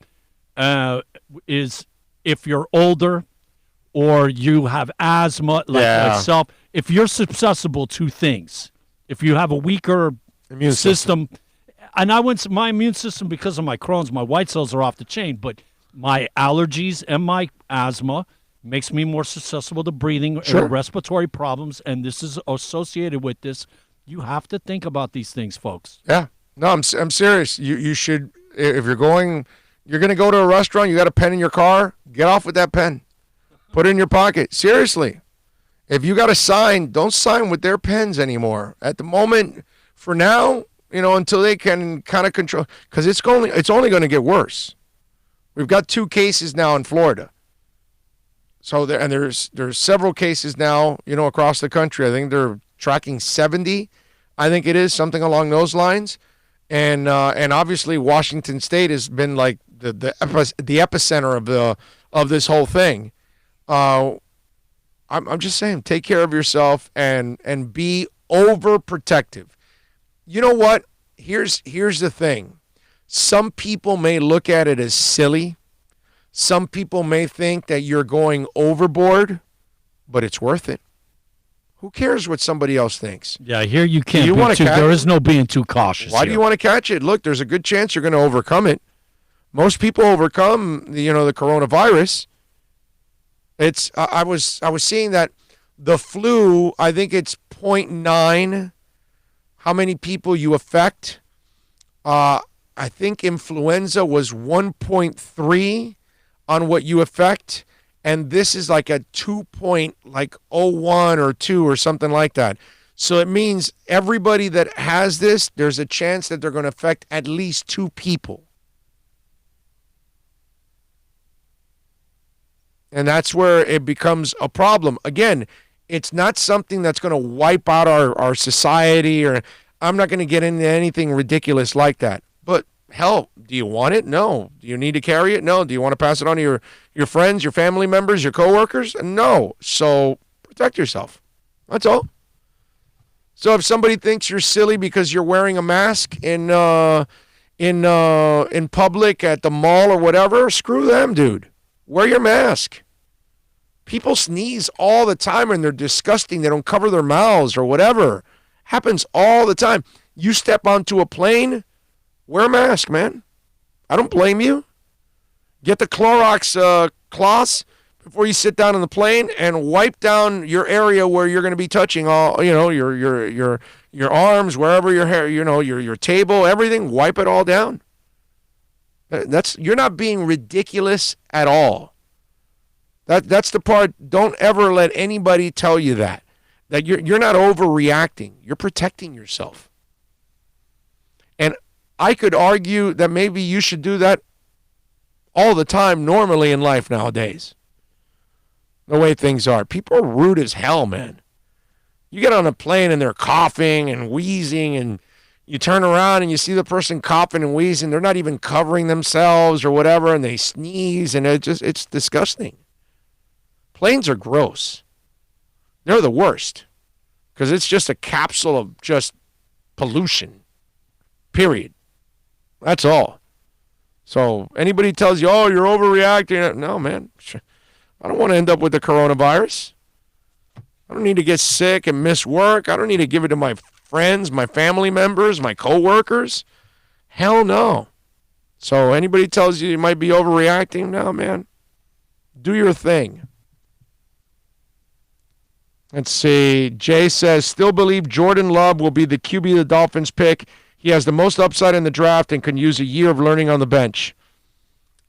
[SPEAKER 3] is if you're older or you have asthma, like myself, if you're susceptible to things, if you have a weaker
[SPEAKER 9] immune
[SPEAKER 3] system. And my immune system, because of my Crohn's, my white cells are off the chain, but my allergies and my asthma makes me more susceptible to breathing or respiratory problems, and this is associated with this. You have to think about these things, folks.
[SPEAKER 9] Yeah. No, I'm serious. You should, if you're going to go to a restaurant, you got a pen in your car, get off with that pen. Put it in your pocket. Seriously. If you got to sign, don't sign with their pens anymore. At the moment, for now, until they can kind of control, because it's only going to get worse. We've got 2 cases now in Florida. So there's several cases now, across the country. I think they're tracking 70. I think it is something along those lines, and obviously Washington State has been like the epicenter of this whole thing. I'm just saying, take care of yourself and be overprotective. You know what? Here's the thing. Some people may look at it as silly. Some people may think that you're going overboard, but it's worth it. Who cares what somebody else thinks?
[SPEAKER 3] Yeah, here you can't there is no being too cautious.
[SPEAKER 9] Why do you want to catch it? Look, there's a good chance you're going to overcome it. Most people overcome the coronavirus. I was seeing that the flu, I think it's 0.9 how many people you affect. I think influenza was 1.3 on what you affect, and this is like a 2.01 or 2 or something like that. So it means everybody that has this, there's a chance that they're going to affect at least 2 people. And that's where it becomes a problem. Again, it's not something that's going to wipe out our society, or I'm not going to get into anything ridiculous like that. But hell, do you want it? No. Do you need to carry it? No. Do you want to pass it on to your friends, your family members, your coworkers? No. So protect yourself. That's all. So if somebody thinks you're silly because you're wearing a mask in public at the mall or whatever, screw them, dude. Wear your mask. People sneeze all the time and they're disgusting. They don't cover their mouths or whatever. Happens all the time. You step onto a plane, wear a mask, man. I don't blame you. Get the Clorox cloths before you sit down on the plane and wipe down your area where you're going to be touching all, your arms, wherever your hair, your table, everything. Wipe it all down. You're not being ridiculous at all. That's the part. Don't ever let anybody tell you that you're not overreacting. You're protecting yourself. And I could argue that maybe you should do that all the time normally in life nowadays. The way things are. People are rude as hell, man. You get on a plane and they're coughing and wheezing, and you turn around and you see the person coughing and wheezing. They're not even covering themselves or whatever, and they sneeze, and it's disgusting. Planes are gross. They're the worst because it's just a capsule of just pollution, period. That's all. So anybody tells you, oh, you're overreacting. No, man. I don't want to end up with the coronavirus. I don't need to get sick and miss work. I don't need to give it to my friends, my family members, my coworkers. Hell no. So anybody tells you might be overreacting, no, man. Do your thing. Let's see. Jay says, still believe Jordan Love will be the QB of the Dolphins pick. He has the most upside in the draft and can use a year of learning on the bench.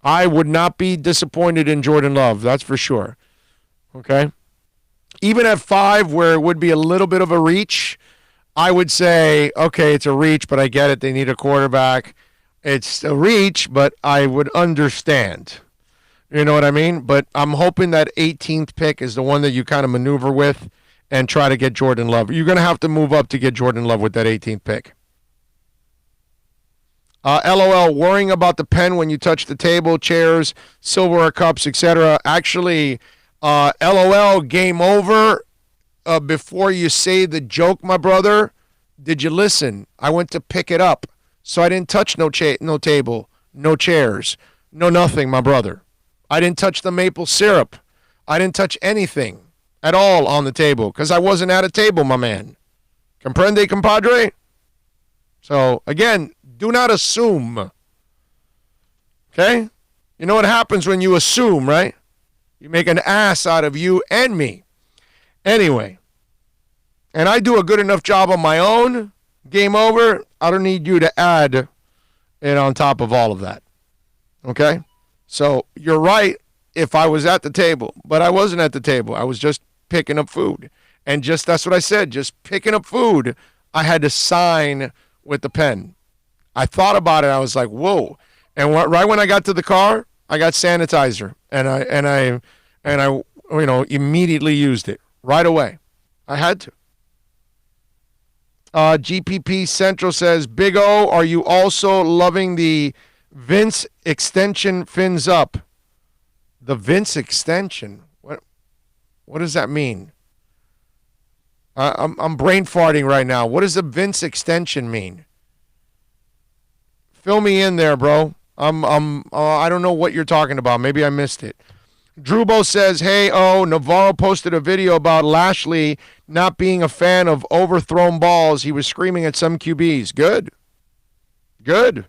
[SPEAKER 9] I would not be disappointed in Jordan Love, that's for sure. Okay? Even at 5, where it would be a little bit of a reach, I would say, okay, it's a reach, but I get it. They need a quarterback. It's a reach, but I would understand. You know what I mean? But I'm hoping that 18th pick is the one that you kind of maneuver with and try to get Jordan Love. You're going to have to move up to get Jordan Love with that 18th pick. LOL, worrying about the pen when you touch the table, chairs, silverware cups, etc. Actually, LOL, game over. Before you say the joke, my brother, did you listen? I went to pick it up, so I didn't touch no table, no chairs, no nothing, my brother. I didn't touch the maple syrup. I didn't touch anything at all on the table because I wasn't at a table, my man. Comprende, compadre? So, again, do not assume. Okay? You know what happens when you assume, right? You make an ass out of you and me. Anyway, and I do a good enough job on my own. Game over. I don't need you to add it on top of all of that. Okay? So you're right if I was at the table, but I wasn't at the table. I was just picking up food. And that's what I said, just picking up food. I had to sign with the pen. I thought about it. I was like, whoa. And right when I got to the car, I got sanitizer and I immediately used it right away. I had to. GPP Central says, Big O, are you also loving the Vince extension fins up? The Vince extension? What does that mean? I'm brain farting right now. What does the Vince extension mean? Fill me in there, bro. I don't know what you're talking about. Maybe I missed it. Drubo says, hey, Navarro posted a video about Lashley not being a fan of overthrown balls. He was screaming at some QBs. Good.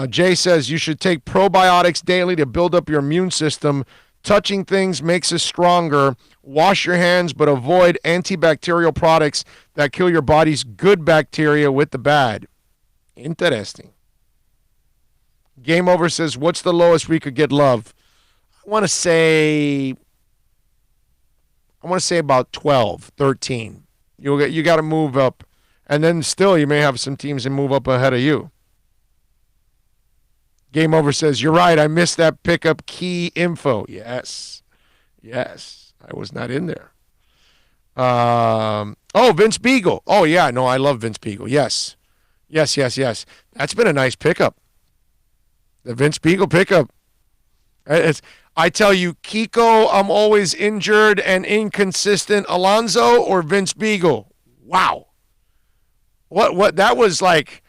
[SPEAKER 9] Jay says, you should take probiotics daily to build up your immune system. Touching things makes us stronger. Wash your hands, but avoid antibacterial products that kill your body's good bacteria with the bad. Interesting. Game Over says, what's the lowest we could get Love? I want to say about 12, 13. You got to move up. And then still you may have some teams that move up ahead of you. Game Over says, you're right, I missed that pickup key info. Yes. I was not in there. Vince Beagle. Oh, yeah, no, I love Vince Beagle. Yes. That's been a nice pickup. The Vince Beagle pickup. I tell you, Kiko, I'm always injured and inconsistent. Alonzo or Vince Beagle? Wow. What that was like,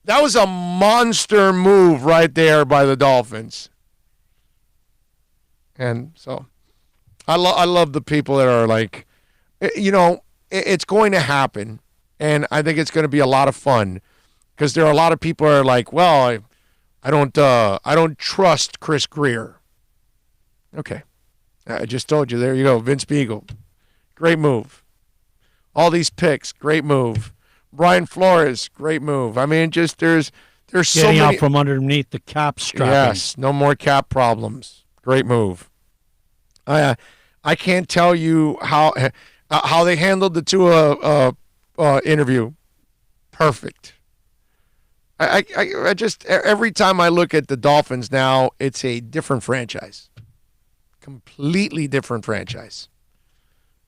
[SPEAKER 9] that was a monster move right there by the Dolphins. And so I love the people that are like, it's going to happen. And I think it's going to be a lot of fun because there are a lot of people that are like, well, I don't trust Chris Greer. Okay. I just told you. There you go. Vince Beagle. Great move. All these picks. Great move. Brian Flores. Great move. I mean, just there's so
[SPEAKER 3] Getting
[SPEAKER 9] many.
[SPEAKER 3] out from underneath the cap strapping.
[SPEAKER 9] Yes. No more cap problems. Great move. I can't tell you how they handled the Tua interview. Perfect. I just every time I look at the Dolphins now, it's a different franchise. Completely different franchise.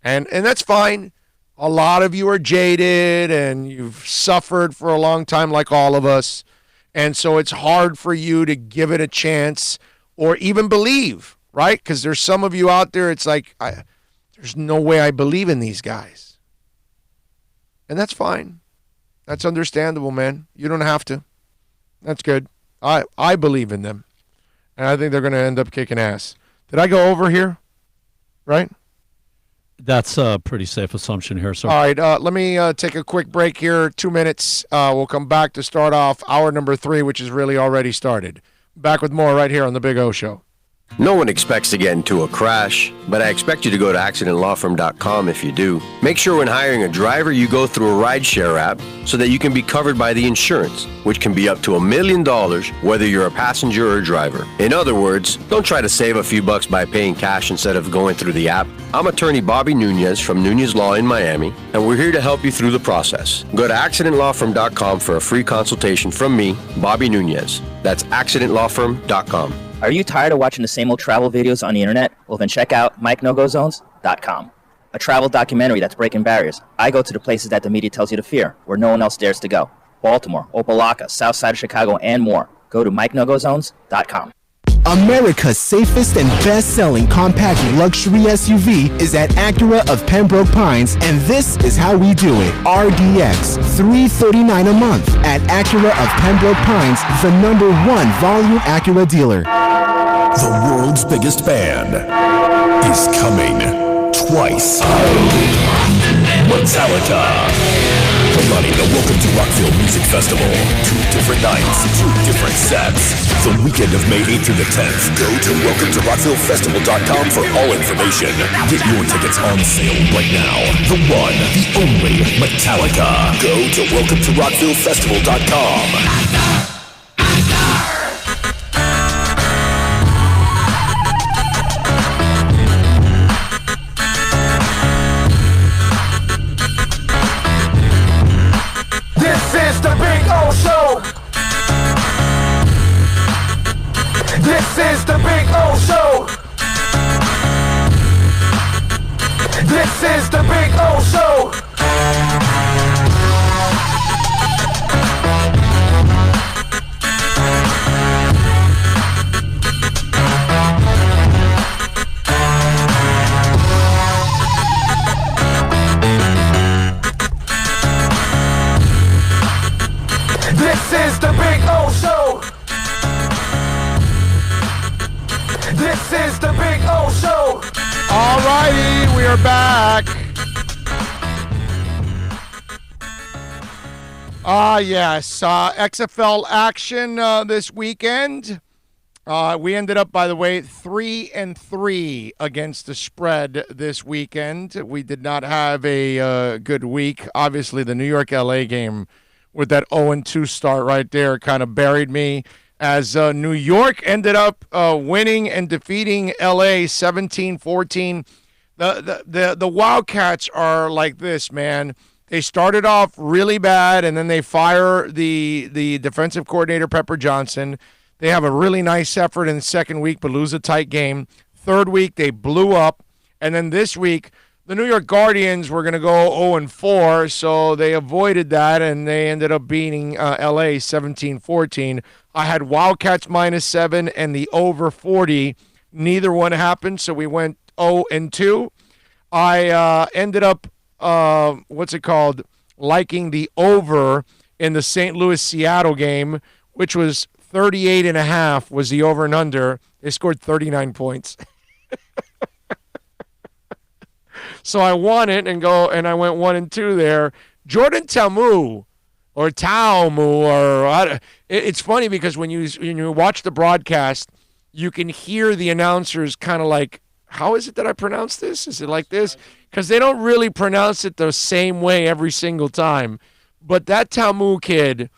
[SPEAKER 9] And that's fine. A lot of you are jaded and you've suffered for a long time like all of us. And so it's hard for you to give it a chance or even believe, right? Because there's some of you out there, it's like, there's no way I believe in these guys. And that's fine. That's understandable, man. You don't have to. That's good. I believe in them. And I think they're going to end up kicking ass. Did I go over here? Right?
[SPEAKER 3] That's a pretty safe assumption here, sir.
[SPEAKER 9] All right, let me take a quick break here, 2 minutes. We'll come back to start off hour number 3, which is really already started. Back with more right here on The Big O Show.
[SPEAKER 7] No one expects to get into a crash, but I expect you to go to accidentlawfirm.com if you do. Make sure when hiring a driver, you go through a rideshare app so that you can be covered by the insurance, which can be up to $1 million whether you're a passenger or a driver. In other words, don't try to save a few bucks by paying cash instead of going through the app. I'm attorney Bobby Nunez from Nunez Law in Miami, and we're here to help you through the process. Go to accidentlawfirm.com for a free consultation from me, Bobby Nunez. That's accidentlawfirm.com.
[SPEAKER 6] Are you tired of watching the same old travel videos on the internet? Well, then check out MikeNoGoZones.com, a travel documentary that's breaking barriers. I go to the places that the media tells you to fear, where no one else dares to go. Baltimore, Opelika, South Side of Chicago, and more. Go to MikeNoGoZones.com.
[SPEAKER 8] America's safest and best-selling compact luxury SUV is at Acura of Pembroke Pines, and this is how we do it. RDX, $339 a month at Acura of Pembroke Pines, the #1 volume Acura dealer.
[SPEAKER 4] The world's biggest band is coming twice. Metallica. Promoting the Welcome to Rockville Music Festival. 2 different nights, 2 different sets. The weekend of May 8th through the 10th. Go to welcometorockvillefestival.com for all information. Get your tickets on sale right now. The one, the only Metallica. Go to welcometorockvillefestival.com.
[SPEAKER 1] This is the Big O Show. This is the Big O Show. This is the Big O Show. This is the Big O Show.
[SPEAKER 9] All righty, we are back. Yes, XFL action this weekend. We ended up, by the way, 3-3 against the spread this weekend. We did not have a good week. Obviously, the New York-LA game with that 0-2 start right there kind of buried me, as New York ended up winning and defeating LA 17-14. The Wildcats are like this, man. They started off really bad, and then they fire the defensive coordinator, Pepper Johnson. They have a really nice effort in the second week, but lose a tight game. Third week, they blew up. And then this week, the New York Guardians were going to go 0-4, so they avoided that, and they ended up beating LA 17-14. I had Wildcats -7 and the over 40. Neither one happened, so we went 0-2. I ended up, liking the over in the St. Louis-Seattle game, which was 38.5 was the over and under. They scored 39 points. So I won it and I went 1-2 there. Jordan Ta'amu or Ta'amu it's funny because when you watch the broadcast, you can hear the announcers kind of like, how is it that I pronounce this? Is it like this? Because they don't really pronounce it the same way every single time. But that Ta'amu kid,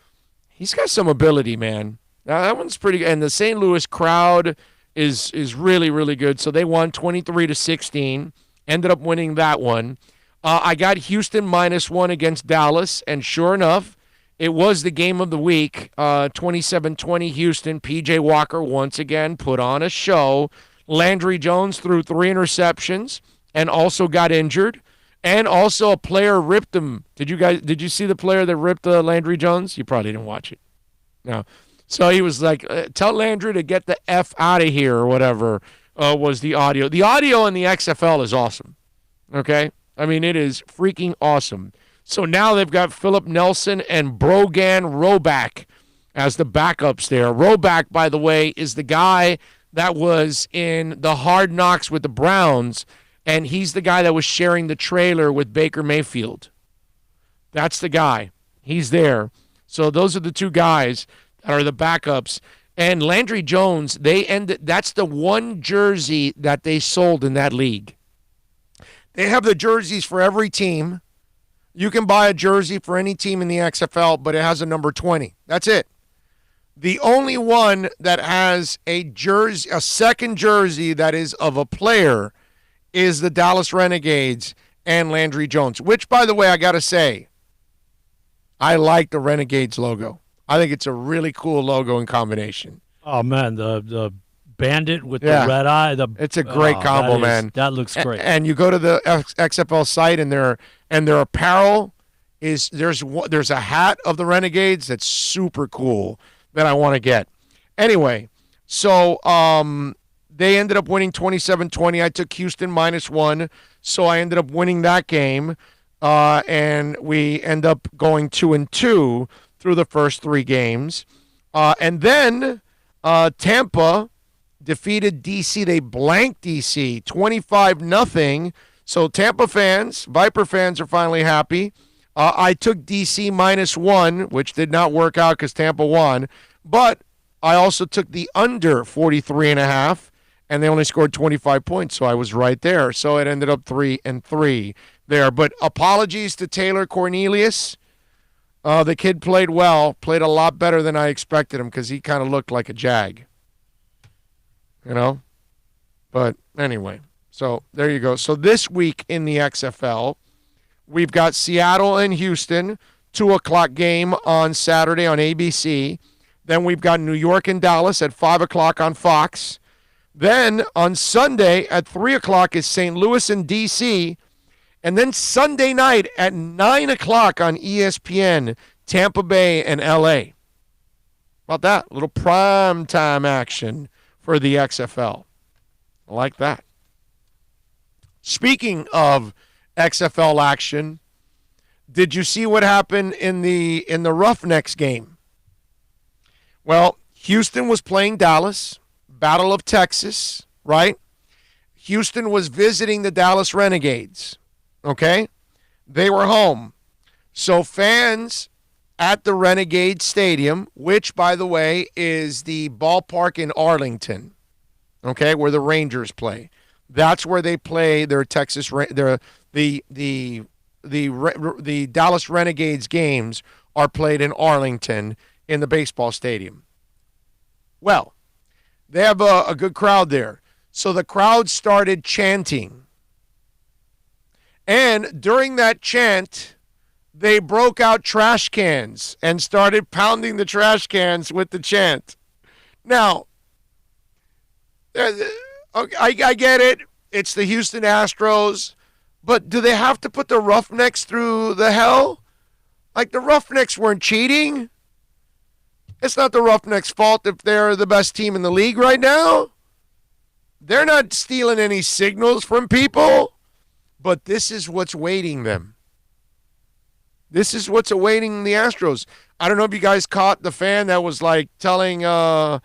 [SPEAKER 9] he's got some ability, man. Now, that one's pretty good. And the St. Louis crowd is really, really good. So they won 23-16. Ended up winning that one. I got Houston -1 against Dallas. And sure enough, it was the game of the week. 27-20 Houston. P.J. Walker once again put on a show. Landry Jones threw 3 interceptions and also got injured. And also a player ripped him. Did you see the player that ripped Landry Jones? You probably didn't watch it. No. So he was like, tell Landry to get the F out of here or whatever was the audio. The audio in the XFL is awesome. Okay? I mean, it is freaking awesome. So now they've got Philip Nelson and Brogan Roback as the backups there. Roback, by the way, is the guy that was in the Hard Knocks with the Browns, and he's the guy that was sharing the trailer with Baker Mayfield. That's the guy. He's there. So those are the two guys that are the backups. And Landry Jones, that's the one jersey that they sold in that league. They have the jerseys for every team. You can buy a jersey for any team in the XFL, but it has a number 20. That's it. The only one that has a second jersey that is of a player is the Dallas Renegades and Landry Jones, which, by the way, I got to say, I like the Renegades logo. I think it's a really cool logo and combination.
[SPEAKER 3] Oh, man, the bandit with the red eye.
[SPEAKER 9] It's a great combo, man.
[SPEAKER 3] That looks great.
[SPEAKER 9] And you go to the XFL site, and their apparel is there's a hat of the Renegades that's super cool that I want to get. Anyway, so they ended up winning 27-20. I took Houston -1, so I ended up winning that game, and we end up going 2-2 through the first 3 games. And then Tampa defeated D.C. They blanked D.C. 25-0. So Tampa fans, Viper fans are finally happy. I took D.C. -1, which did not work out because Tampa won. But I also took the under 43.5, and they only scored 25 points, so I was right there. So it ended up 3-3 there. But apologies to Taylor Cornelius. The kid played well, played a lot better than I expected him because he kind of looked like a jag. You know? But anyway, so there you go. So this week in the XFL, we've got Seattle and Houston, 2 o'clock game on Saturday on ABC. Then we've got New York and Dallas at 5 o'clock on Fox. Then on Sunday at 3 o'clock is St. Louis and D.C., and then Sunday night at 9 o'clock on ESPN, Tampa Bay and L.A. How about that? A little prime time action for the XFL. I like that. Speaking of XFL action, did you see what happened in the Roughnecks game? Well, Houston was playing Dallas, Battle of Texas, right? Houston was visiting the Dallas Renegades. Okay? They were home. So fans at the Renegade Stadium, which, by the way, is the ballpark in Arlington, okay, where the Rangers play. That's where they play their the Dallas Renegades games are played in Arlington in the baseball stadium. Well, they have a good crowd there. So the crowd started chanting. And during that chant, they broke out trash cans and started pounding the trash cans with the chant. Now, I get it. It's the Houston Astros. But do they have to put the Roughnecks through the hell? Like, the Roughnecks weren't cheating. It's not the Roughnecks' fault if they're the best team in the league right now. They're not stealing any signals from people. But this is what's awaiting them. This is what's awaiting the Astros. I don't know if you guys caught the fan that was like telling Altuve,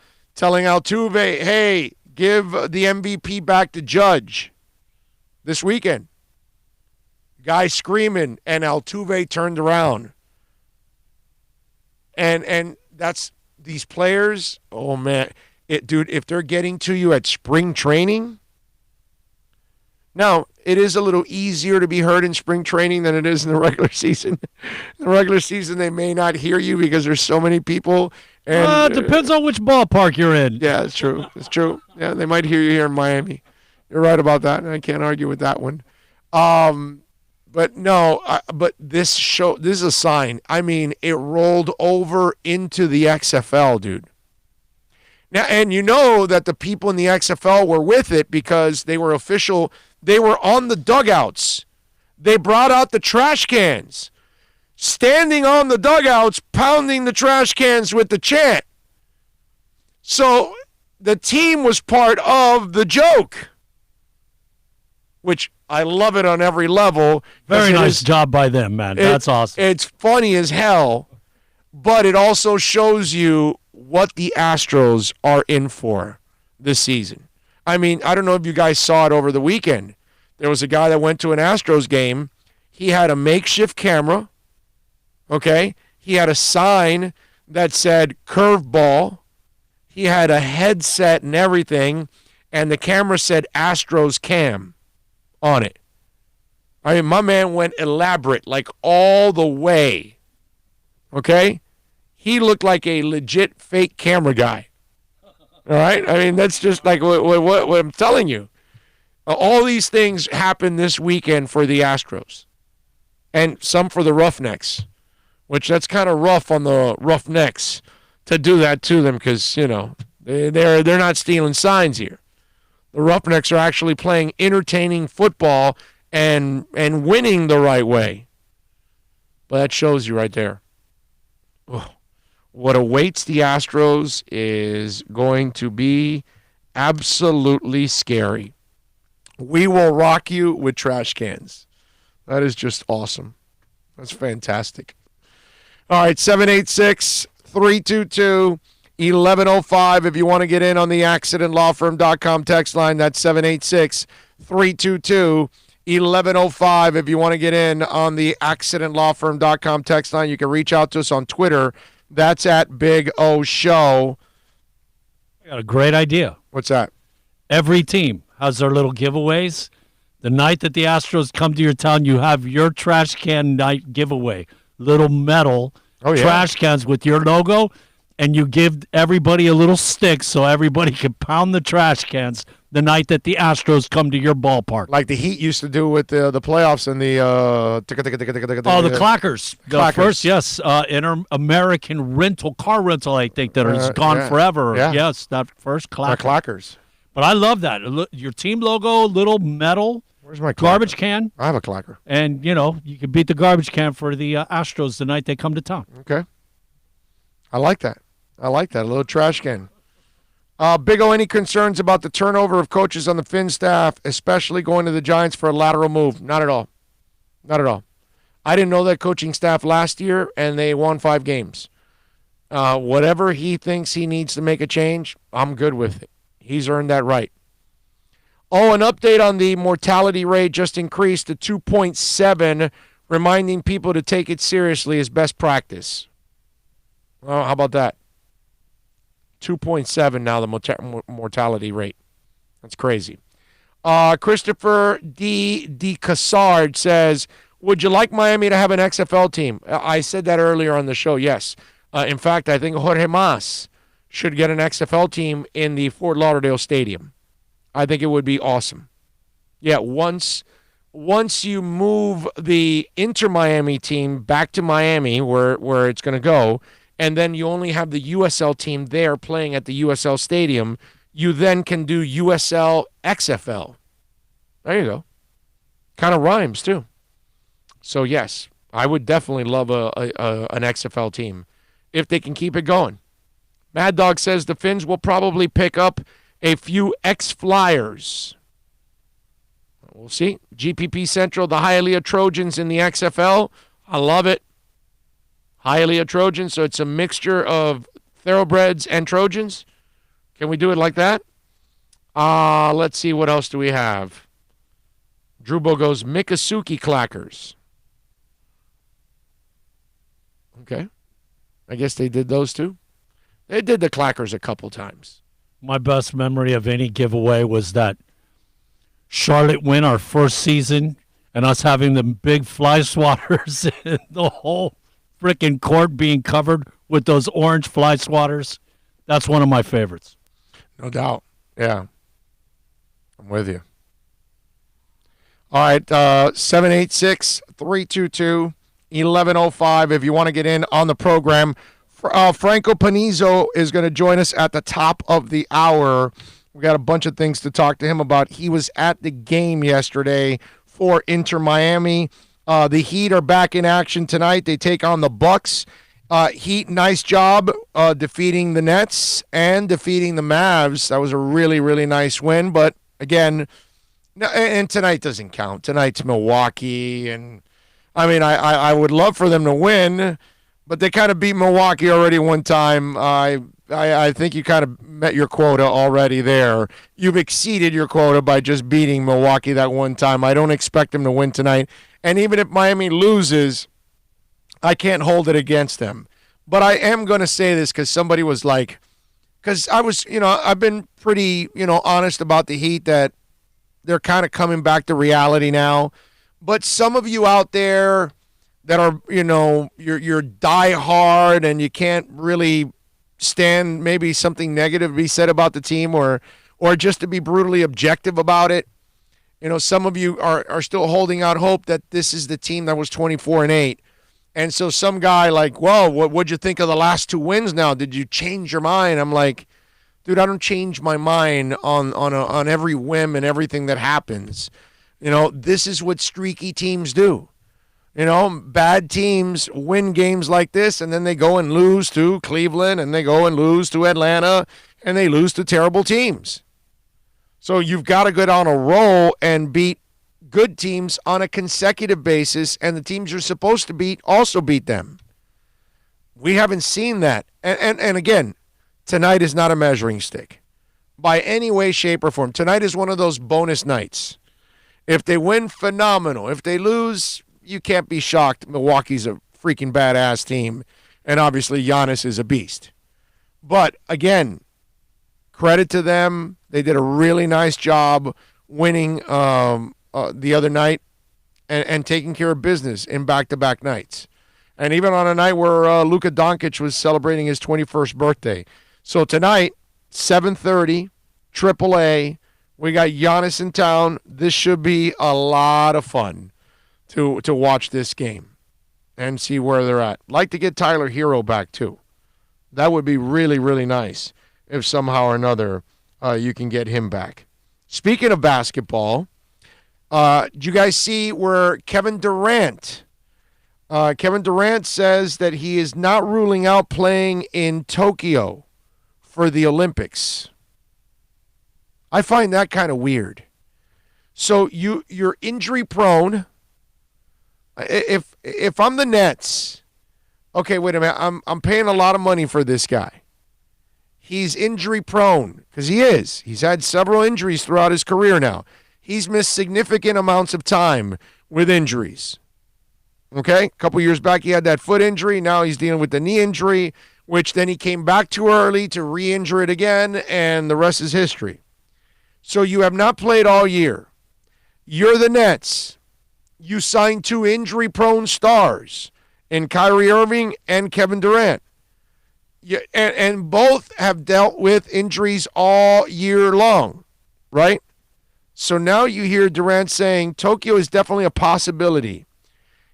[SPEAKER 9] hey, give the MVP back to Judge this weekend. Guy screaming, and Altuve turned around. And that's these players. Oh man, dude, if they're getting to you at spring training. Now, it is a little easier to be heard in spring training than it is in the regular season. In the regular season, they may not hear you because there's so many people. And
[SPEAKER 3] it depends on which ballpark you're in.
[SPEAKER 9] Yeah, it's true. It's true. Yeah, they might hear you here in Miami. You're right about that, and I can't argue with that one. But no, but this is a sign. I mean, it rolled over into the XFL, dude. Now, and you know that the people in the XFL were with it because they were official. They were on the dugouts. They brought out the trash cans, standing on the dugouts, pounding the trash cans with the chant. So the team was part of the joke, which I love it on every level.
[SPEAKER 3] Very nice job by them, man. That's awesome.
[SPEAKER 9] It's funny as hell, but it also shows you what the Astros are in for this season. I mean, I don't know if you guys saw it over the weekend. There was a guy that went to an Astros game. He had a makeshift camera, okay? He had a sign that said curveball. He had a headset and everything, and the camera said Astros Cam on it. I mean, my man went elaborate, like all the way, okay? He looked like a legit fake camera guy. All right? I mean, that's just like what I'm telling you. All these things happened this weekend for the Astros. And some for the Roughnecks, which that's kind of rough on the Roughnecks to do that to them because, you know, they're not stealing signs here. The Roughnecks are actually playing entertaining football and winning the right way. But that shows you right there. Oh. What awaits the Astros is going to be absolutely scary. We will rock you with trash cans. That is just awesome. That's fantastic. All right, 786-322-1105. If you want to get in on the accidentlawfirm.com text line, that's 786-322-1105. If you want to get in on the accidentlawfirm.com text line, you can reach out to us on Twitter. That's at Big O Show.
[SPEAKER 3] I got a great idea.
[SPEAKER 9] What's that?
[SPEAKER 3] Every team has their little giveaways. The night that the Astros come to your town, you have your trash can night giveaway. Little metal trash cans with your logo, and you give everybody a little stick so everybody can pound the trash cans the night that the Astros come to your ballpark.
[SPEAKER 9] Like the Heat used to do with the playoffs and the
[SPEAKER 3] the clackers. The first, yes, Inter-American car rental, I think, that is gone forever.
[SPEAKER 9] Yeah.
[SPEAKER 3] Yes, that first clacker.
[SPEAKER 9] clackers.
[SPEAKER 3] But I love that. Your team logo, little metal.
[SPEAKER 9] Where's my
[SPEAKER 3] garbage can?
[SPEAKER 9] I have a clacker.
[SPEAKER 3] And, you know, you can beat the garbage can for the Astros the night they come to town.
[SPEAKER 9] Okay. I like that. A little trash can. Big O, any concerns about the turnover of coaches on the Finn staff, especially going to the Giants for a lateral move? Not at all. Not at all. I didn't know that coaching staff last year, and they won 5 games. Whatever he thinks he needs to make a change, I'm good with it. He's earned that right. Oh, an update on the mortality rate just increased to 2.7, reminding people to take it seriously as best practice. Well, how about that? 2.7 now, the mortality rate. That's crazy. Christopher D. Cassard says, would you like Miami to have an XFL team? I said that earlier on the show, yes. In fact, I think Jorge Mas should get an XFL team in the Fort Lauderdale Stadium. I think it would be awesome. Yeah, once you move the Inter-Miami team back to Miami, where it's going to go, and then you only have the USL team there playing at the USL Stadium, you then can do USL XFL. There you go. Kind of rhymes, too. So, yes, I would definitely love an XFL team if they can keep it going. Mad Dog says the Finns will probably pick up a few ex-Flyers. We'll see. GPP Central, the Hialeah Trojans in the XFL. I love it. Hialeah Trojans, so it's a mixture of thoroughbreds and Trojans. Can we do it like that? Let's see, what else do we have? Drewbo goes Mikusuki Clackers. Okay. I guess they did those too. They did the Clackers a couple times.
[SPEAKER 3] My best memory of any giveaway was that Charlotte win our first season and us having the big fly swatters in the whole freaking court being covered with those orange fly swatters. That's one of my favorites.
[SPEAKER 9] No doubt. Yeah. I'm with you. All right, 786-322-1105 if you want to get in on the program. Franco Panizo is going to join us at the top of the hour. We got a bunch of things to talk to him about. He was at the game yesterday for Inter Miami. The Heat are back in action tonight. They take on the Bucks. Heat, nice job defeating the Nets and defeating the Mavs. That was a really, really nice win. But, again, and tonight doesn't count. Tonight's Milwaukee. And, I mean, I would love for them to win, but they kind of beat Milwaukee already one time. I think you kind of met your quota already there. You've exceeded your quota by just beating Milwaukee that one time. I don't expect them to win tonight. And even if Miami loses, I can't hold it against them. But I am going to say this because somebody was like, because I've been pretty, honest about the Heat that they're kind of coming back to reality now. But some of you out there that are, you're die hard and you can't really stand maybe something negative to be said about the team or just to be brutally objective about it. Some of you are still holding out hope that this is the team that was 24-8. And so some guy like, whoa, what'd you think of the last two wins now? Did you change your mind? I'm like, dude, I don't change my mind on every whim and everything that happens. This is what streaky teams do. Bad teams win games like this, and then they go and lose to Cleveland, and they go and lose to Atlanta, and they lose to terrible teams. So you've got to go on a roll and beat good teams on a consecutive basis, and the teams you're supposed to beat also beat them. We haven't seen that. And again, tonight is not a measuring stick by any way, shape, or form. Tonight is one of those bonus nights. If they win, phenomenal. If they lose, you can't be shocked. Milwaukee's a freaking badass team, and obviously Giannis is a beast. But again, credit to them. They did a really nice job winning the other night and taking care of business in back-to-back nights. And even on a night where Luka Doncic was celebrating his 21st birthday. So tonight, 7:30, AAA, we got Giannis in town. This should be a lot of fun to watch this game and see where they're at. Like to get Tyler Hero back, too. That would be really, really nice if somehow or another you can get him back. Speaking of basketball, did you guys see where Kevin Durant says that he is not ruling out playing in Tokyo for the Olympics? I find that kind of weird. So you're injury prone. If I'm the Nets, okay, wait a minute. I'm paying a lot of money for this guy. He's injury prone because he is. He's had several injuries throughout his career now. He's missed significant amounts of time with injuries. Okay? A couple years back, he had that foot injury. Now he's dealing with the knee injury, which then he came back too early to re-injure it again, and the rest is history. So you have not played all year. You're the Nets. You signed two injury-prone stars in Kyrie Irving and Kevin Durant. And both have dealt with injuries all year long, right? So now you hear Durant saying Tokyo is definitely a possibility.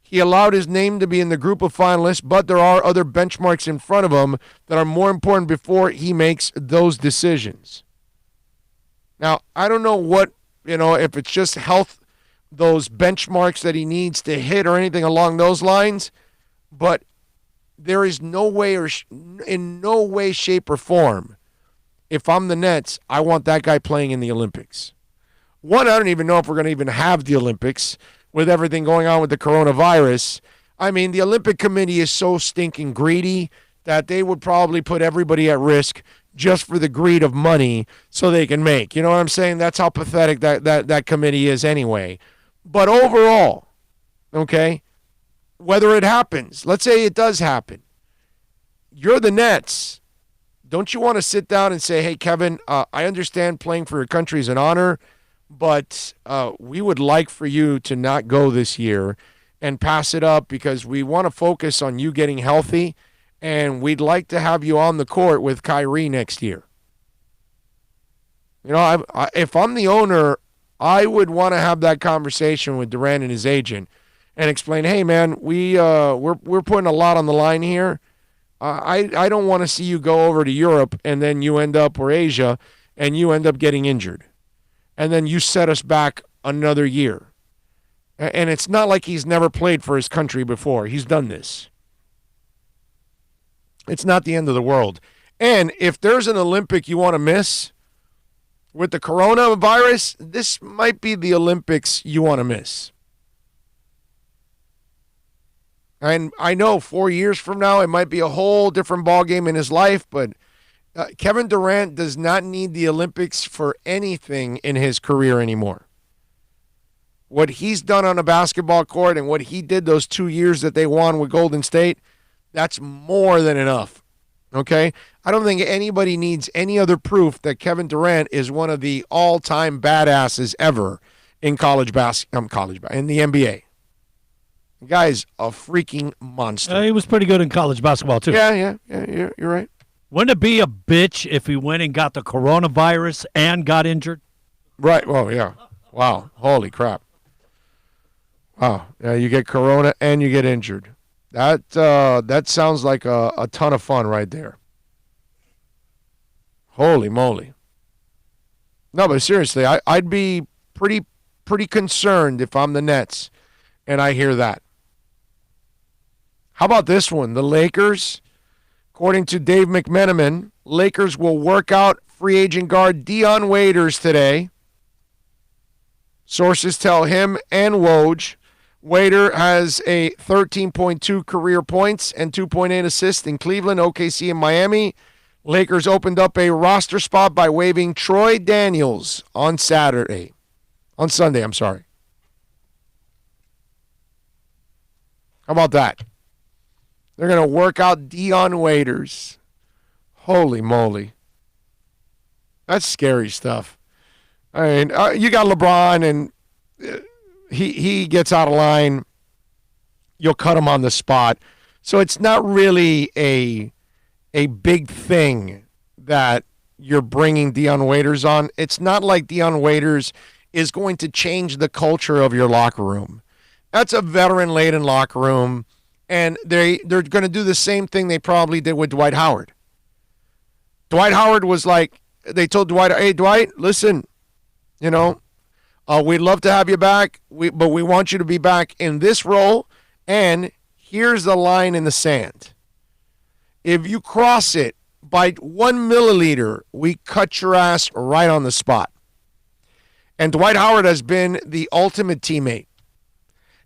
[SPEAKER 9] He allowed his name to be in the group of finalists, but there are other benchmarks in front of him that are more important before he makes those decisions. Now, I don't know what, if it's just health, those benchmarks that he needs to hit or anything along those lines, but there is no way in no way, shape, or form, if I'm the Nets, I want that guy playing in the Olympics. One, I don't even know if we're going to even have the Olympics with everything going on with the coronavirus. I mean, the Olympic Committee is so stinking greedy that they would probably put everybody at risk just for the greed of money so they can make. You know what I'm saying? That's how pathetic that committee is anyway. But overall, okay, whether it happens, let's say it does happen, you're the Nets. Don't you want to sit down and say, hey, Kevin, I understand playing for your country is an honor, but we would like for you to not go this year and pass it up because we want to focus on you getting healthy, and we'd like to have you on the court with Kyrie next year. You know, if I'm the owner, I would want to have that conversation with Durant and his agent and explain, hey, man, we're putting a lot on the line here. I don't want to see you go over to Europe and then you end up, or Asia, and you end up getting injured. And then you set us back another year. And it's not like he's never played for his country before. He's done this. It's not the end of the world. And if there's an Olympic you want to miss with the coronavirus, this might be the Olympics you want to miss. And I know 4 years from now, it might be a whole different ballgame in his life, but Kevin Durant does not need the Olympics for anything in his career anymore. What he's done on a basketball court and what he did those 2 years that they won with Golden State, that's more than enough, okay? I don't think anybody needs any other proof that Kevin Durant is one of the all-time badasses ever in in the NBA. The guy's a freaking monster.
[SPEAKER 3] He was pretty good in college basketball, too.
[SPEAKER 9] Yeah, you're right.
[SPEAKER 3] Wouldn't it be a bitch if he went and got the coronavirus and got injured?
[SPEAKER 9] Right. Oh, yeah. Wow. Holy crap. Wow. Yeah, you get corona and you get injured. That sounds like a ton of fun right there. Holy moly. No, but seriously, I'd be pretty concerned if I'm the Nets and I hear that. How about this one? The Lakers, according to Dave McMenamin, Lakers will work out free agent guard Dion Waiters today. Sources tell him and Woj. Waiter has a 13.2 career points and 2.8 assists in Cleveland, OKC, and Miami. Lakers opened up a roster spot by waiving Troy Daniels on Sunday. How about that? They're going to work out Dion Waiters. Holy moly. That's scary stuff. I mean, you got LeBron, and he gets out of line. You'll cut him on the spot. So it's not really a big thing that you're bringing Dion Waiters on. It's not like Dion Waiters is going to change the culture of your locker room. That's a veteran-laden locker room, and they're going to do the same thing they probably did with Dwight Howard. Dwight Howard was like, they told Dwight, hey, Dwight, listen, you know, we'd love to have you back, but we want you to be back in this role, and here's the line in the sand. If you cross it by 1 milliliter, we cut your ass right on the spot. And Dwight Howard has been the ultimate teammate.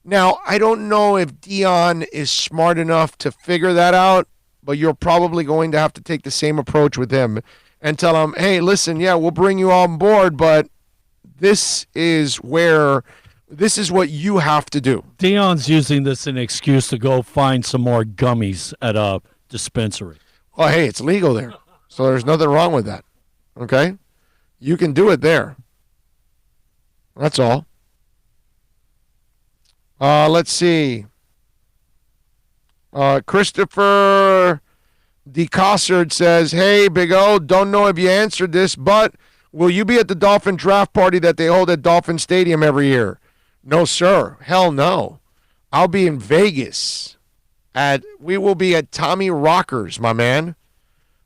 [SPEAKER 9] Now, I don't know if Dion is smart enough to figure that out, but you're probably going to have to take the same approach with him and tell him, hey, listen, yeah, we'll bring you on board, but this is what you have to do.
[SPEAKER 3] Dion's using this as an excuse to go find some more gummies at a dispensary.
[SPEAKER 9] Well, hey, it's legal there, so there's nothing wrong with that, okay? You can do it there. That's all. Let's see. Christopher DeCossard says, hey, Big O, don't know if you answered this, but will you be at the Dolphin draft party that they hold at Dolphin Stadium every year? No, sir. Hell no. I'll be in Vegas. We will be at Tommy Rockers, my man.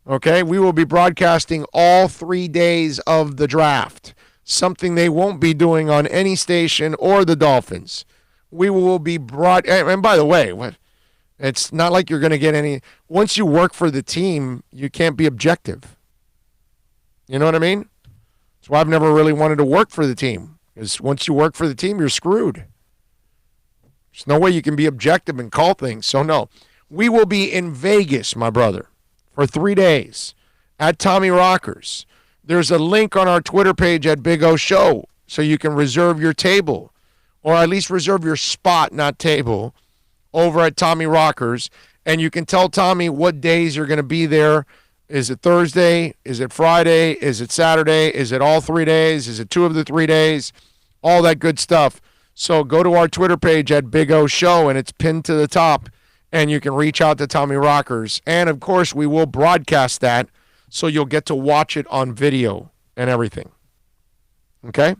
[SPEAKER 9] Okay? We will be broadcasting all 3 days of the draft, something they won't be doing on any station or the Dolphins. We will be and by the way, it's not like you're going to get any. Once you work for the team, you can't be objective. You know what I mean? That's why I've never really wanted to work for the team. Because once you work for the team, you're screwed. There's no way you can be objective and call things. So no, we will be in Vegas, my brother, for 3 days at Tommy Rockers. There's a link on our Twitter page at Big O Show so you can reserve your table, or at least reserve your spot, not table, over at Tommy Rockers. And you can tell Tommy what days you're going to be there. Is it Thursday? Is it Friday? Is it Saturday? Is it all 3 days? Is it 2 of the 3 days? All that good stuff. So go to our Twitter page at Big O Show, and it's pinned to the top, and you can reach out to Tommy Rockers. And, of course, we will broadcast that, so you'll get to watch it on video and everything. Okay?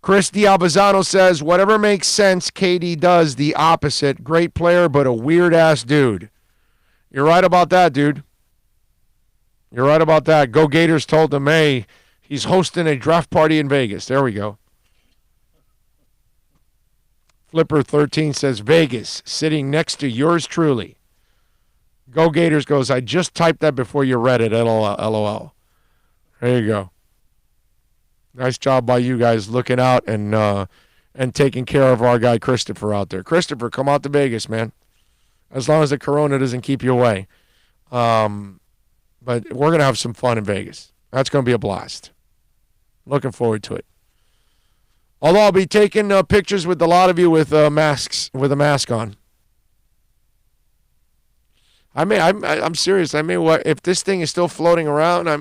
[SPEAKER 9] Chris Diabazano says, whatever makes sense, KD does the opposite. Great player, but a weird-ass dude. You're right about that, dude. You're right about that. Go Gators told him, hey, he's hosting a draft party in Vegas. There we go. Flipper13 says, Vegas, sitting next to yours truly. Go Gators goes, I just typed that before you read it, LOL. There you go. Nice job by you guys looking out and taking care of our guy Christopher out there. Christopher, come out to Vegas, man. As long as the corona doesn't keep you away. But we're going to have some fun in Vegas. That's going to be a blast. Looking forward to it. Although I'll be taking pictures with a lot of you with masks, with a mask on. I'm serious. If this thing is still floating around, I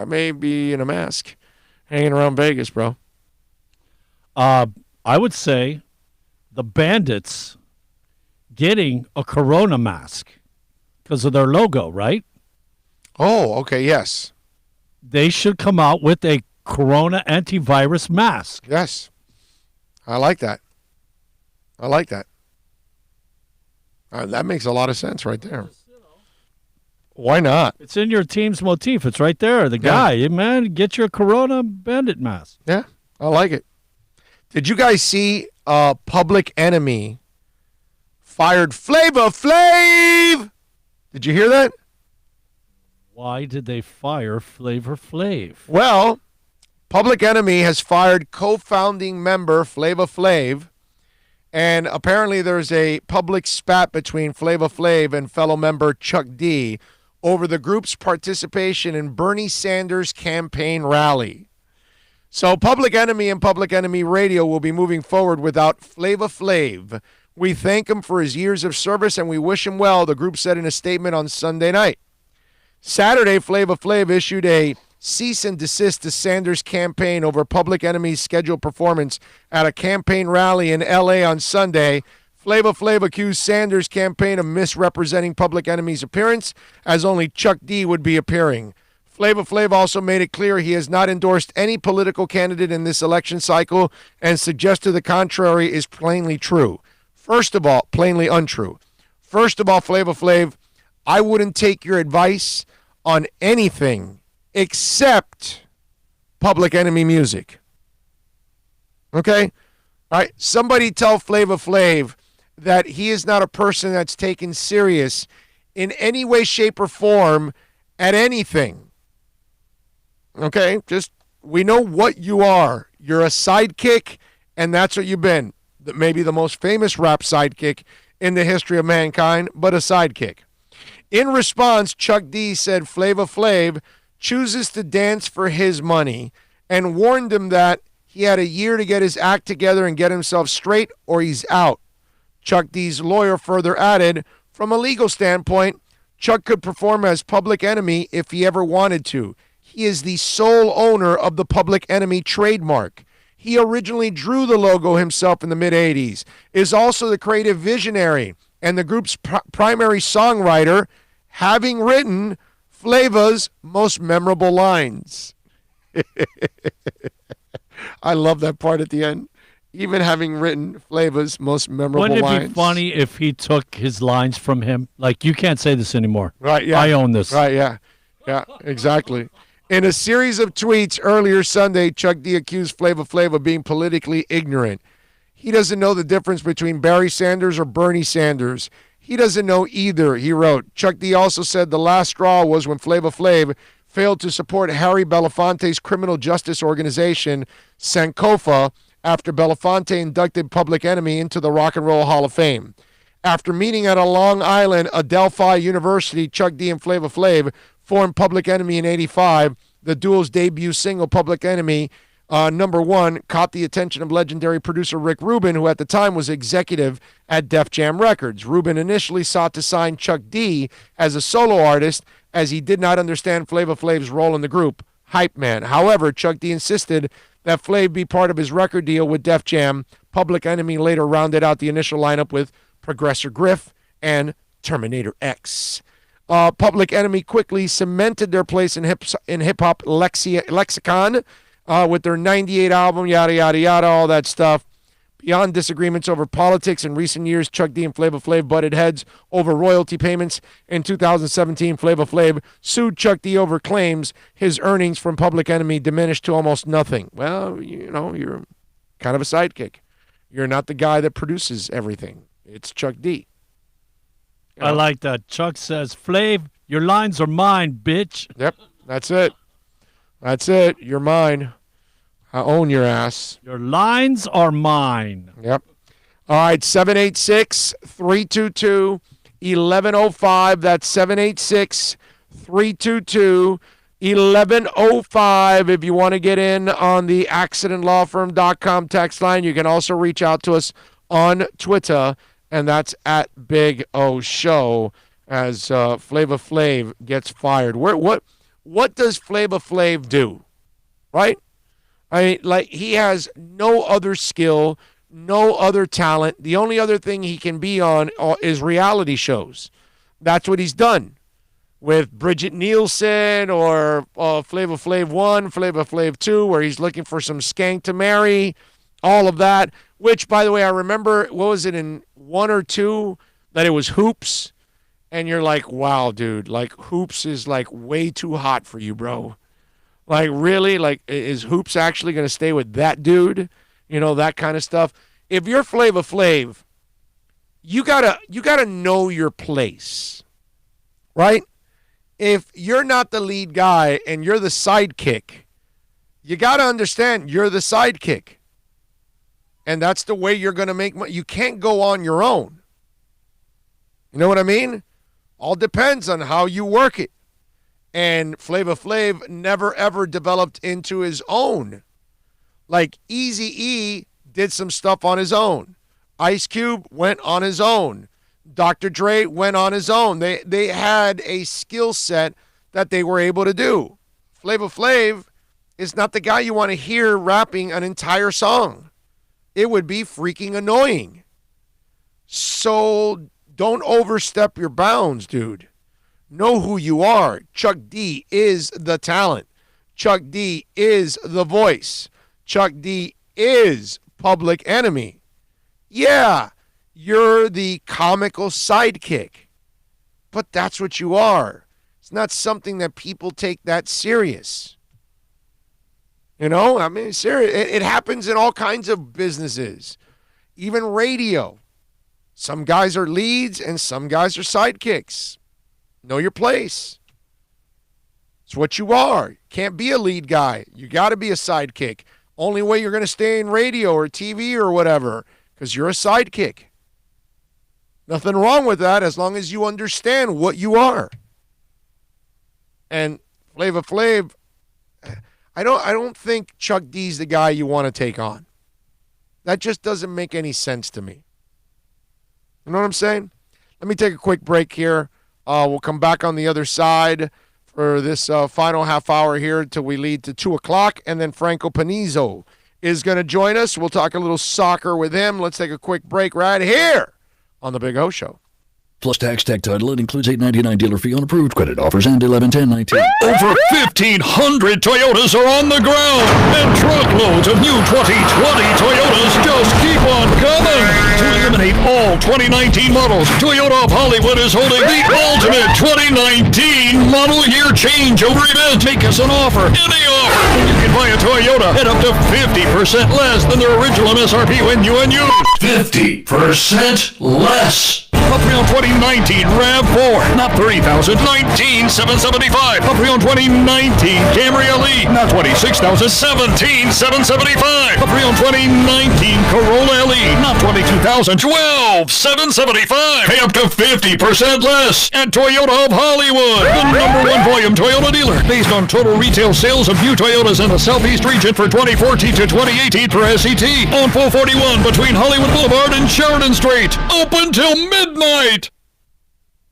[SPEAKER 9] may be in a mask, hanging around Vegas, bro.
[SPEAKER 3] I would say the Bandits getting a Corona mask because of their logo, right?
[SPEAKER 9] Oh, okay, yes.
[SPEAKER 3] They should come out with a Corona antivirus mask.
[SPEAKER 9] Yes. I like that. That makes a lot of sense right there. Why not?
[SPEAKER 3] It's in your team's motif. It's right there. The guy, man, get your Corona Bandit mask.
[SPEAKER 9] Yeah, I like it. Did you guys see Public Enemy fired Flavor Flav? Did you hear that?
[SPEAKER 3] Why did they fire Flavor Flav?
[SPEAKER 9] Well, Public Enemy has fired co-founding member Flavor Flav, and apparently there's a public spat between Flavor Flav and fellow member Chuck D over the group's participation in Bernie Sanders' campaign rally. So Public Enemy and Public Enemy Radio will be moving forward without Flavor Flav. We thank him for his years of service and we wish him well, the group said in a statement on Sunday night. Saturday, Flavor Flav issued a cease and desist to Sanders' campaign over Public Enemy's scheduled performance at a campaign rally in L.A. on Sunday. Flavor Flav accused Sanders' campaign of misrepresenting Public Enemy's appearance, as only Chuck D would be appearing. Flavor Flav also made it clear he has not endorsed any political candidate in this election cycle and suggested the contrary is plainly true. First of all, plainly untrue. First of all, Flavor Flav, I wouldn't take your advice on anything except Public Enemy music. Okay? All right. Somebody tell Flavor Flav that he is not a person that's taken serious in any way, shape, or form at anything. Okay? Just, we know what you are. You're a sidekick, and that's what you've been. Maybe the most famous rap sidekick in the history of mankind, but a sidekick. In response, Chuck D said Flavor Flav chooses to dance for his money and warned him that he had a year to get his act together and get himself straight or he's out. Chuck D's lawyer further added, from a legal standpoint, Chuck could perform as Public Enemy if he ever wanted to. He is the sole owner of the Public Enemy trademark. He originally drew the logo himself in the mid-'80s, is also the creative visionary and the group's primary songwriter, having written Flavor's most memorable lines. I love that part at the end. Even having written Flavor's most memorable lines.
[SPEAKER 3] Wouldn't it be funny if he took his lines from him? Like, you can't say this anymore.
[SPEAKER 9] Right, yeah.
[SPEAKER 3] I own this.
[SPEAKER 9] Right, yeah. Yeah, exactly. In a series of tweets earlier Sunday, Chuck D accused Flavor Flav of being politically ignorant. He doesn't know the difference between Barry Sanders or Bernie Sanders. He doesn't know either, he wrote. Chuck D also said the last straw was when Flavor Flav failed to support Harry Belafonte's criminal justice organization, Sankofa, after Belafonte inducted Public Enemy into the Rock and Roll Hall of Fame. After meeting at a Long Island Adelphi University, Chuck D and Flavor Flav formed Public Enemy in 85. The duo's debut single, Public Enemy, number one, caught the attention of legendary producer Rick Rubin, who at the time was executive at Def Jam Records. Rubin initially sought to sign Chuck D as a solo artist, as he did not understand Flavor Flav's role in the group, Hype Man. However, Chuck D insisted that Flav be part of his record deal with Def Jam. Public Enemy later rounded out the initial lineup with Progressor Griff and Terminator X. Public Enemy quickly cemented their place in hip-hop lexicon with their 98 album, yada, yada, yada, all that stuff. Beyond disagreements over politics in recent years, Chuck D and Flavor Flav butted heads over royalty payments. In 2017, Flavor Flav sued Chuck D over claims his earnings from Public Enemy diminished to almost nothing. Well, you're kind of a sidekick. You're not the guy that produces everything. It's Chuck D.
[SPEAKER 3] I like that. Chuck says, Flav, your lines are mine, bitch.
[SPEAKER 9] Yep, that's it. That's it. You're mine. I own your ass.
[SPEAKER 3] Your lines are mine.
[SPEAKER 9] Yep. All right, 786-322-1105. That's 786-322-1105. If you want to get in on the accidentlawfirm.com text line, you can also reach out to us on Twitter, and that's at Big O Show, as Flavor Flav gets fired. What does Flavor Flav do, right? I mean, like, he has no other skill, no other talent. The only other thing he can be on is reality shows. That's what he's done with Bridget Nielsen or Flavor Flav 1, Flavor Flav 2, where he's looking for some skank to marry, all of that, which, by the way, I remember, what was it, in 1 or 2, that it was Hoops, and you're like, wow, dude, like, Hoops is, like, way too hot for you, bro. Like, really? Like, is Hoops actually going to stay with that dude? You know, that kind of stuff. If you're Flavor Flav, you gotta know your place, right? If you're not the lead guy and you're the sidekick, you got to understand you're the sidekick. And that's the way you're going to make money. You can't go on your own. You know what I mean? All depends on how you work it. And Flavor Flav never, ever developed into his own. Like, Eazy-E did some stuff on his own. Ice Cube went on his own. Dr. Dre went on his own. They had a skill set that they were able to do. Flavor Flav is not the guy you want to hear rapping an entire song. It would be freaking annoying. So don't overstep your bounds, dude. Know who you are. Chuck D is the talent. Chuck D is the voice. Chuck D is Public Enemy. Yeah, you're the comical sidekick. But that's what you are. It's not something that people take that serious. You know, I mean, serious. It happens in all kinds of businesses, even radio. Some guys are leads and some guys are sidekicks. Know your place. It's what you are. Can't be a lead guy. You got to be a sidekick. Only way you're going to stay in radio or TV or whatever, because you're a sidekick. Nothing wrong with that as long as you understand what you are. And Flavor Flav, I don't think Chuck D's the guy you want to take on. That just doesn't make any sense to me. You know what I'm saying? Let me take a quick break here. We'll come back on the other side for this final half hour here until we lead to 2 o'clock, and then Franco Panizzo is going to join us. We'll talk a little soccer with him. Let's take a quick break right here on The Big O Show.
[SPEAKER 5] Plus tax, tech title. It includes $8.99 dealer fee on approved credit offers and 11/10/19. Over 1,500 Toyotas are on the ground, and truckloads of new 2020 Toyotas just keep on coming. To eliminate all 2019 models, Toyota of Hollywood is holding the ultimate 2019 model year changeover event. Make us an offer, any offer, and you can buy a Toyota at up to 50% less than their original MSRP when you and you. 50% less. A pre-owned 2019 RAV4, not $30,000, $19,775. A pre-owned 2019 Camry Elite, not $26,000, $17,775. A pre-owned 2019 Corolla Elite, not $22,000, $12,775. Pay up to 50% less at Toyota of Hollywood, the #1 volume Toyota dealer, based on total retail sales of new Toyotas in the Southeast region for 2014 to 2018 per SCT on 441 between Hollywood Boulevard and Sheridan Street. Open till midnight.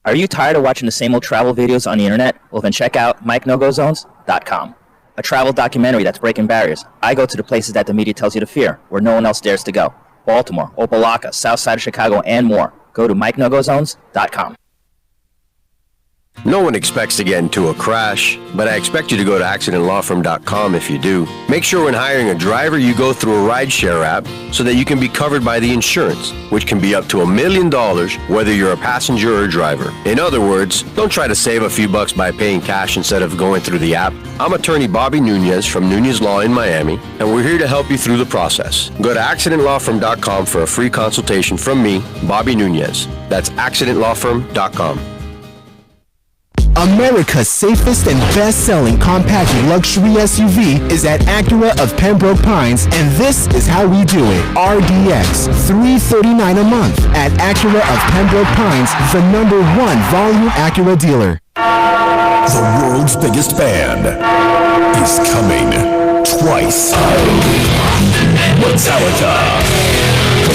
[SPEAKER 6] Are you tired of watching the same old travel videos on the internet? Well, then check out MikeNoGoZones.com. A travel documentary that's breaking barriers. I go to the places that the media tells you to fear, where no one else dares to go. Baltimore, Opelika, South Side of Chicago, and more. Go to MikeNoGoZones.com.
[SPEAKER 7] No one expects to get into a crash, but I expect you to go to accidentlawfirm.com if you do. Make sure when hiring a driver you go through a rideshare app so that you can be covered by the insurance, which can be up to $1 million whether you're a passenger or a driver. In other words, don't try to save a few bucks by paying cash instead of going through the app. I'm attorney Bobby Nunez from Nunez Law in Miami, and we're here to help you through the process. Go to accidentlawfirm.com for a free consultation from me, Bobby Nunez. That's accidentlawfirm.com.
[SPEAKER 8] America's safest and best-selling compact luxury SUV is at Acura of Pembroke Pines, and this is how we do it. RDX, $339 a month at Acura of Pembroke Pines, the #1 volume Acura dealer.
[SPEAKER 4] The world's biggest band is coming twice. Metallica.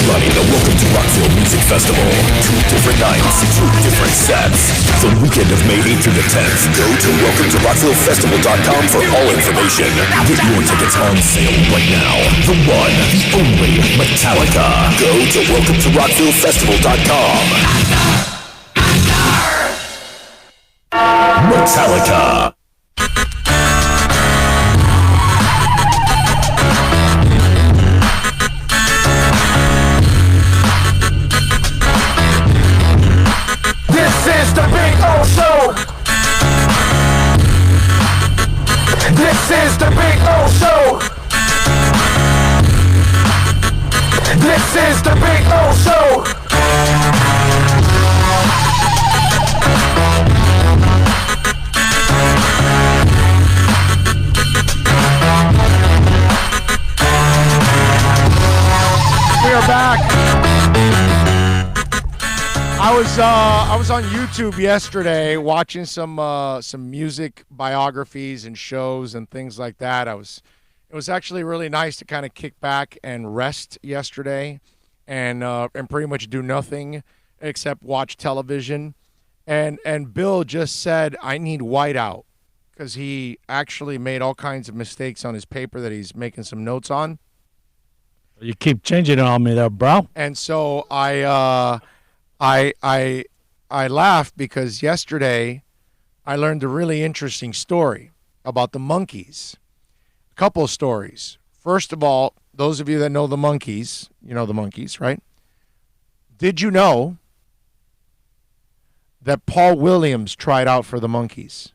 [SPEAKER 4] Running the Welcome to Rockville Music Festival. 2 different nights, 2 different sets. The weekend of May 8th through the 10th. Go to WelcomeToRockvilleFestival.com for all information. Get your tickets on sale right now. The one, the only Metallica. Go to WelcomeToRockvilleFestival.com. Metallica.
[SPEAKER 1] This is the Big O Show. This is the Big O Show. This is the Big O Show.
[SPEAKER 2] We are back. I was on YouTube yesterday watching some music biographies and shows and things like that. It was actually really nice to kind of kick back and rest yesterday, and pretty much do nothing except watch television. And Bill just said I need whiteout because he actually made all kinds of mistakes on his paper that he's making some notes on.
[SPEAKER 3] You keep changing it on me there, bro.
[SPEAKER 2] And so I laughed because yesterday I learned a really interesting story about the Monkees. A couple of stories. First of all, those of you that know the Monkees, you know the Monkees, right? Did you know that Paul Williams tried out for the Monkees?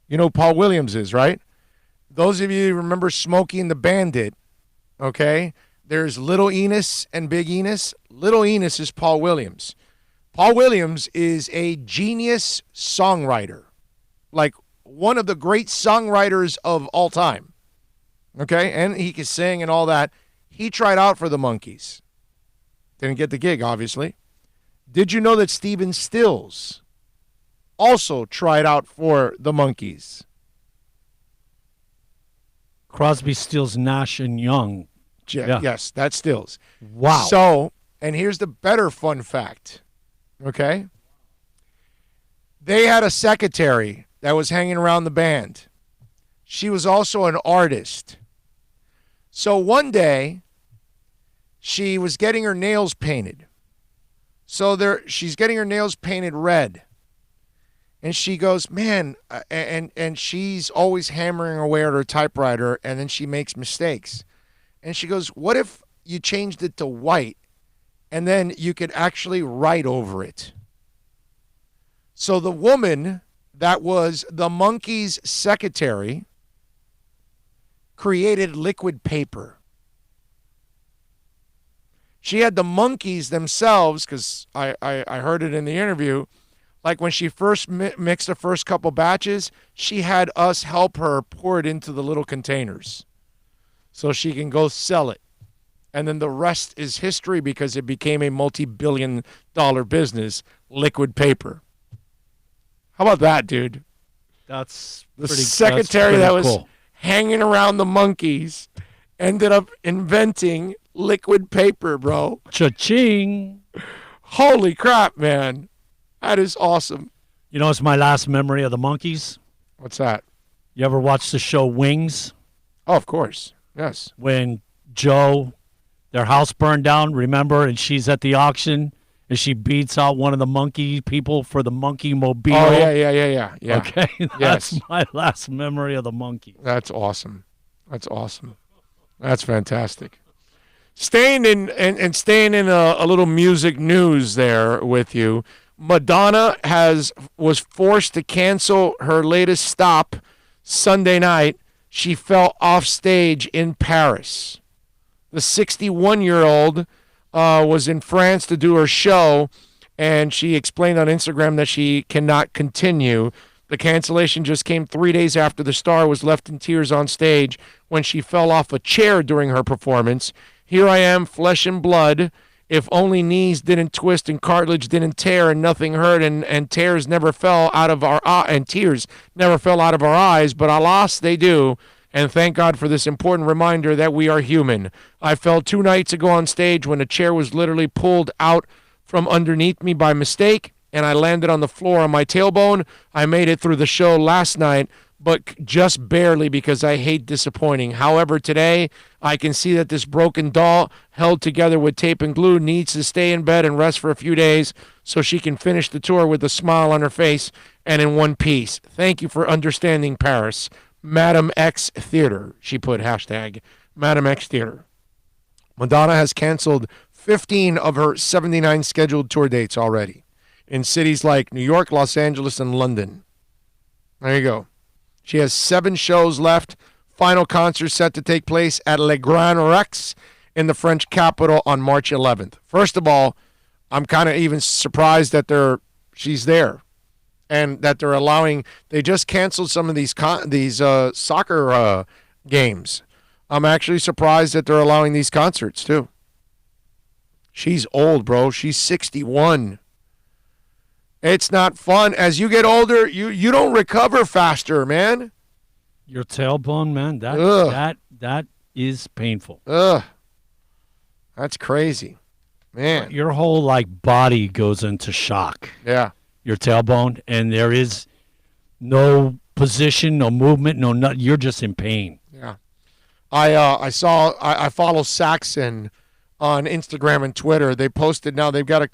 [SPEAKER 2] You know who Paul Williams is, right? Those of you who remember Smokey and the Bandit, okay? There's Little Enos and Big Enos. Little Enos is Paul Williams. Paul Williams is a genius songwriter, like one of the great songwriters of all time, okay? And he can sing and all that. He tried out for the Monkees. Didn't get the gig, obviously. Did you know that Stephen Stills also tried out for the Monkees?
[SPEAKER 3] Crosby, Stills, Nash, and Young.
[SPEAKER 2] Yeah. Yes, that's Stills.
[SPEAKER 3] Wow.
[SPEAKER 2] So, and here's the better fun fact, okay? They had a secretary that was hanging around the band. She was also an artist. So one day, she was getting her nails painted. So she's getting her nails painted red. And she goes, man, and she's always hammering away at her typewriter, and then she makes mistakes. And she goes, what if you changed it to white, and then you could actually write over it? So the woman that was the Monkees' secretary created liquid paper.
[SPEAKER 9] She had the monkeys themselves, because I heard it in the interview. Like when she first mixed the first couple batches, she had us help her pour it into the little containers so she can go sell it. And then the rest is history because it became a multi-billion-dollar business, liquid paper. How about that, dude?
[SPEAKER 3] That's
[SPEAKER 9] the
[SPEAKER 3] pretty,
[SPEAKER 9] secretary
[SPEAKER 3] that's
[SPEAKER 9] that was
[SPEAKER 3] cool.
[SPEAKER 9] hanging around the monkeys ended up inventing liquid paper, bro.
[SPEAKER 3] Cha-ching.
[SPEAKER 9] Holy crap, man. That is awesome.
[SPEAKER 3] You know, it's my last memory of the Monkees.
[SPEAKER 9] What's that?
[SPEAKER 3] You ever watch the show Wings?
[SPEAKER 9] Oh, of course. Yes.
[SPEAKER 3] When Joe, their house burned down, remember? And she's at the auction, and she beats out one of the monkey people for the monkey mobile.
[SPEAKER 9] Oh, yeah.
[SPEAKER 3] Okay, that's
[SPEAKER 9] Yes.
[SPEAKER 3] my last memory of the Monkees.
[SPEAKER 9] That's awesome. That's awesome. That's fantastic. Staying in a little music news there with you. Madonna was forced to cancel her latest stop Sunday night. She fell off stage in Paris. The 61-year-old was in France to do her show, and she explained on Instagram that she cannot continue. The cancellation just came 3 days after the star was left in tears on stage when she fell off a chair during her performance. Here I am, flesh and blood. If only knees didn't twist and cartilage didn't tear and nothing hurt and tears never fell out of our and tears never fell out of our eyes, but alas, they do. And thank God for this important reminder that we are human. I fell 2 nights ago on stage when a chair was literally pulled out from underneath me by mistake, and I landed on the floor on my tailbone. I made it through the show last night, but just barely because I hate disappointing. However, today I can see that this broken doll held together with tape and glue needs to stay in bed and rest for a few days so she can finish the tour with a smile on her face and in one piece. Thank you for understanding, Paris. Madam X Theater, she put hashtag Madam X Theater. Madonna has canceled 15 of her 79 scheduled tour dates already in cities like New York, Los Angeles, and London. There you go. She has 7 shows left. Final concert set to take place at Le Grand Rex in the French capital on March 11th. First of all, I'm kind of even surprised that she's there and that they're allowing. They just canceled some of these soccer games. I'm actually surprised that they're allowing these concerts too. She's old, bro. She's 61. It's not fun. As you get older, you don't recover faster, man.
[SPEAKER 3] Your tailbone, man, that is painful.
[SPEAKER 9] Ugh. That's crazy. Man.
[SPEAKER 3] Your whole body goes into shock.
[SPEAKER 9] Yeah.
[SPEAKER 3] Your tailbone, and there is no position, no movement, no nothing. You're just in pain.
[SPEAKER 9] Yeah. I follow Saxon on Instagram and Twitter. They posted now they've got a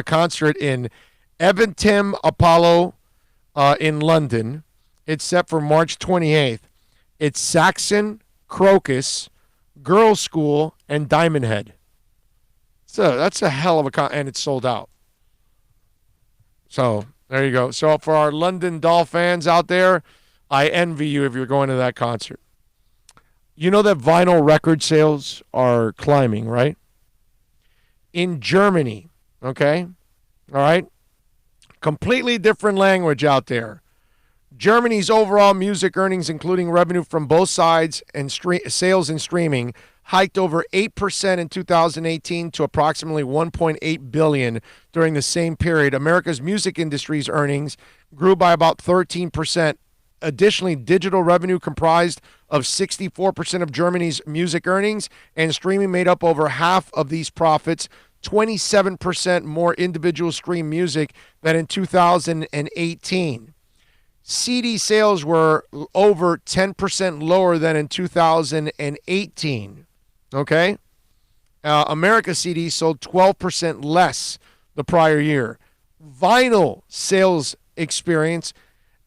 [SPEAKER 9] concert in Eventim Apollo in London. It's set for March 28th. It's Saxon, Crocus, Girls School, and Diamond Head. So that's a hell of a and it's sold out. So there you go. So for our London Doll fans out there, I envy you if you're going to that concert. You know that vinyl record sales are climbing, right? In Germany, okay? All right? Completely different language out there. Germany's overall music earnings, including revenue from both sides and sales and streaming, hiked over 8% in 2018 to approximately $1.8 billion during the same period. America's music industry's earnings grew by about 13%. Additionally, digital revenue comprised of 64% of Germany's music earnings, and streaming made up over half of these profits. 27% more individual stream music than in 2018. CD sales were over 10% lower than in 2018. Okay? America CDs sold 12% less the prior year. Vinyl sales experienced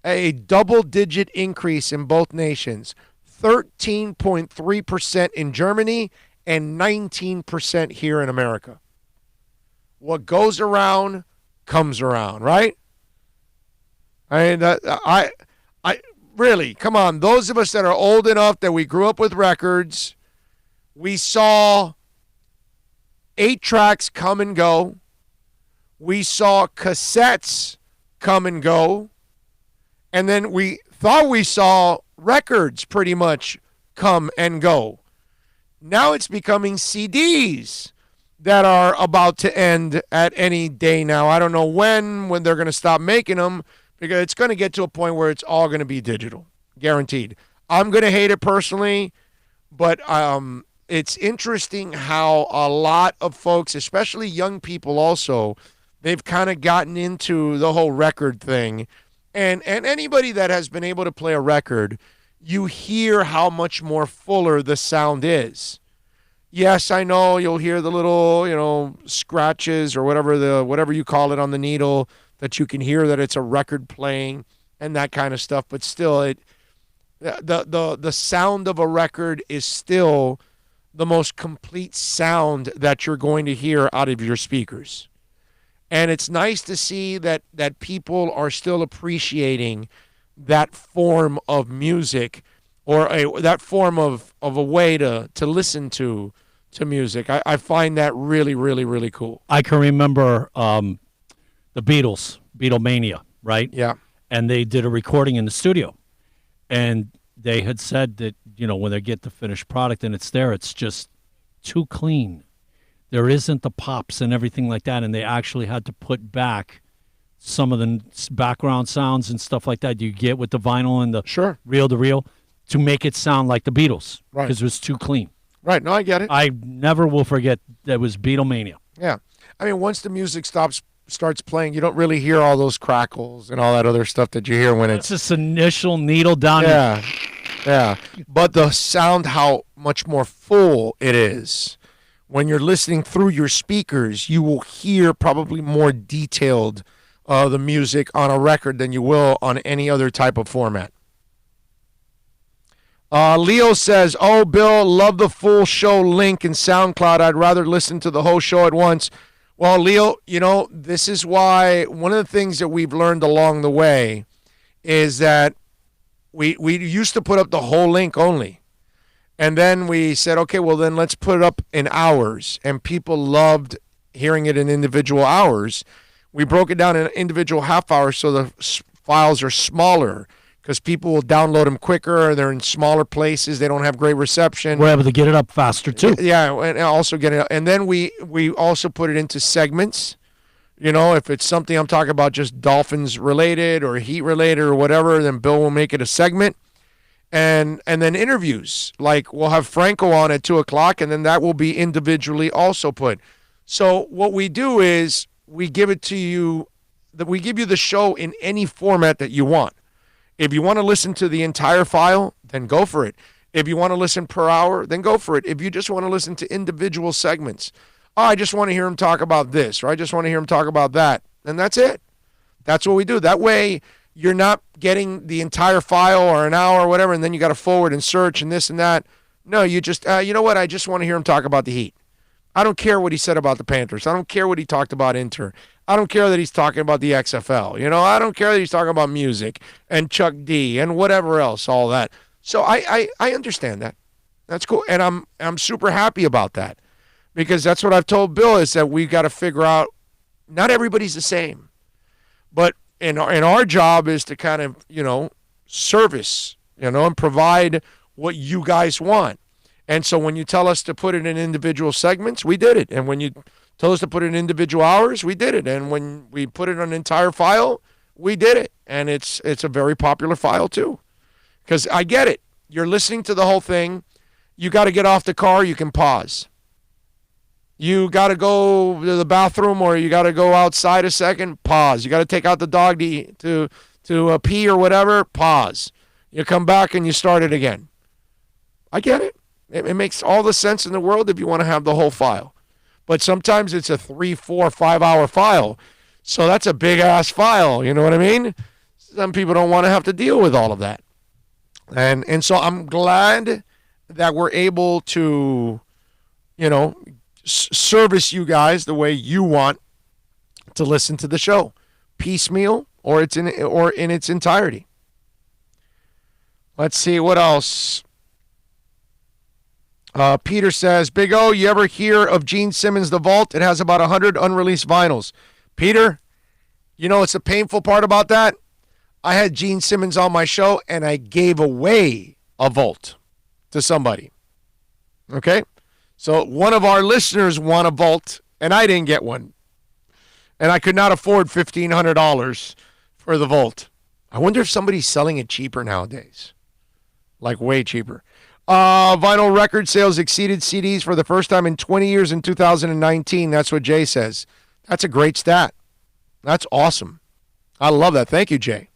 [SPEAKER 9] a double-digit increase in both nations, 13.3% in Germany and 19% here in America. What goes around comes around, right? I really, come on. Those of us that are old enough that we grew up with records, we saw 8-tracks come and go. We saw cassettes come and go. And then we thought we saw records pretty much come and go. Now it's becoming CDs that are about to end at any day now. I don't know when they're going to stop making them, because it's going to get to a point where it's all going to be digital, guaranteed. I'm going to hate it personally, but it's interesting how a lot of folks, especially young people also, they've kind of gotten into the whole record thing. And anybody that has been able to play a record, you hear how much more fuller the sound is. Yes, I know you'll hear the little, scratches or whatever you call it on the needle, that you can hear that it's a record playing and that kind of stuff. But still, the sound of a record is still the most complete sound that you're going to hear out of your speakers. And it's nice to see that people are still appreciating that form of music, or that form of a way to listen to music. I find that really, really, really cool.
[SPEAKER 3] I can remember the Beatles, Beatlemania, right?
[SPEAKER 9] Yeah.
[SPEAKER 3] And they did a recording in the studio. And they had said that, when they get the finished product and it's there, it's just too clean. There isn't the pops and everything like that. And they actually had to put back some of the background sounds and stuff like that you get with the vinyl and the reel-to-reel to make it sound like the Beatles.
[SPEAKER 9] Right.
[SPEAKER 3] Because it was too clean.
[SPEAKER 9] Right. No, I get it.
[SPEAKER 3] I never will forget that was Beatlemania.
[SPEAKER 9] Yeah. I mean, once the music starts playing, you don't really hear all those crackles and all that other stuff that you hear when
[SPEAKER 3] it's this initial needle down.
[SPEAKER 9] Yeah. But the sound, how much more full it is. When you're listening through your speakers, you will hear probably more detailed the music on a record than you will on any other type of format. Leo says, "Oh, Bill, love the full show link in SoundCloud. I'd rather listen to the whole show at once." Well, Leo, this is why one of the things that we've learned along the way is that we used to put up the whole link only. And then we said, okay, well, then let's put it up in hours. And people loved hearing it in individual hours. We broke it down in individual half hours so the files are smaller, because people will download them quicker. They're in smaller places. They don't have great reception.
[SPEAKER 3] We're able to get it up faster, too.
[SPEAKER 9] Yeah, and also get it up. And then we also put it into segments. If it's something I'm talking about just Dolphins related or Heat related or whatever, then Bill will make it a segment. And then interviews. Like, we'll have Franco on at 2 o'clock, and then that will be individually also put. So what we do is we give it to you, we give you the show in any format that you want. If you want to listen to the entire file, then go for it. If you want to listen per hour, then go for it. If you just want to listen to individual segments, I just want to hear him talk about this, or I just want to hear him talk about that, and that's it. That's what we do. That way, you're not getting the entire file or an hour or whatever, and then you got to forward and search and this and that. No, you just, you know what? I just want to hear him talk about the Heat. I don't care what he said about the Panthers. I don't care what he talked about Inter. I don't care that he's talking about the XFL. I don't care that he's talking about music and Chuck D and whatever else, all that. So I understand that. That's cool. And I'm super happy about that, because that's what I've told Bill, is that we got to figure out, not everybody's the same. But and our job is to kind of, service, and provide what you guys want. And so when you tell us to put it in individual segments, we did it. And when you told us to put it in individual hours, we did it. And when we put it on an entire file, we did it. And it's a very popular file too. Because I get it. You're listening to the whole thing. You got to get off the car. You can pause. You got to go to the bathroom, or you got to go outside a second, pause. You got to take out the dog to pee or whatever, pause. You come back and you start it again. I get it. It makes all the sense in the world if you want to have the whole file. But sometimes it's a 3, 4, 5 hour file. So that's a big ass file. You know what I mean? Some people don't want to have to deal with all of that. And so I'm glad that we're able to, service you guys the way you want to listen to the show, piecemeal or in its entirety. Let's see what else. Peter says, Big O, you ever hear of Gene Simmons' The Vault? It has about 100 unreleased vinyls. Peter, you know what's the painful part about that? I had Gene Simmons on my show, and I gave away a Vault to somebody. Okay? So one of our listeners won a Vault, and I didn't get one. And I could not afford $1,500 for the Vault. I wonder if somebody's selling it cheaper nowadays. Like way cheaper. Vinyl record sales exceeded CDs for the first time in 20 years in 2019. That's what Jay says. That's a great stat. That's awesome. I love that. Thank you, Jay.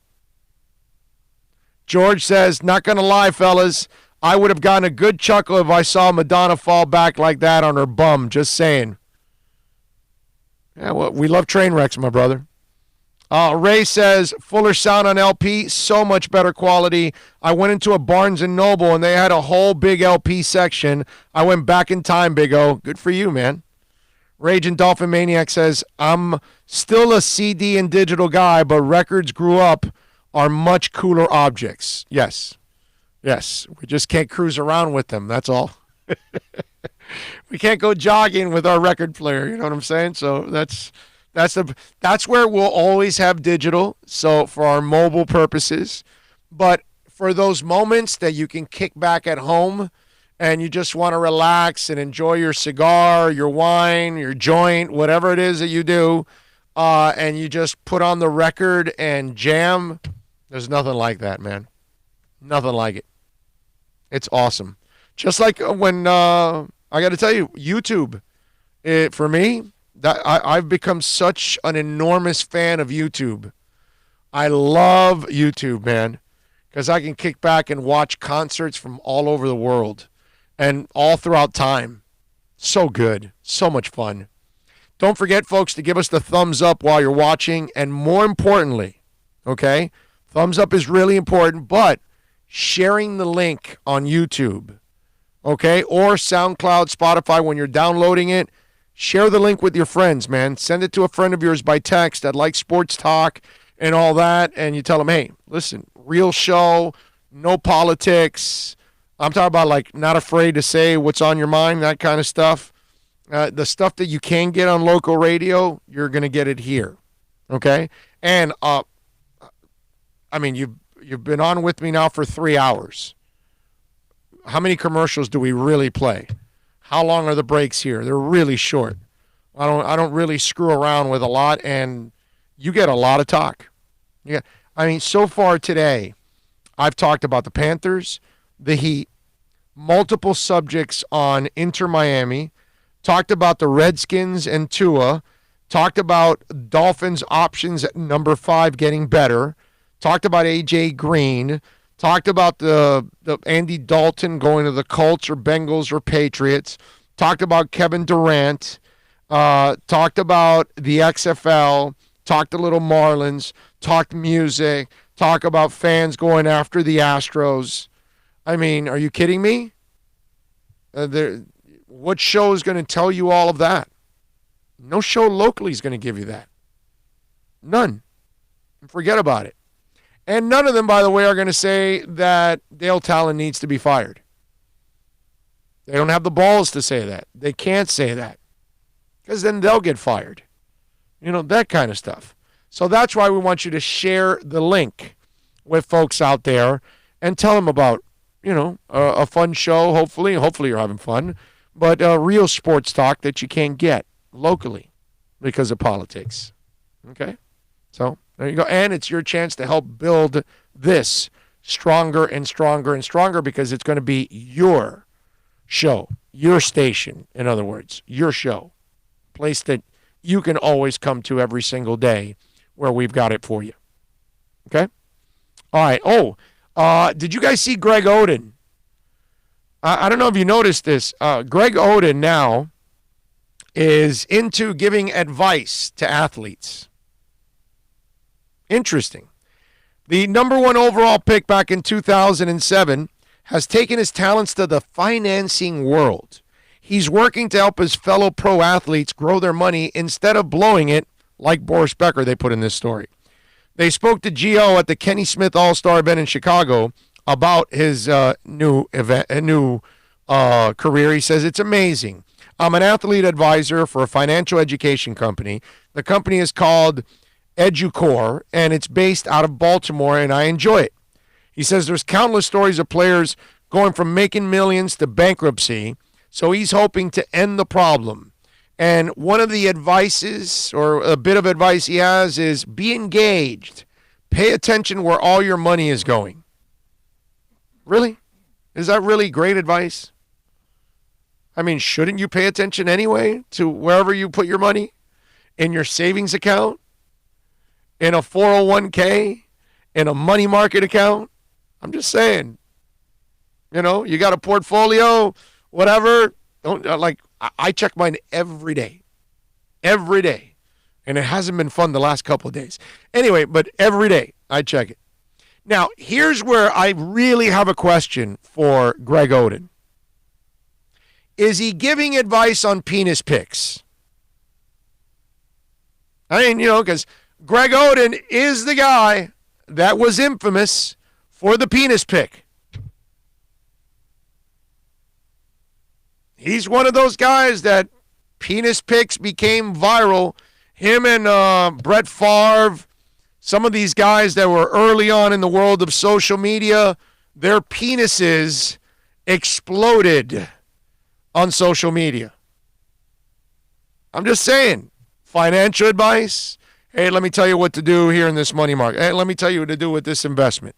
[SPEAKER 9] George says, not going to lie, fellas. I would have gotten a good chuckle if I saw Madonna fall back like that on her bum. Just saying. Yeah, well, we love train wrecks, my brother. Ray says, fuller sound on LP, so much better quality. I went into a Barnes & Noble, and they had a whole big LP section. I went back in time, Big O. Good for you, man. Raging Dolphin Maniac says, I'm still a CD and digital guy, but records grew up are much cooler objects. Yes. Yes. We just can't cruise around with them. That's all. We can't go jogging with our record player. You know what I'm saying? So that's where we'll always have digital. So for our mobile purposes, but for those moments that you can kick back at home and you just want to relax and enjoy your cigar, your wine, your joint, whatever it is that you do, and you just put on the record and jam, there's nothing like that, man. Nothing like it. It's awesome. Just like when, I got to tell you, YouTube, for me, I've become such an enormous fan of YouTube. I love YouTube, man, because I can kick back and watch concerts from all over the world and all throughout time. So good. So much fun. Don't forget, folks, to give us the thumbs up while you're watching. And more importantly, okay, thumbs up is really important, but sharing the link on YouTube, okay, or SoundCloud, Spotify when you're downloading it, share the link with your friends, man. Send it to a friend of yours by text that likes sports talk and all that, and you tell them, hey, listen, real show, no politics. I'm talking about, like, not afraid to say what's on your mind, that kind of stuff. The stuff that you can get on local radio, you're going to get it here, okay? And, I mean, you've been on with me now for 3 hours. How many commercials do we really play? How long are the breaks here? They're really short. I don't really screw around with a lot, and you get a lot of talk. Yeah, I mean, so far today, I've talked about the Panthers, the Heat, multiple subjects on Inter Miami, talked about the Redskins and Tua, talked about Dolphins options at number 5 getting better, talked about A.J. Green, talked about the Andy Dalton going to the Colts or Bengals or Patriots, talked about Kevin Durant, talked about the XFL, talked a little Marlins, talked music, talked about fans going after the Astros. I mean, are you kidding me? What show is going to tell you all of that? No show locally is going to give you that. None. Forget about it. And none of them, by the way, are going to say that Dale Talon needs to be fired. They don't have the balls to say that. They can't say that because then they'll get fired. You know, that kind of stuff. So that's why we want you to share the link with folks out there and tell them about, you know, a fun show, hopefully. Hopefully you're having fun. But real sports talk that you can't get locally because of politics. Okay? So there you go. And it's your chance to help build this stronger and stronger and stronger because it's going to be your show, your station, in other words, your show. Place that you can always come to every single day where we've got it for you. Okay? All right. Oh, did you guys see Greg Oden? I don't know if you noticed this. Greg Oden now is into giving advice to athletes. Interesting. The number 1 overall pick back in 2007 has taken his talents to the financing world. He's working to help his fellow pro athletes grow their money instead of blowing it like Boris Becker, they put in this story. They spoke to Gio at the Kenny Smith All-Star event in Chicago about his new career. He says, it's amazing. I'm an athlete advisor for a financial education company. The company is called EduCore, and it's based out of Baltimore, and I enjoy it. He says there's countless stories of players going from making millions to bankruptcy, so he's hoping to end the problem. And one of the advices, or a bit of advice he has, is be engaged. Pay attention where all your money is going. Really? Is that really great advice? I mean, shouldn't you pay attention anyway to wherever you put your money? In your savings account? In a 401k? In a money market account? I'm just saying. You know, you got a portfolio, whatever. I check mine every day. Every day. And it hasn't been fun the last couple of days. Anyway, but every day I check it. Now, here's where I really have a question for Greg Oden. Is he giving advice on penis pics? I mean, because Greg Oden is the guy that was infamous for the penis pic. He's one of those guys that penis pics became viral. Him and Brett Favre, some of these guys that were early on in the world of social media, their penises exploded on social media. I'm just saying, financial advice. Hey, let me tell you what to do here in this money market. Hey, let me tell you what to do with this investment.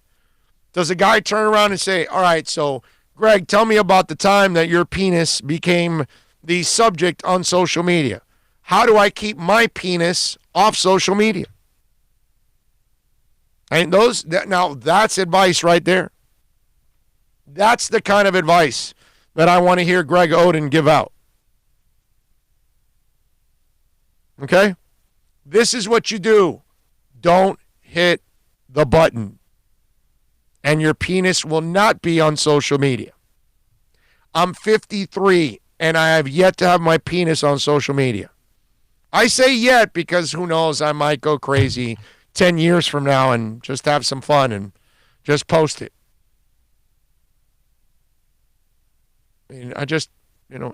[SPEAKER 9] Does a guy turn around and say, all right, so Greg, tell me about the time that your penis became the subject on social media. How do I keep my penis off social media? And now that's advice right there. That's the kind of advice that I want to hear Greg Oden give out. Okay? This is what you do. Don't hit the button. And your penis will not be on social media. I'm 53, and I have yet to have my penis on social media. I say yet because who knows, I might go crazy 10 years from now and just have some fun and just post it. I mean, I just,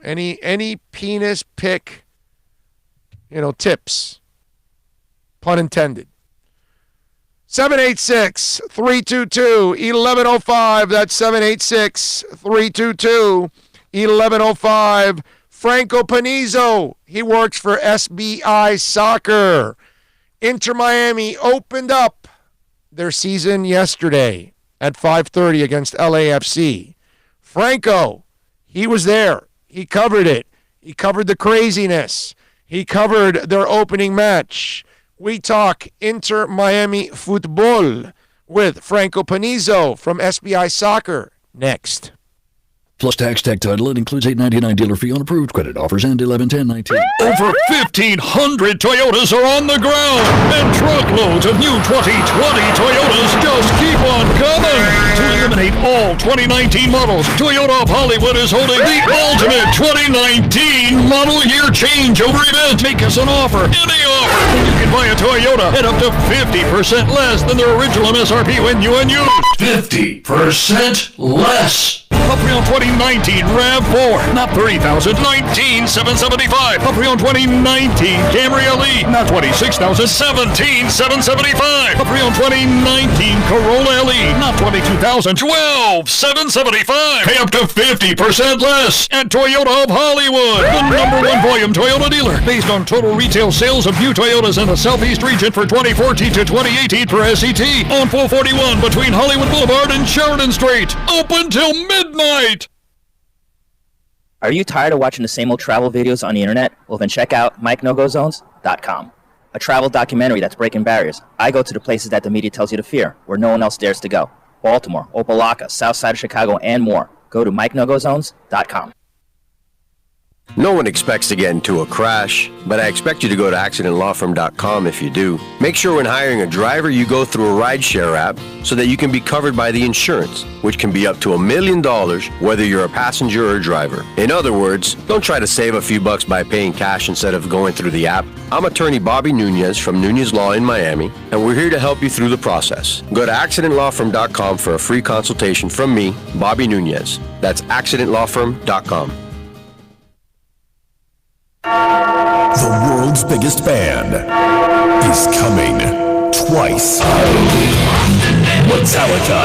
[SPEAKER 9] any penis pic, tips, pun intended. 786-322-1105. That's 786-322-1105. Franco Panizo, he works for SBI Soccer. Inter Miami opened up their season yesterday at 5:30 against LAFC. Franco, he was there. He covered it. He covered the craziness. He covered their opening match. We talk Inter Miami football with Franco Panizo from SBI Soccer next.
[SPEAKER 5] Plus tax, tech title. It includes $8.99 dealer fee on approved credit offers and 11/10/19. Over 1,500 Toyotas are on the ground, and truckloads of new 2020 Toyotas just keep on coming. To eliminate all 2019 models, Toyota of Hollywood is holding the ultimate 2019 model year changeover event. Make us an offer, any offer. You can buy a Toyota at up to 50% less than their original MSRP when you and you. 50% less. A pre-owned 2019 RAV4, not $30,000, $19,775. A pre-owned 2019 Camry LE, not $26,000, $17,775. A pre-owned 2019 Corolla LE, not $22,000, $12,775. Pay up to 50% less at Toyota of Hollywood, the #1 volume Toyota dealer, based on total retail sales of new Toyotas in the Southeast region for 2014 to 2018 per SCT on 441 between Hollywood Boulevard and Sheridan Street. Open till midnight.
[SPEAKER 6] Are you tired of watching the same old travel videos on the internet? Well, then check out MikeNoGoZones.com, a travel documentary that's breaking barriers. I go to the places that the media tells you to fear, where no one else dares to go. Baltimore, Opelika, South Side of Chicago, and more. Go to MikeNoGoZones.com.
[SPEAKER 7] No one expects to get into a crash, but I expect you to go to accidentlawfirm.com if you do. Make sure when hiring a driver you go through a rideshare app so that you can be covered by the insurance, which can be up to $1 million whether you're a passenger or a driver. In other words, don't try to save a few bucks by paying cash instead of going through the app. I'm attorney Bobby Nunez from Nunez Law in Miami, and we're here to help you through the process. Go to accidentlawfirm.com for a free consultation from me, Bobby Nunez. That's accidentlawfirm.com.
[SPEAKER 4] The world's biggest band is coming twice. Metallica.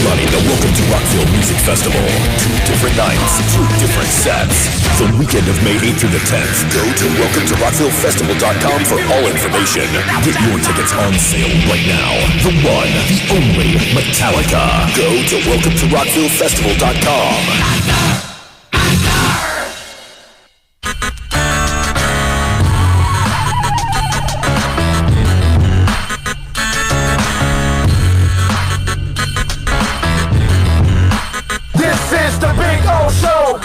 [SPEAKER 4] Running the Welcome to Rockville Music Festival. 2 different nights, 2 different sets. The weekend of May 8th through the 10th. Go to welcometorockvillefestival.com for all information. Get your tickets on sale right now. The one, the only Metallica. Go to welcometorockvillefestival.com.
[SPEAKER 1] This is the Big O Show.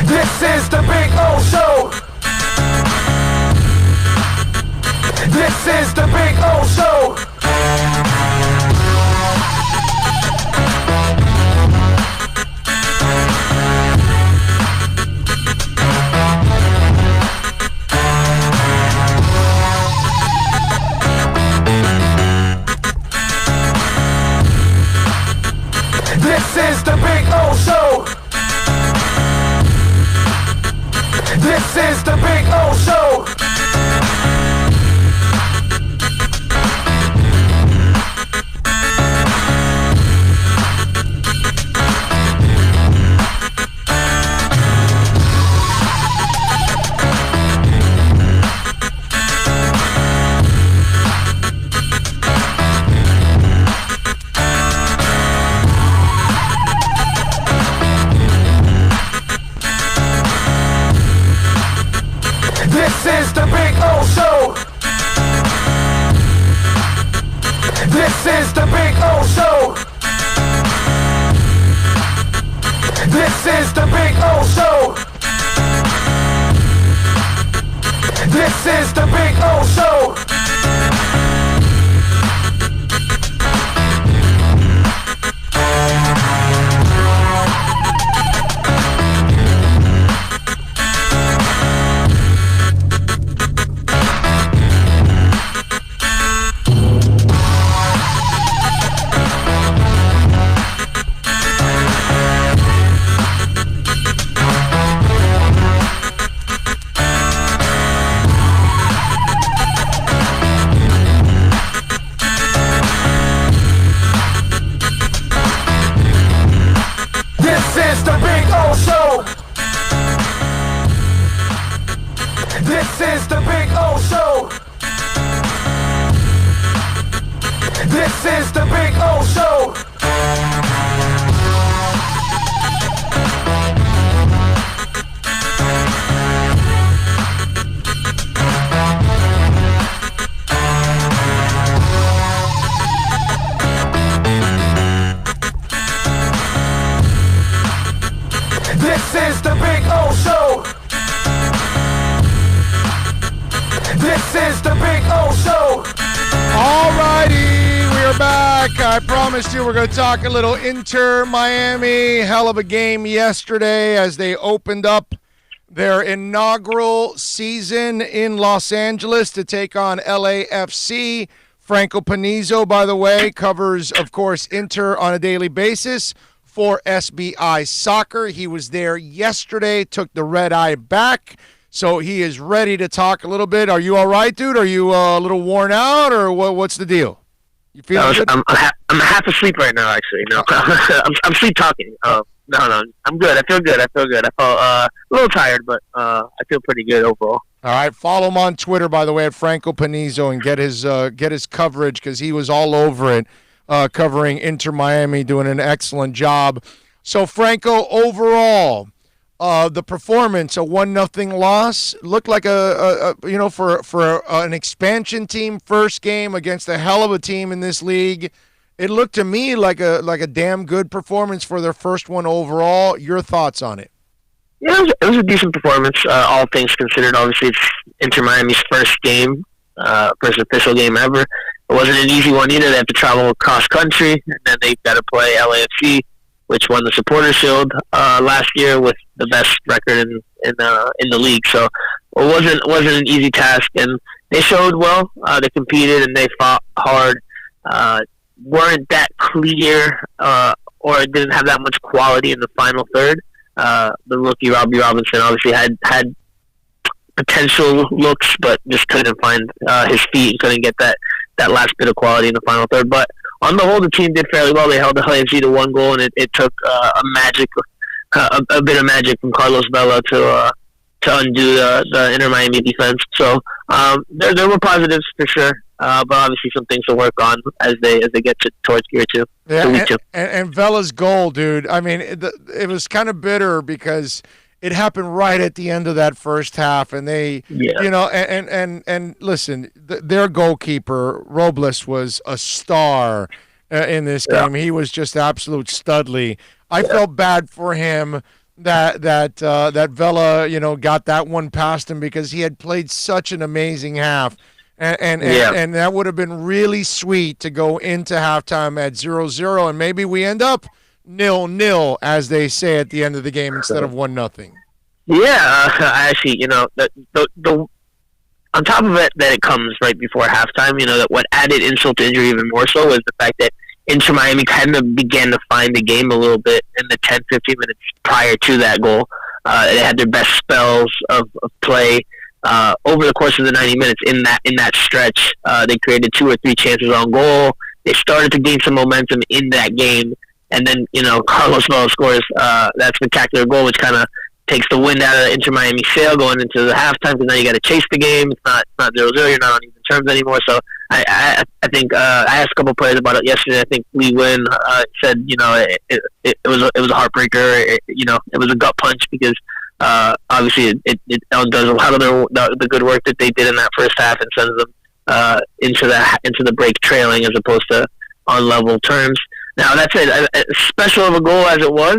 [SPEAKER 1] This is the Big O Show. This is the Big O Show. This is the Big O Show. This is the Big O Show. This is the Big O Show. This is the Big O Show. This is the Big O Show. This is the Big O Show. This is the Big O Show. This is the Big O Show. This is the Big O Show. This is the Big O Show.
[SPEAKER 2] Alrighty, we are back. I promised you we're going to talk a little Inter Miami. Hell of a game yesterday as they opened up their inaugural season in Los Angeles to take on LAFC. Franco Panizo, by the way, covers, of course, Inter on a daily basis for SBI Soccer. He was there yesterday, took the red eye back, so he is ready to talk a little bit. Are you all right, dude? Are you a little worn out, or what's the deal? You feeling good?
[SPEAKER 10] I'm half asleep right now, actually. No, I'm sleep talking. No, I'm good. I feel good. I felt a little tired, but I feel pretty good overall.
[SPEAKER 2] All right, follow him on Twitter, by the way, at Franco Panizo, and get his coverage because he was all over it. Covering Inter Miami, doing an excellent job. So, Franco, overall, the performance, a 1-0 loss, looked like for an expansion team first game against a hell of a team in this league, it looked to me like a damn good performance for their first one overall. Your thoughts on it?
[SPEAKER 10] Yeah, it was a decent performance, all things considered. Obviously, it's Inter Miami's first game, first official game ever. It wasn't an easy one either. They have to travel across country, and then they've got to play LAFC, which won the Supporters Shield last year with the best record in the league. So it wasn't an easy task, and they showed well. They competed and they fought hard. Weren't that clear or didn't have that much quality in the final third. The rookie Robbie Robinson obviously had potential looks, but just couldn't find his feet and couldn't get that last bit of quality in the final third. But on the whole, the team did fairly well. They held the LAFC to 1 goal, and it took a bit of magic from Carlos Vela to undo the Inter Miami defense. So there were positives for sure, but obviously some things to work on as they get towards Gear 2.
[SPEAKER 2] Yeah, and Vela's goal, dude. I mean, it was kind of bitter because it happened right at the end of that first half, and they, and listen, their goalkeeper Robles was a star in this game. He was just absolute studly. I felt bad for him that Vela, got that one past him because he had played such an amazing half. And that would have been really sweet to go into halftime at 0-0, and maybe we end up 0-0, as they say at the end of the game, instead of 1-0.
[SPEAKER 10] Yeah, actually, the on top of it that it comes right before halftime, that what added insult to injury even more so was the fact that Inter Miami kind of began to find the game a little bit in the 10-15 minutes prior to that goal. They had their best spells of play over the course of the 90 minutes in that stretch. They created 2 or 3 chances on goal. They started to gain some momentum in that game, and then Carlos Vela scores that spectacular goal, which kind of takes the wind out of Inter Miami sail going into the halftime, because now you got to chase the game. It's not 0-0. You're not on even terms anymore. So I think I asked a couple of players about it yesterday. I think Lee Wynn said it was a heartbreaker. It was a gut punch because obviously it does a lot of the good work that they did in that first half and sends them into the break trailing as opposed to on level terms. Now that said, as special of a goal as it was,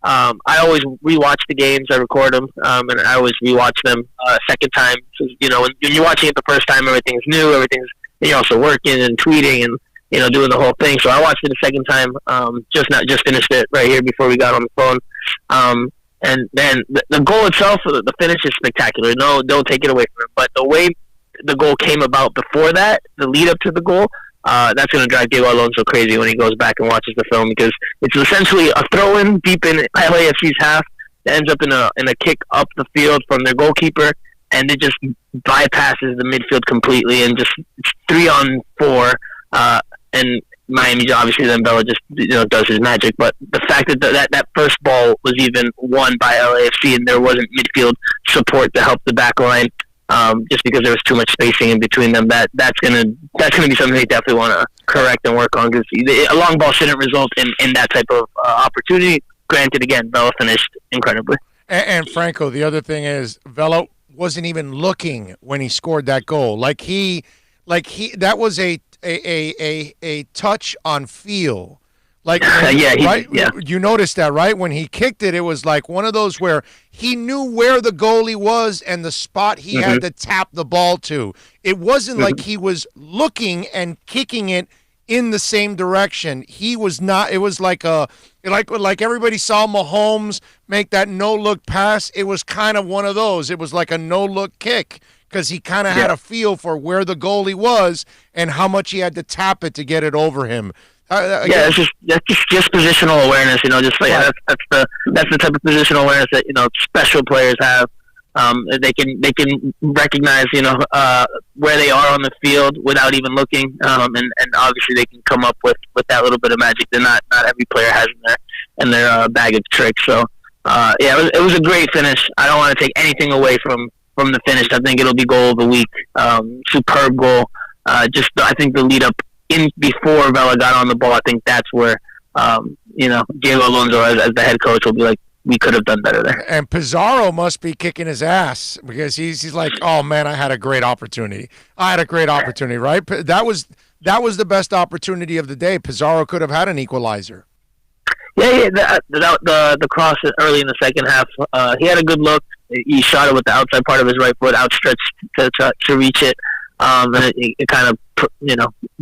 [SPEAKER 10] I always rewatch the games. I record them, and I always rewatch them a second time. So, when you're watching it the first time, everything's new. You're also working and tweeting and doing the whole thing. So I watched it a second time. Just finished it right here before we got on the phone. And then the goal itself, the finish is spectacular. No, don't take it away from it. But the way the goal came about before that, the lead up to the goal, that's going to drive Diego Alonso crazy when he goes back and watches the film, because it's essentially a throw-in deep in LAFC's half that ends up in a kick up the field from their goalkeeper, and it just bypasses the midfield completely, and just it's 3-on-4, and Miami obviously then Vela just does his magic. But the fact that first ball was even won by LAFC and there wasn't midfield support to help the back line, just because there was too much spacing in between them, that's gonna be something they definitely want to correct and work on, because a long ball shouldn't result in that type of opportunity. Granted, again, Vela finished incredibly.
[SPEAKER 2] And Franco, the other thing is Vela wasn't even looking when he scored that goal. That was a touch on feel. Right? Yeah. You noticed that, right? When he kicked it, it was like one of those where he knew where the goalie was and the spot he had to tap the ball to. It wasn't like he was looking and kicking it in the same direction. He was not. It was like everybody saw Mahomes make that no-look pass. It was kind of one of those. It was like a no-look kick, because he kind of had a feel for where the goalie was and how much he had to tap it to get it over him.
[SPEAKER 10] That's just positional awareness. That's the type of positional awareness that special players have. They can recognize where they are on the field without even looking, and obviously they can come up with that little bit of magic that not every player has in their bag of tricks. So it was a great finish. I don't want to take anything away from the finish. I think it'll be goal of the week. Superb goal. I think the lead up in before Vela got on the ball, I think that's where Diego Alonso as the head coach will be like, we could have done better there.
[SPEAKER 2] And Pizarro must be kicking his ass because he's like, oh man, I had a great opportunity. Right? That was the best opportunity of the day. Pizarro could have had an equalizer.
[SPEAKER 10] Yeah. The cross early in the second half, he had a good look. He shot it with the outside part of his right foot, outstretched to reach it, and it kind of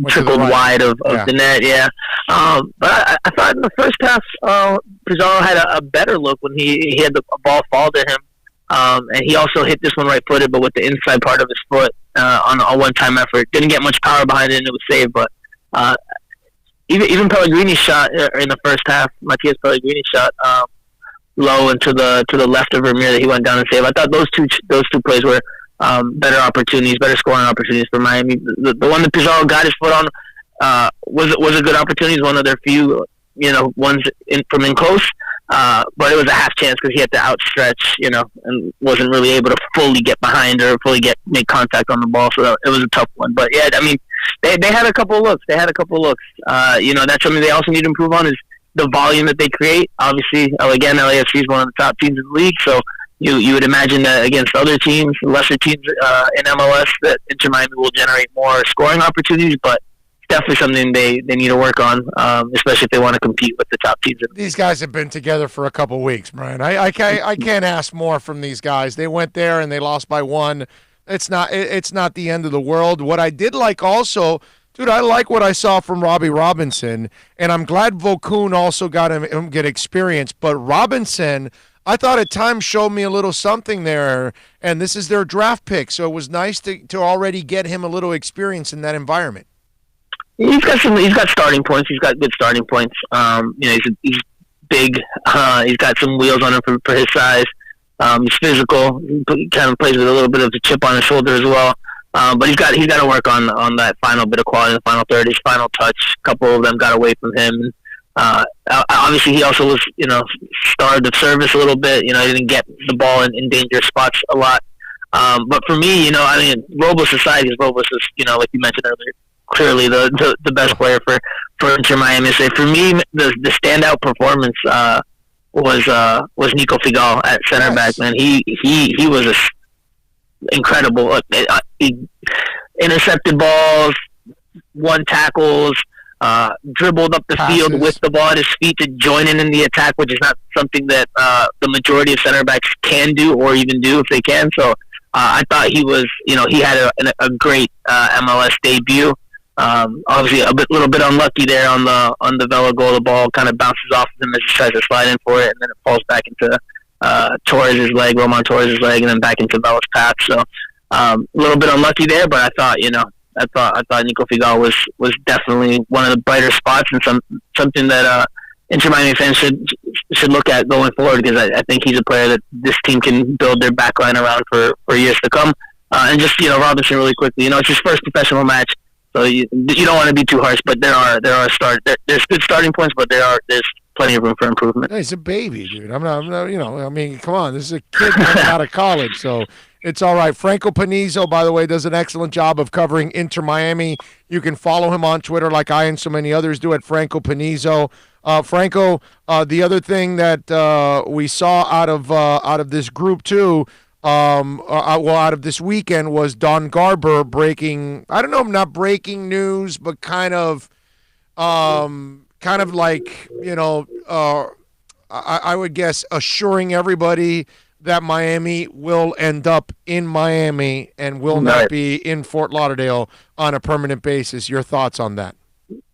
[SPEAKER 10] trickled wide of the net. Yeah, but I thought in the first half, Pizarro had a better look when he had the ball fall to him, and he also hit this one right-footed, but with the inside part of his foot on a one-time effort. Didn't get much power behind it, and it was saved. But even Pellegrini's shot in the first half, Matias Pellegrini's shot low and to the left of Vermeer that he went down and saved. I thought those two plays were better opportunities, better scoring opportunities for Miami. The one that Pizarro got his foot on was a good opportunity. It was one of their few, ones from in close. But it was a half chance because he had to outstretch, and wasn't really able to fully get behind or fully make contact on the ball. So it was a tough one. But yeah, I mean, they had a couple of looks. That's something they also need to improve on is the volume that they create. Obviously, again, LAFC is one of the top teams in the league, so you would imagine that against other teams, lesser teams in MLS, that Inter Miami will generate more scoring opportunities, but it's definitely something they need to work on, especially if they want to compete with the top teams.
[SPEAKER 2] These guys have been together for a couple weeks, Brian. I can't ask more from these guys. They went there and they lost by 1. It's not the end of the world. What I did like also, dude, I like what I saw from Robbie Robinson, and I'm glad Vokoun also got him get experience. But Robinson, I thought at times showed me a little something there, and this is their draft pick, so it was nice to already get him a little experience in that environment.
[SPEAKER 10] He's got starting points. He's got good starting points. He's big. He's got some wheels on him for his size. He's physical. He kind of plays with a little bit of a chip on his shoulder as well. But he's got to work on that final bit of quality in the final third. His final touch, a couple of them got away from him. Obviously, he also was, starved of service a little bit. He didn't get the ball in dangerous spots a lot. But for me, Robles aside, because Robles is, like you mentioned earlier, clearly the best player for Inter Miami. So for me, the standout performance was Nico Figal at center back. Man, he was incredible. He intercepted balls, won tackles, dribbled up the field with the ball at his feet to join in the attack, which is not something that the majority of center backs can do or even do if they can. So I thought he was, he had a great MLS debut. Obviously a little bit unlucky there on the Vela goal. The ball kind of bounces off of him as he tries to slide in for it, and then it falls back into Roman Torres' leg, and then back into Vela's path. So a little bit unlucky there, but I thought Nico Figal was definitely one of the brighter spots, and something that Inter Miami fans should look at going forward, because I think he's a player that this team can build their backline around for years to come. And just Robinson really quickly, it's his first professional match, so you don't want to be too harsh, but there's good starting points, but there's plenty of room for improvement.
[SPEAKER 2] He's a baby, dude. I'm not, come on, this is a kid coming out of college, so it's all right. Franco Panizo, by the way, does an excellent job of covering Inter Miami. You can follow him on Twitter like I and so many others do at Franco Panizo. Franco, the other thing that we saw out of this group too, out of this weekend, was Don Garber breaking, I don't know, not breaking news, but kind of like, I would guess assuring everybody that Miami will end up in Miami and will not be in Fort Lauderdale on a permanent basis. Your thoughts on that?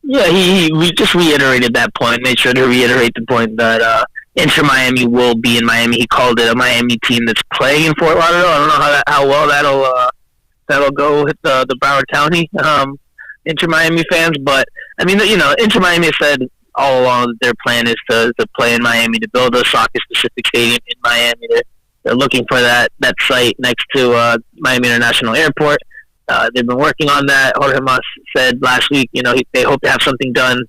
[SPEAKER 10] Yeah, we just reiterated that point, made sure to reiterate the point that Inter Miami will be in Miami. He called it a Miami team that's playing in Fort Lauderdale. I don't know how well that'll go with the Broward County Inter Miami fans, but I mean, Inter Miami has said all along that their plan is to play in Miami, to build a soccer-specific stadium in Miami. They're looking for that site next to Miami International Airport. They've been working on that. Jorge Mas said last week, they hope to have something done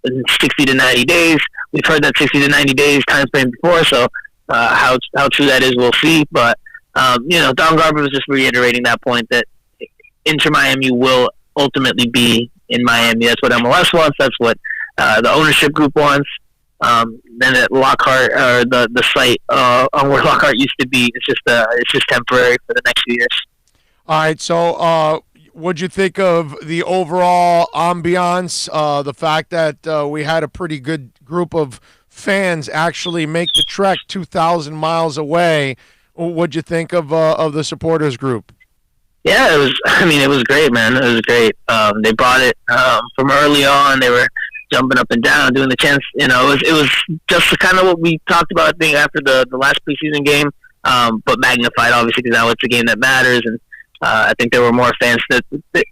[SPEAKER 10] in 60 to 90 days. We've heard that 60 to 90 days time frame before, so how true that is, we'll see. But, Don Garber was just reiterating that point that Inter Miami will ultimately be in Miami. That's what MLS wants. That's what the ownership group wants. Then at Lockhart, or the site on where Lockhart used to be, it's just temporary for the next few years.
[SPEAKER 2] All right, so what'd you think of the overall ambiance, the fact that we had a pretty good group of fans actually make the trek 2,000 miles away? What'd you think of the supporters group?
[SPEAKER 10] Yeah, it was great, man. It was great. They brought it from early on. They were jumping up and down, doing the chants. It was just kind of what we talked about, I think, after the last preseason game, but magnified, obviously, because now it's a game that matters. And I think there were more fans. I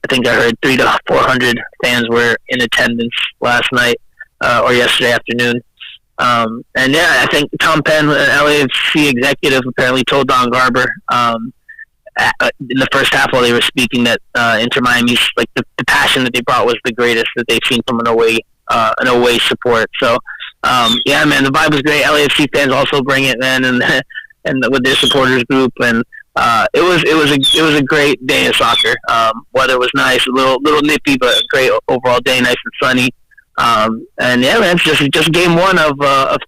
[SPEAKER 10] think I heard 300 to 400 fans were in attendance last night or yesterday afternoon. And yeah, I think Tom Penn, an LAFC executive, apparently told Don Garber in the first half while they were speaking that Inter Miami's the passion that they brought was the greatest that they've seen from an away support. So yeah, man, the vibe was great. LAFC fans also bring it, man, and with their supporters group, and it was a great day of soccer. Weather was nice, a little nippy, but a great overall day, nice and sunny. And yeah, man, it's just game one of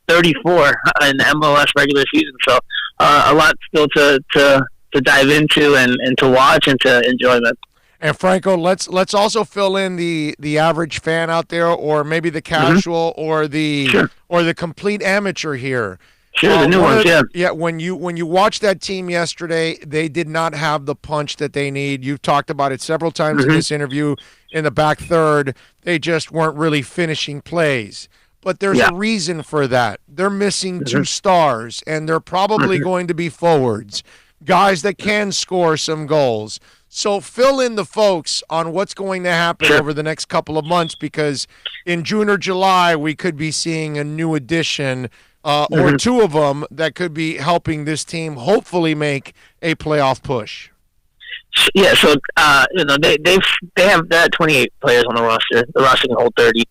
[SPEAKER 10] 34 in the MLS regular season. So a lot still to dive into and to watch and to enjoy, man.
[SPEAKER 2] And Franco, let's also fill in the average fan out there, or maybe the casual, or the complete amateur here.
[SPEAKER 10] Sure, the new ones, yeah.
[SPEAKER 2] Yeah, when you watch that team yesterday, they did not have the punch that they need. You've talked about it several times in this interview. In the back third, they just weren't really finishing plays. But there's a reason for that. They're missing two stars, and they're probably going to be forwards, guys that can score some goals. So fill in the folks on what's going to happen over the next couple of months, because in June or July, we could be seeing a new addition or two of them that could be helping this team hopefully make a playoff push.
[SPEAKER 10] Yeah, so they have 28 players on the roster. The roster can hold 30.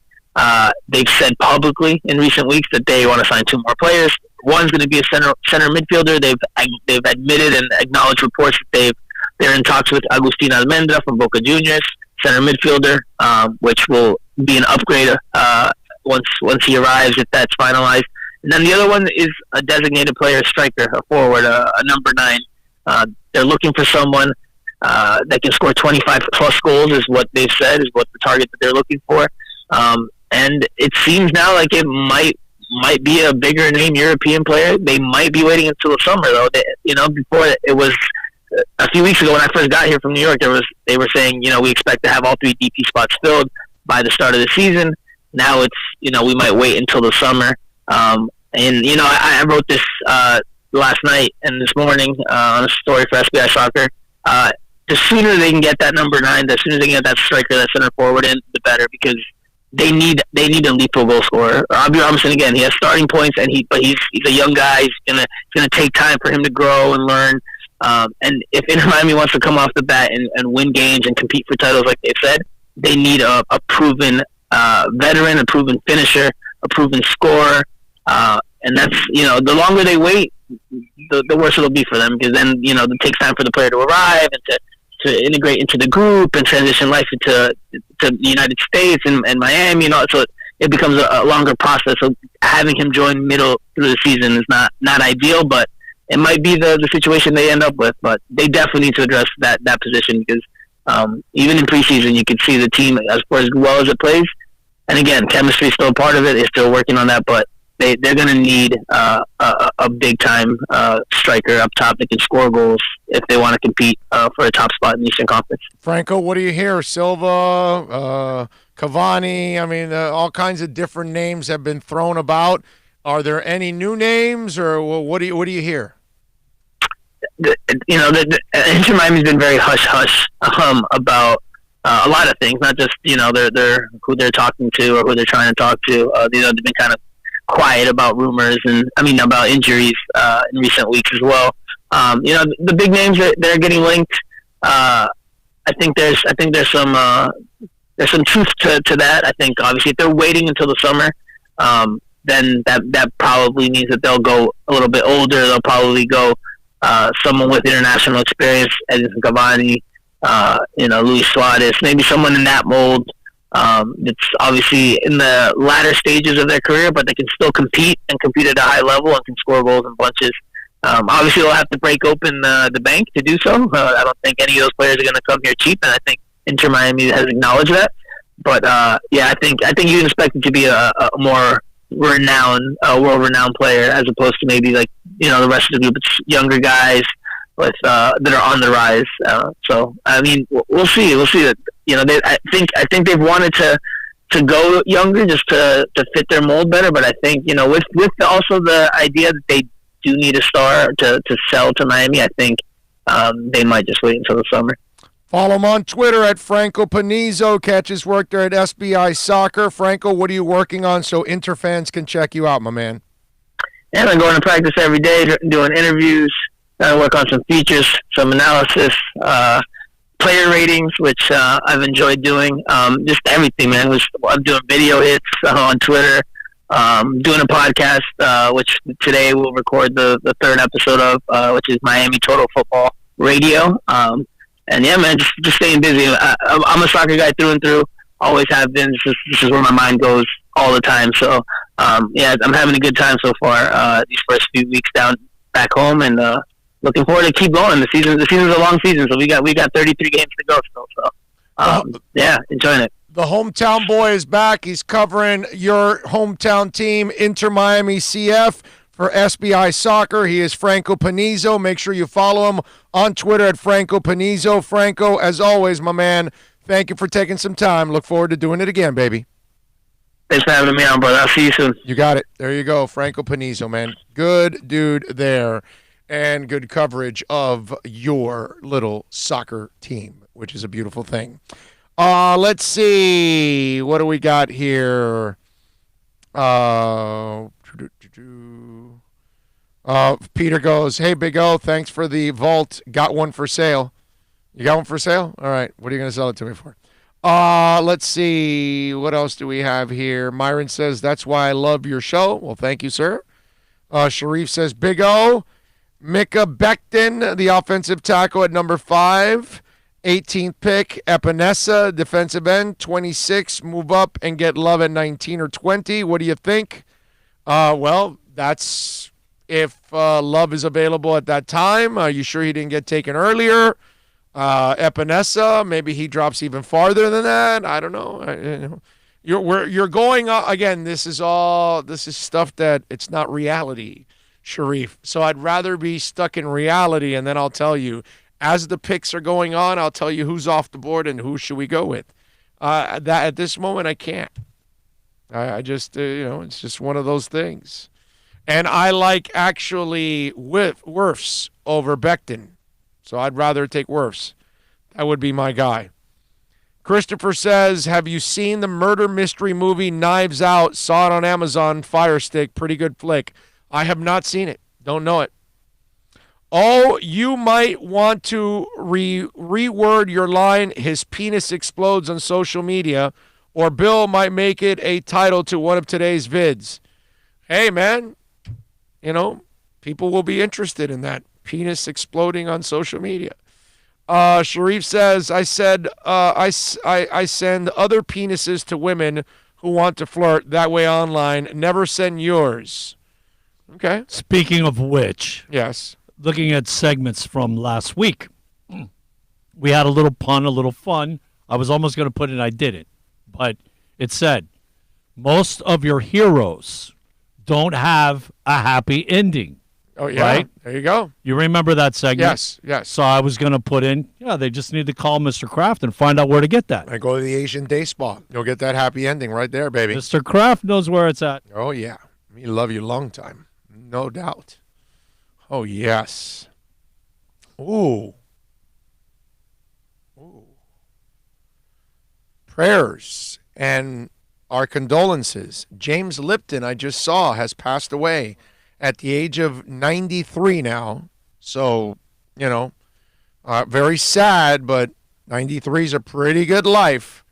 [SPEAKER 10] They've said publicly in recent weeks that they want to sign 2 more players. One's going to be a center midfielder. They've admitted and acknowledged reports that they're in talks with Agustin Almendra from Boca Juniors, center midfielder, which will be an upgrade once he arrives, if that's finalized. And then the other one is a designated player, striker, a forward, a number 9. They're looking for someone that can score 25-plus goals, is what they've said, is what the target that they're looking for. And it seems now like it might be a bigger name European player. They might be waiting until the summer, though. Before it was a few weeks ago when I first got here from New York, they were saying, we expect to have all 3 DP spots filled by the start of the season. Now it's, we might wait until the summer. I wrote this last night and this morning on a story for SBI Soccer. The sooner they can get that number 9, the sooner they can get that striker, that center forward in, the better, because they need a lethal goal scorer. Abby Robinson, again, he has starting points, but he's a young guy. It's gonna take time for him to grow and learn. And if Inter Miami wants to come off the bat and win games and compete for titles, like they said, they need a proven veteran, a proven finisher, a proven scorer. And that's, the longer they wait, the worse it'll be for them, because then, it takes time for the player to arrive and to integrate into the group and transition life to the United States and Miami, so it becomes a longer process. So having him join middle through the season is not ideal, but it might be the situation they end up with. But they definitely need to address that position, because even in preseason, you can see the team as well as it plays. And again, chemistry is still a part of it. They're still working on that, but they're going to need a big-time striker up top that can score goals if they want to compete for a top spot in the Eastern Conference.
[SPEAKER 2] Franco, what do you hear? Silva, Cavani, all kinds of different names have been thrown about. Are there any new names, or what do you hear?
[SPEAKER 10] Inter Miami's been very hush-hush about a lot of things, not just, they're who they're talking to or who they're trying to talk to. They've been kind of quiet about rumors and about injuries in recent weeks as well. The big names that they're getting linked. I think there's some truth to that. I think obviously if they're waiting until the summer, then that probably means that they'll go a little bit older. They'll probably go someone with international experience, Edinson Cavani, Luis Suarez, maybe someone in that mold. It's obviously in the latter stages of their career, but they can still compete and compete at a high level and can score goals in bunches. Obviously, they'll have to break open the bank to do so. I don't think any of those players are going to come here cheap, and I think Inter Miami has acknowledged that. But I think you can expect him to be a more renowned, world-renowned player as opposed to maybe like the rest of the group. It's younger guys with that are on the rise. So I mean, we'll see. We'll see that. I think they've wanted to go younger just to fit their mold better. But I think with also the idea that they do need a star to sell to Miami, I think they might just wait until the summer.
[SPEAKER 2] Follow him on Twitter at Franco Panizzo. Catch his work there at SBI Soccer. Franco, what are you working on so Inter fans can check you out, my man?
[SPEAKER 10] And I'm going to practice every day, doing interviews. I work on some features, some analysis, player ratings, which I've enjoyed doing. Just everything, man. I'm doing video hits on Twitter. Doing a podcast, which today we'll record the third episode of, which is Miami Total Football Radio. And yeah, man, just staying busy. I'm a soccer guy through and through. Always have been. This is where my mind goes all the time. So yeah, I'm having a good time so far. These first few weeks back home, and looking forward to keep going. The season's a long season, so we got 33 games to go still. So yeah, enjoying it.
[SPEAKER 2] The hometown boy is back. He's covering your hometown team, Inter Miami CF, for SBI Soccer. He is Franco Panizzo. Make sure you follow him on Twitter at Franco Panizzo. Franco, as always, my man, thank you for taking some time. Look forward to doing it again, baby.
[SPEAKER 10] Thanks for having me on, brother. I'll see you soon.
[SPEAKER 2] You got it. There you go. Franco Panizzo, man. Good dude there, and good coverage of your little soccer team, which is a beautiful thing. Let's see. What do we got here? Peter goes, hey, Big O, thanks for the vault. Got one for sale. You got one for sale? All right. What are you going to sell it to me for? Let's see. What else do we have here? Myron says, that's why I love your show. Well, thank you, sir. Sharif says, Big O, Mika Becton, the offensive tackle at number 5. 18th pick, Epinesa, defensive end, 26. Move up and get Love at 19 or 20. What do you think? Well, that's if Love is available at that time. Are you sure he didn't get taken earlier? Epinesa, maybe he drops even farther than that. I don't know. You're going again. This is stuff that it's not reality, Sharif. So I'd rather be stuck in reality, and then I'll tell you. As the picks are going on, I'll tell you who's off the board and who should we go with. That at this moment, I can't. I just, it's just one of those things. And I like actually Wirfs over Becton. So I'd rather take Wirfs. That would be my guy. Christopher says, have you seen the murder mystery movie Knives Out? Saw it on Amazon, Fire Stick. Pretty good flick. I have not seen it. Don't know it. Oh, you might want to reword your line, his penis explodes on social media, or Bill might make it a title to one of today's vids. Hey, man, people will be interested in that, penis exploding on social media. Sharif says, I send other penises to women who want to flirt that way online. Never send yours. Okay.
[SPEAKER 3] Speaking of which.
[SPEAKER 2] Yes.
[SPEAKER 3] Looking at segments from last week, we had a little pun, a little fun. I was almost going to put it, I didn't. But it said, most of your heroes don't have a happy ending.
[SPEAKER 2] Oh, yeah.
[SPEAKER 3] Right?
[SPEAKER 2] There you go.
[SPEAKER 3] You remember that segment?
[SPEAKER 2] Yes.
[SPEAKER 3] So I was going to put in, they just need to call Mr. Kraft and find out where to get that.
[SPEAKER 2] I go to the Asian Day Spa. You'll get that happy ending right there, baby.
[SPEAKER 3] Mr. Kraft knows where it's at.
[SPEAKER 2] Oh, yeah. We love you long time. No doubt. Oh, yes. Ooh. Prayers and our condolences. James Lipton, I just saw, has passed away at the age of 93 now. So, very sad, but 93 is a pretty good life.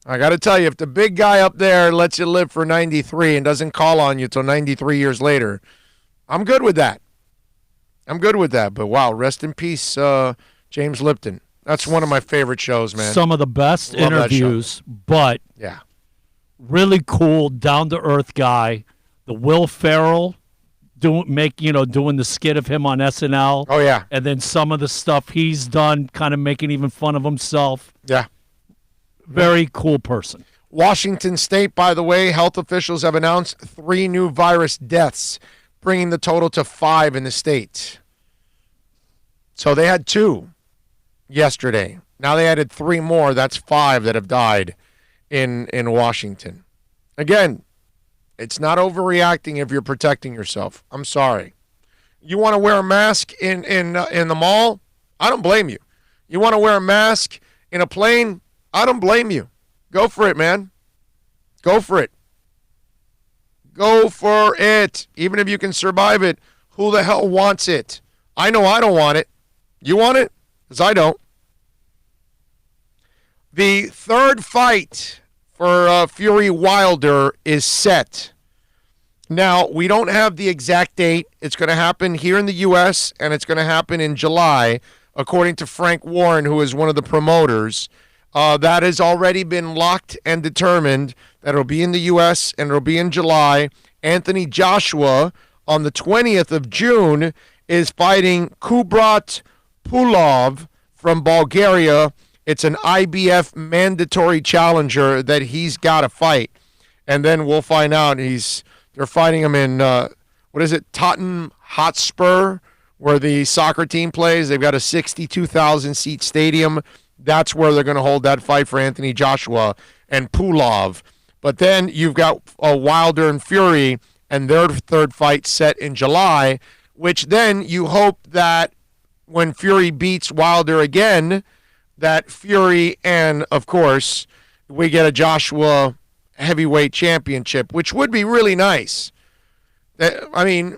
[SPEAKER 2] I got to tell you, if the big guy up there lets you live for 93 and doesn't call on you till 93 years later, I'm good with that. But wow, rest in peace, James Lipton.
[SPEAKER 9] That's one of my favorite shows, man.
[SPEAKER 3] Some of the best
[SPEAKER 9] Love that show.
[SPEAKER 3] interviews, but
[SPEAKER 9] Yeah.
[SPEAKER 3] really cool, down to earth guy. The Will Ferrell doing the skit of him on SNL.
[SPEAKER 9] Oh, yeah.
[SPEAKER 3] And then some of the stuff he's done, kind of making even fun of himself.
[SPEAKER 9] Yeah.
[SPEAKER 3] Very cool person.
[SPEAKER 9] Washington State, by the way, health officials have announced 3 new virus deaths, bringing the total to 5 in the state. So they had 2 yesterday. Now they added 3 more. That's 5 that have died in Washington. Again, it's not overreacting if you're protecting yourself. I'm sorry. You want to wear a mask in the mall? I don't blame you. You want to wear a mask in a plane? I don't blame you. Go for it, man. Go for it. Go for it. Even if you can survive it, who the hell wants it? I know I don't want it. You want it? Because I don't. The third fight for Fury Wilder is set. Now, we don't have the exact date. It's going to happen here in the U.S., and it's going to happen in July, according to Frank Warren, who is one of the promoters. That has already been locked and determined that it'll be in the U.S. and it'll be in July. Anthony Joshua, on the 20th of June, is fighting Kubrat Pulov from Bulgaria. It's an IBF mandatory challenger that he's got to fight. And then we'll find out. They're fighting him in, Tottenham Hotspur, where the soccer team plays. They've got a 62,000-seat stadium. That's where they're going to hold that fight for Anthony Joshua and Pulov. But then you've got Wilder and Fury, and their third fight set in July, which then you hope that when Fury beats Wilder again, that Fury and, of course, we get a Joshua heavyweight championship, which would be really nice. I mean,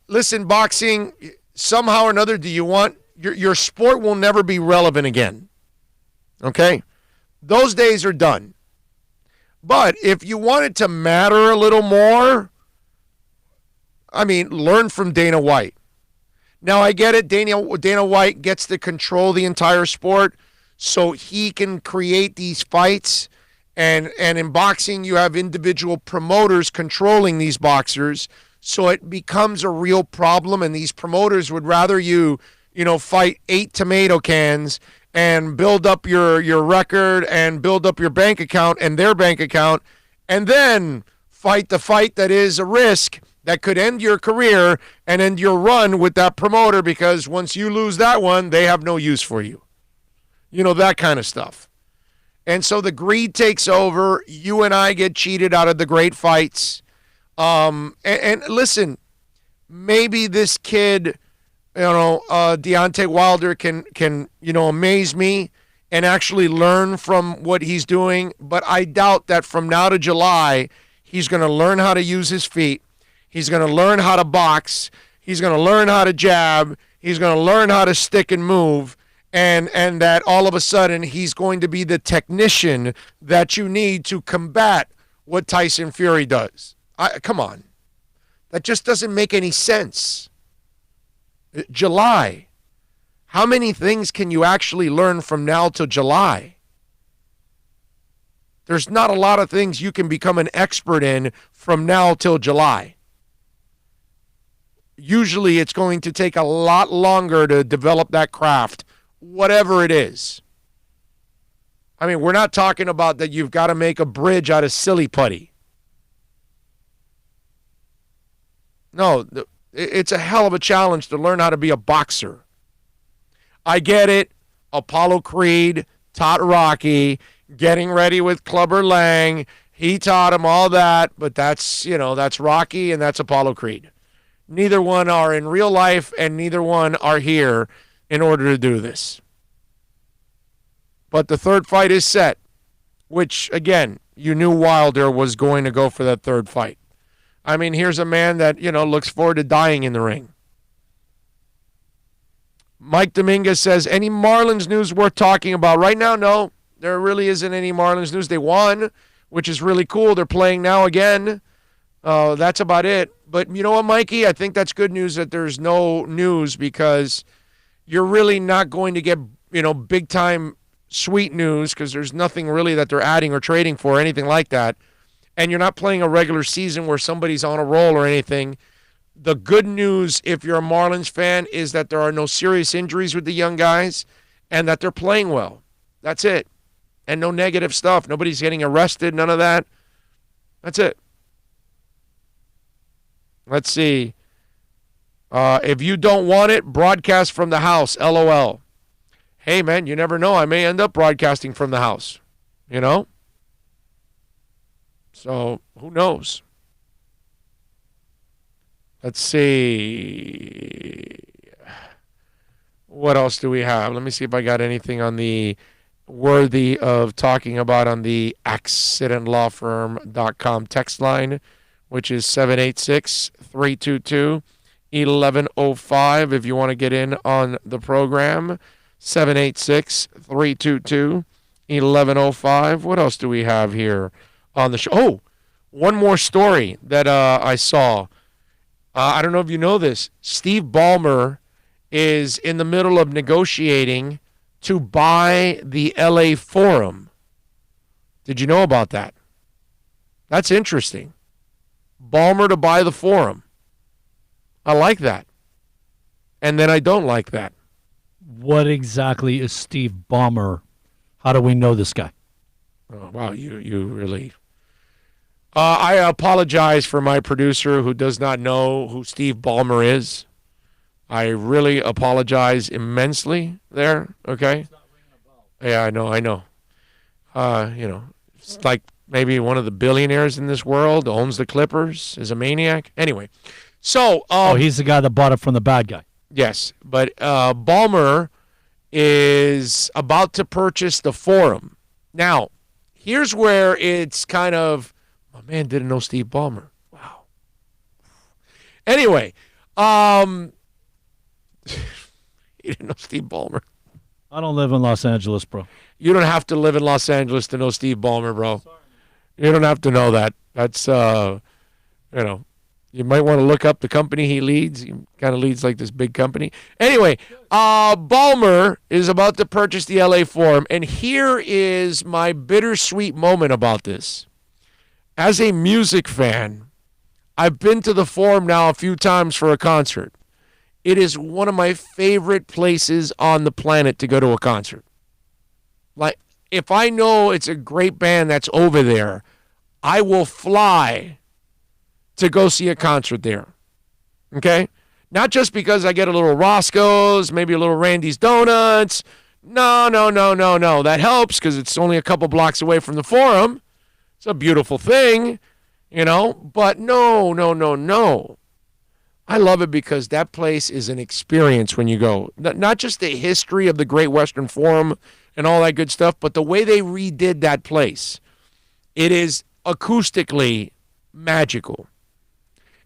[SPEAKER 9] listen, boxing, somehow or another, do you want your sport will never be relevant again. Okay? Those days are done. But if you want it to matter a little more, I mean, learn from Dana White. Now, I get it. Dana White gets to control the entire sport, so he can create these fights. And in boxing, you have individual promoters controlling these boxers, so it becomes a real problem, and these promoters would rather you fight 8 tomato cans and build up your record and build up your bank account and their bank account, and then fight the fight that is a risk that could end your career and end your run with that promoter, because once you lose that one, they have no use for you. That kind of stuff. And so the greed takes over. You and I get cheated out of the great fights. And listen, maybe this kid, Deontay Wilder can amaze me and actually learn from what he's doing. But I doubt that from now to July, he's going to learn how to use his feet. He's going to learn how to box. He's going to learn how to jab. He's going to learn how to stick and move. And that all of a sudden he's going to be the technician that you need to combat what Tyson Fury does. Come on. That just doesn't make any sense. July. How many things can you actually learn from now till July? There's not a lot of things you can become an expert in from now till July. Usually it's going to take a lot longer to develop that craft, whatever it is. I mean, we're not talking about that you've got to make a bridge out of silly putty. No, it's a hell of a challenge to learn how to be a boxer. I get it. Apollo Creed taught Rocky, getting ready with Clubber Lang. He taught him all that, but that's Rocky and that's Apollo Creed. Neither one are in real life, and neither one are here in order to do this. But the third fight is set, which, again, you knew Wilder was going to go for that third fight. I mean, here's a man that, looks forward to dying in the ring. Mike Dominguez says, any Marlins news worth talking about? Right now, no. There really isn't any Marlins news. They won, which is really cool. They're playing now again. That's about it. But you know what, Mikey? I think that's good news that there's no news, because you're really not going to get big time sweet news because there's nothing really that they're adding or trading for or anything like that. And you're not playing a regular season where somebody's on a roll or anything. The good news, if you're a Marlins fan, is that there are no serious injuries with the young guys and that they're playing well. That's it. And no negative stuff. Nobody's getting arrested, none of that. That's it. Let's see. If you don't want it, broadcast from the house, LOL. Hey, man, you never know. I may end up broadcasting from the house, So, who knows? Let's see. What else do we have? Let me see if I got anything on the worthy of talking about on the accidentlawfirm.com text line, which is 786-322-1105 if you want to get in on the program. 786-322-1105. What else do we have here on the show? Oh, one more story that I saw. I don't know if you know this. Steve Ballmer is in the middle of negotiating to buy the LA Forum. Did you know about that? That's interesting. Ballmer to buy the Forum. I like that. And then I don't like that.
[SPEAKER 3] What exactly is Steve Ballmer? How do we know this guy?
[SPEAKER 9] Oh, wow, you really... I apologize for my producer who does not know who Steve Ballmer is. I really apologize immensely there, okay? Yeah, I know. It's like maybe one of the billionaires in this world, owns the Clippers, is a maniac. Anyway, so...
[SPEAKER 3] he's the guy that bought it from the bad guy.
[SPEAKER 9] Yes, but Ballmer is about to purchase the Forum. Now, here's where it's kind of... My man didn't know Steve Ballmer. Wow. Anyway, he didn't know Steve Ballmer.
[SPEAKER 3] I don't live in Los Angeles, bro.
[SPEAKER 9] You don't have to live in Los Angeles to know Steve Ballmer, bro. You don't have to know that. That's, you might want to look up the company he leads. He kind of leads like this big company. Anyway, Ballmer is about to purchase the LA Forum, and here is my bittersweet moment about this. As a music fan, I've been to the Forum now a few times for a concert. It is one of my favorite places on the planet to go to a concert. Like, if I know it's a great band that's over there, I will fly to go see a concert there. Okay? Not just because I get a little Roscoe's, maybe a little Randy's Donuts. No. That helps because it's only a couple blocks away from the Forum. It's a beautiful thing, but no. I love it because that place is an experience when you go. Not just the history of the Great Western Forum and all that good stuff, but the way they redid that place. It is acoustically magical.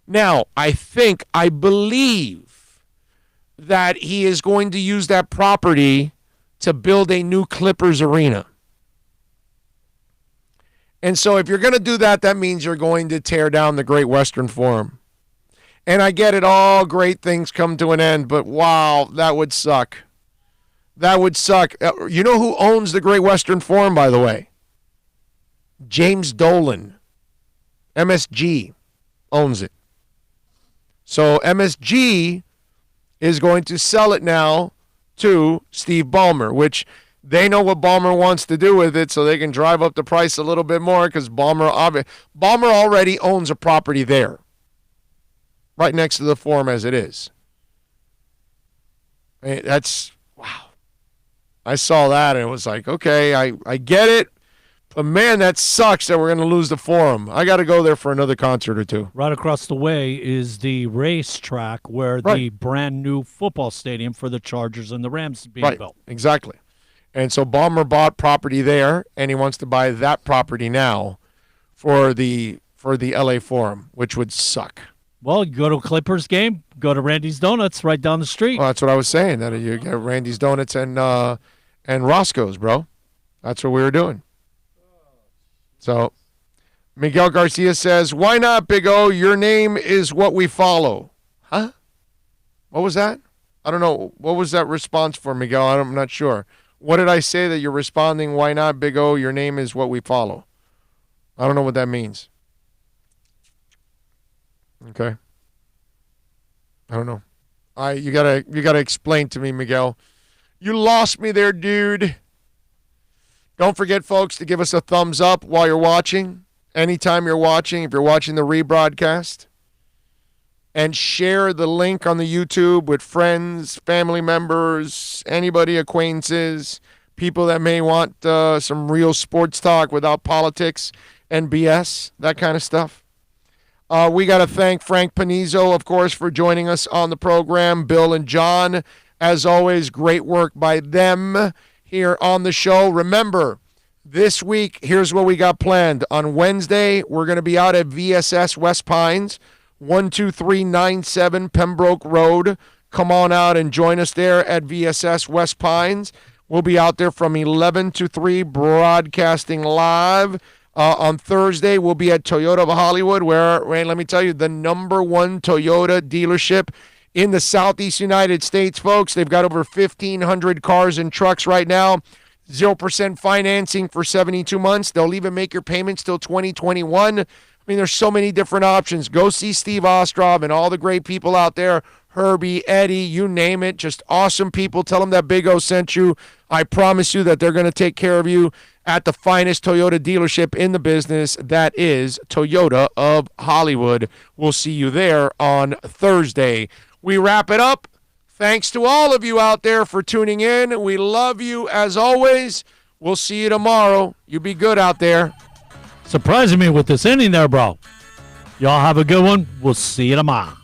[SPEAKER 9] Now, I believe that he is going to use that property to build a new Clippers arena. And so if you're going to do that, that means you're going to tear down the Great Western Forum. And I get it, all great things come to an end, but wow, that would suck. That would suck. You know who owns the Great Western Forum, by the way? James Dolan. MSG owns it. So MSG is going to sell it now to Steve Ballmer, which... They know what Ballmer wants to do with it, so they can drive up the price a little bit more because Ballmer already owns a property there, right next to the Forum as it is. That's, wow. I saw that, and it was like, okay, I get it, but man, that sucks that we're going to lose the Forum. I got to go there for another concert or two.
[SPEAKER 3] Right across the way is the racetrack where the brand new football stadium for the Chargers and the Rams is being built.
[SPEAKER 9] Exactly. And so Ballmer bought property there, and he wants to buy that property now for the LA Forum, which would suck.
[SPEAKER 3] Well, you go to a Clippers game, go to Randy's Donuts right down the street.
[SPEAKER 9] Well, that's what I was saying, that you get Randy's Donuts and Roscoe's, bro. That's what we were doing. So Miguel Garcia says, why not, Big O? Your name is what we follow. Huh? What was that? I don't know. What was that response for, Miguel? I'm not sure. What did I say that you're responding? Why not, Big O? Your name is what we follow. I don't know what that means. Okay. I don't know. You gotta explain to me, Miguel. You lost me there, dude. Don't forget, folks, to give us a thumbs up while you're watching. Anytime you're watching, if you're watching the rebroadcast. And share the link on the YouTube with friends, family members, anybody, acquaintances, people that may want some real sports talk without politics and BS, that kind of stuff. We got to thank Frank Panizzo, of course, for joining us on the program. Bill and John, as always, great work by them here on the show. Remember, this week, here's what we got planned. On Wednesday, we're going to be out at VSS West Pines, 12397 Pembroke Road. Come on out and join us there at VSS West Pines. We'll be out there from 11 to 3 broadcasting live. On Thursday, we'll be at Toyota of Hollywood, where, let me tell you, the number one Toyota dealership in the Southeast United States, folks. They've got over 1,500 cars and trucks right now. 0% financing for 72 months. They'll even make your payments till 2021. I mean, there's so many different options. Go see Steve Ostrov and all the great people out there. Herbie, Eddie, you name it. Just awesome people. Tell them that Big O sent you. I promise you that they're going to take care of you at the finest Toyota dealership in the business. That is Toyota of Hollywood. We'll see you there on Thursday. We wrap it up. Thanks to all of you out there for tuning in. We love you as always. We'll see you tomorrow. You be good out there.
[SPEAKER 3] Surprising me with this ending there, bro. Y'all have a good one. We'll see you tomorrow.